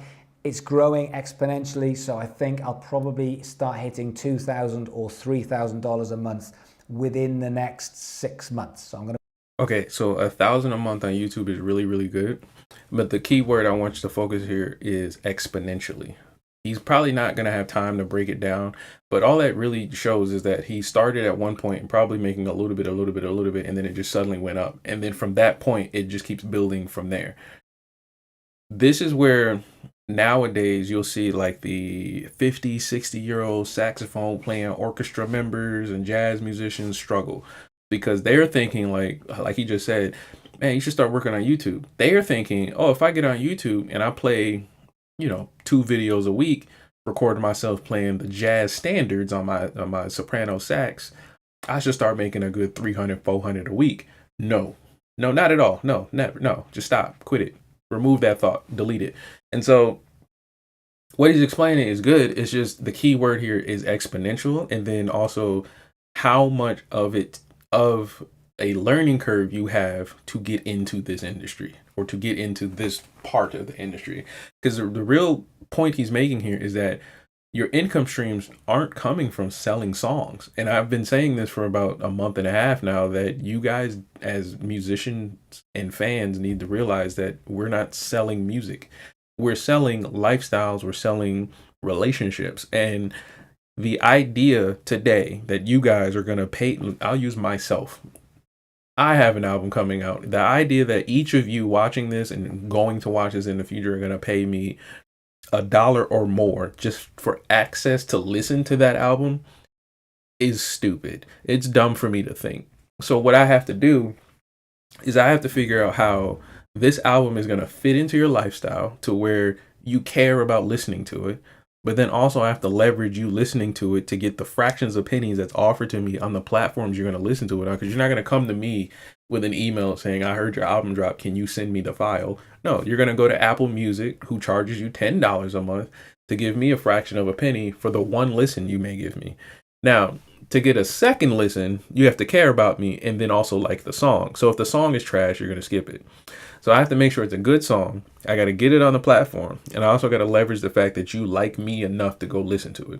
it's growing exponentially, so I think I'll probably start hitting $2,000 or $3,000 a month within the next 6 months. So I'm gonna. Okay, so $1,000 a month on YouTube is really, really good. But the key word I want you to focus here is exponentially. He's probably not going to have time to break it down, but all that really shows is that he started at one point and probably making a little bit, and then it just suddenly went up. And then from that point, it just keeps building from there. This is where nowadays you'll see like the 50, 60-year-old saxophone playing orchestra members and jazz musicians struggle because they're thinking like he just said, man, you should start working on YouTube. They're thinking, oh, if I get on YouTube and I play, 2 videos a week, recording myself playing the jazz standards on my soprano sax, I should start making a good 300, 400 a week. No, not at all. No, never. No, just stop. Quit it. Remove that thought. Delete it. And so what he's explaining is good. It's just the key word here is exponential. And then also how much of a learning curve you have to get into this industry or to get into this part of the industry. Because the real point he's making here is that your income streams aren't coming from selling songs. And I've been saying this for about a month and a half now, that you guys as musicians and fans need to realize that we're not selling music. We're selling lifestyles. We're selling relationships. And the idea today that you guys are going to pay, I'll use myself. I have an album coming out. The idea that each of you watching this and going to watch this in the future are going to pay me $1 or more just for access to listen to that album is stupid. It's dumb for me to think. So what I have to do is I have to figure out how this album is going to fit into your lifestyle to where you care about listening to it. But then also I have to leverage you listening to it to get the fractions of pennies that's offered to me on the platforms you're going to listen to it on. Because you're not going to come to me with an email saying, I heard your album drop. Can you send me the file? No, you're going to go to Apple Music, who charges you $10 a month to give me a fraction of a penny for the one listen you may give me. Now, to get a second listen, you have to care about me and then also like the song. So if the song is trash, you're going to skip it. So I have to make sure it's a good song. I got to get it on the platform. And I also got to leverage the fact that you like me enough to go listen to it.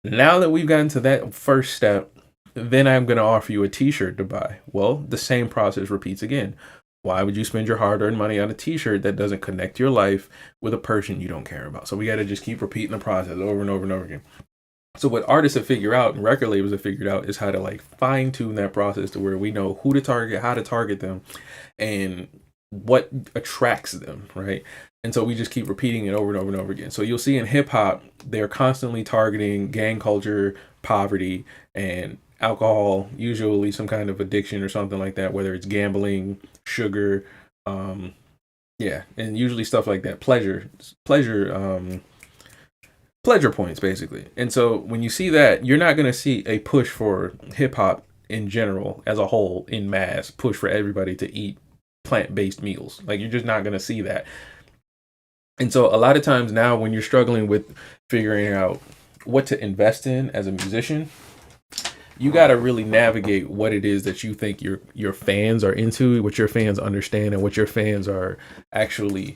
Now that we've gotten to that first step, then I'm going to offer you a t-shirt to buy. Well, the same process repeats again. Why would you spend your hard-earned money on a t-shirt that doesn't connect your life with a person you don't care about? So we got to just keep repeating the process over and over and over again. So what artists have figured out and record labels have figured out is how to like fine tune that process to where we know who to target, how to target them, and what attracts them, right? And so we just keep repeating it over and over and over again. So you'll see in hip hop, they're constantly targeting gang culture, poverty, and alcohol, usually some kind of addiction or something like that, whether it's gambling, sugar, and usually stuff like that, pleasure points, basically. And so when you see that, you're not going to see a push for hip hop in general as a whole in mass push for everybody to eat plant-based meals. Like, you're just not going to see that. And so a lot of times now when you're struggling with figuring out what to invest in as a musician, you got to really navigate what it is that you think your fans are into, what your fans understand, and what your fans are actually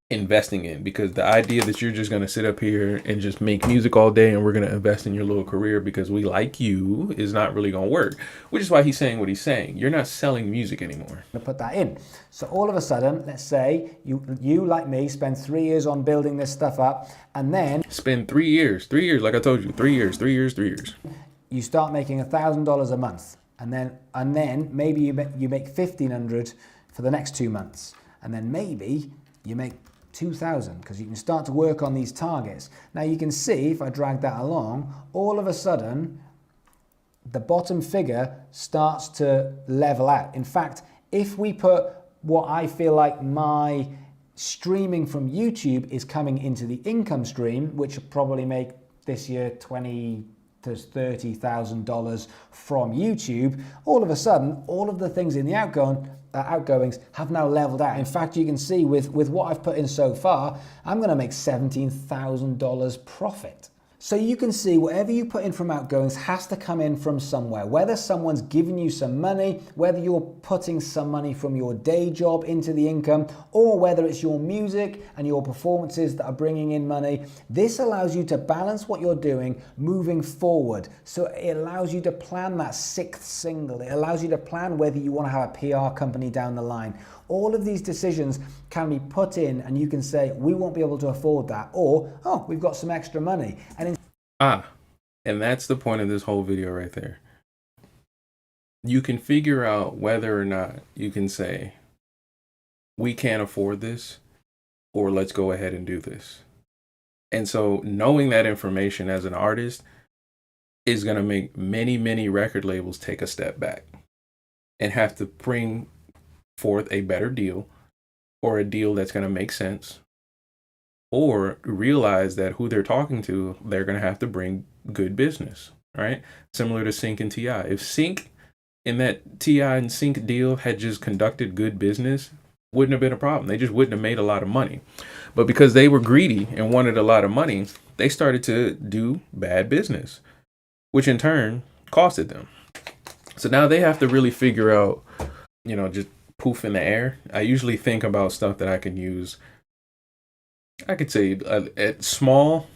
investing in. Because the idea that you're just going to sit up here and just make music all day and we're going to invest in your little career because we like you is not really going to work, which is why he's saying what he's saying. You're not selling music anymore. To put that in. So all of a sudden, let's say you like me spend 3 years on building this stuff up, and then spend 3 years, like I told you, 3 years. You start making $1,000 a month, and then maybe you make $1,500 for the next 2 months, and then maybe you make $2,000 because you can start to work on these targets. Now you can see if I drag that along, all of a sudden the bottom figure starts to level out. In fact, if we put what I feel like my streaming from YouTube is coming into the income stream, which will probably make this year $20,000 to $30,000 from YouTube, all of a sudden all of the things in the outgoings have now leveled out. In fact, you can see with what I've put in so far, I'm going to make $17,000 profit. So you can see whatever you put in from outgoings has to come in from somewhere. Whether someone's giving you some money, whether you're putting some money from your day job into the income, or whether it's your music and your performances that are bringing in money, this allows you to balance what you're doing moving forward. So it allows you to plan that 6th single. It allows you to plan whether you want to have a PR company down the line. All of these decisions can be put in and you can say, we won't be able to afford that, or, oh, we've got some extra money. And that's the point of this whole video right there. You can figure out whether or not you can say, we can't afford this, or let's go ahead and do this. And so knowing that information as an artist is going to make many, many record labels take a step back and have to bring forth a better deal, or a deal that's going to make sense, or realize that who they're talking to, they're going to have to bring good business, right? Similar to Sync and T.I. If Sync in that T.I. and Sync deal had just conducted good business, wouldn't have been a problem. They just wouldn't have made a lot of money. But because they were greedy and wanted a lot of money, they started to do bad business, which in turn costed them. So now they have to really figure out, just poof in the air. I usually think about stuff that I can use. I could say at small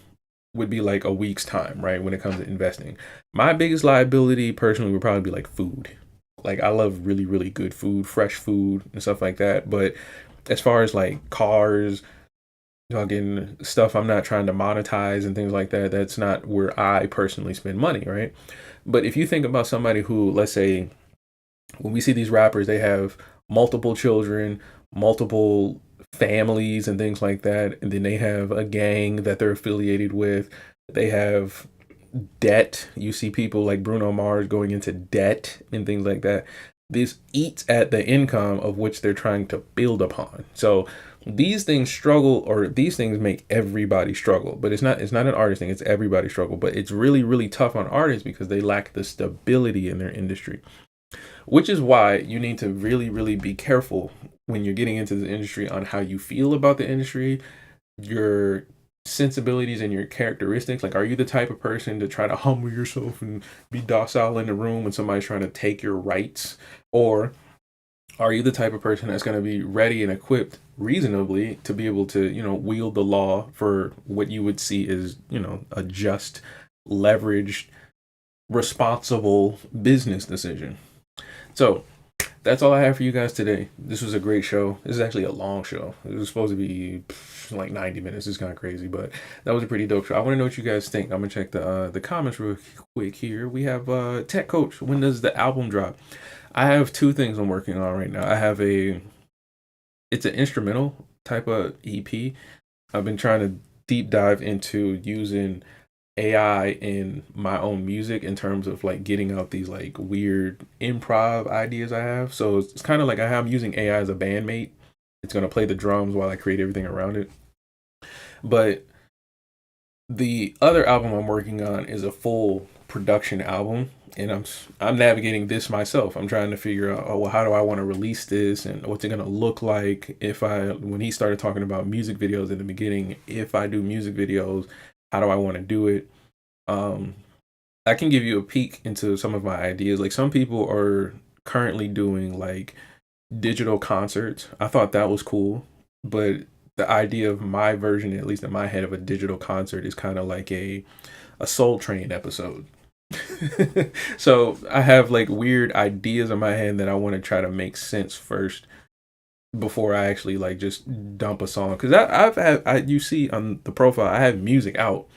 would be like a week's time, right? When it comes to investing. My biggest liability personally would probably be like food. Like, I love really, really good food, fresh food and stuff like that. But as far as like cars, talking stuff I'm not trying to monetize and things like that, that's not where I personally spend money, right? But if you think about somebody who, let's say, when we see these rappers, they have multiple children, multiple families and things like that, and then they have a gang that they're affiliated with. They have debt. You see people like Bruno Mars going into debt and things like that. This eats at the income of which they're trying to build upon. So these things struggle, or these things make everybody struggle. But it's not an artist thing, it's everybody struggle. But it's really, really tough on artists because they lack the stability in their industry. Which is why you need to really, really be careful when you're getting into the industry on how you feel about the industry, your sensibilities and your characteristics. Like, are you the type of person to try to humble yourself and be docile in the room when somebody's trying to take your rights? Or are you the type of person that's going to be ready and equipped reasonably to be able to, you know, wield the law for what you would see as, you know, a just, leveraged, responsible business decision? So that's all I have for you guys today. This was a great show. This is actually a long show. It was supposed to be like 90 minutes. It's kind of crazy, but that was a pretty dope show. I want to know what you guys think. I'm gonna check the comments real quick here. We have Tech Coach. When does the album drop? I have two things I'm working on right now. I have it's an instrumental type of EP. I've been trying to deep dive into using AI in my own music in terms of like getting out these like weird improv ideas I have. So it's kind of like I'm using AI as a bandmate. It's going to play the drums while I create everything around it. But the other album I'm working on is a full production album, and I'm navigating this myself. I'm trying to figure out, well, how do I want to release this, and what's it going to look like when he started talking about music videos in the beginning, if I do music videos, how do I want to do it? I can give you a peek into some of my ideas. Like, some people are currently doing like digital concerts. I thought that was cool, but the idea of my version, at least in my head, of a digital concert is kind of like a Soul Train episode. So I have like weird ideas in my head that I want to try to make sense first before I actually like just dump a song. Because you see on the profile, I have music out.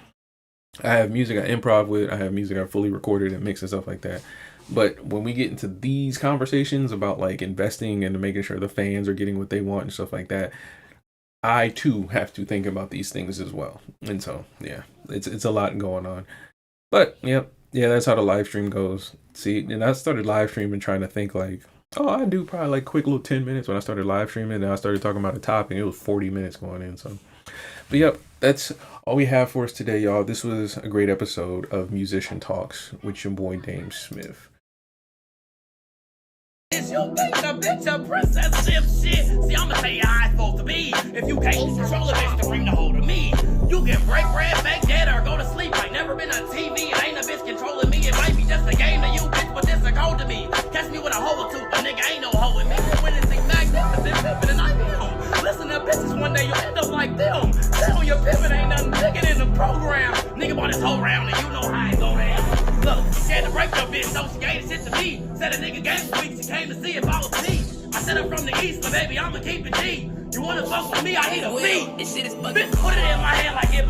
I have music I improv with. I have music I fully recorded and mixed and stuff like that. But when we get into these conversations about like investing and making sure the fans are getting what they want and stuff like that, I too have to think about these things as well. And so, yeah, it's a lot going on. But yeah, that's how the live stream goes. See, and I started live streaming trying to think like, oh, I do probably like quick little 10 minutes when I started live streaming. And I started talking about a topic. It was 40 minutes going in. So, but yep, that's all we have for us today, y'all. This was a great episode of Musician Talks with your boy DameSmiff. You think the bitch a princess shit? See, I'ma tell you how it's supposed to be. If you can't control a bitch to bring the hoe to me, you can break bread, fake dead, or go to sleep. I never been on TV, and ain't a bitch controlling me. It might be just a game to you, bitch, but this a code to me. Catch me with a hoe or two, but nigga ain't no hoe in me. When it's magnificent, pimpin' and I am. Listen to bitches, one day you'll end up like them. Tell your pimpin' ain't nothing bigger than the program. Nigga bought his whole round, and you know how it go down. Look, you scared to break your bitch, so she gave the shit to me. Said a nigga gave it weeks, she came to see if I was me. I said I'm from the east, but baby, I'ma keep it G. You wanna fuck with me, I need a beat. This shit is bitch, put it in my hand like it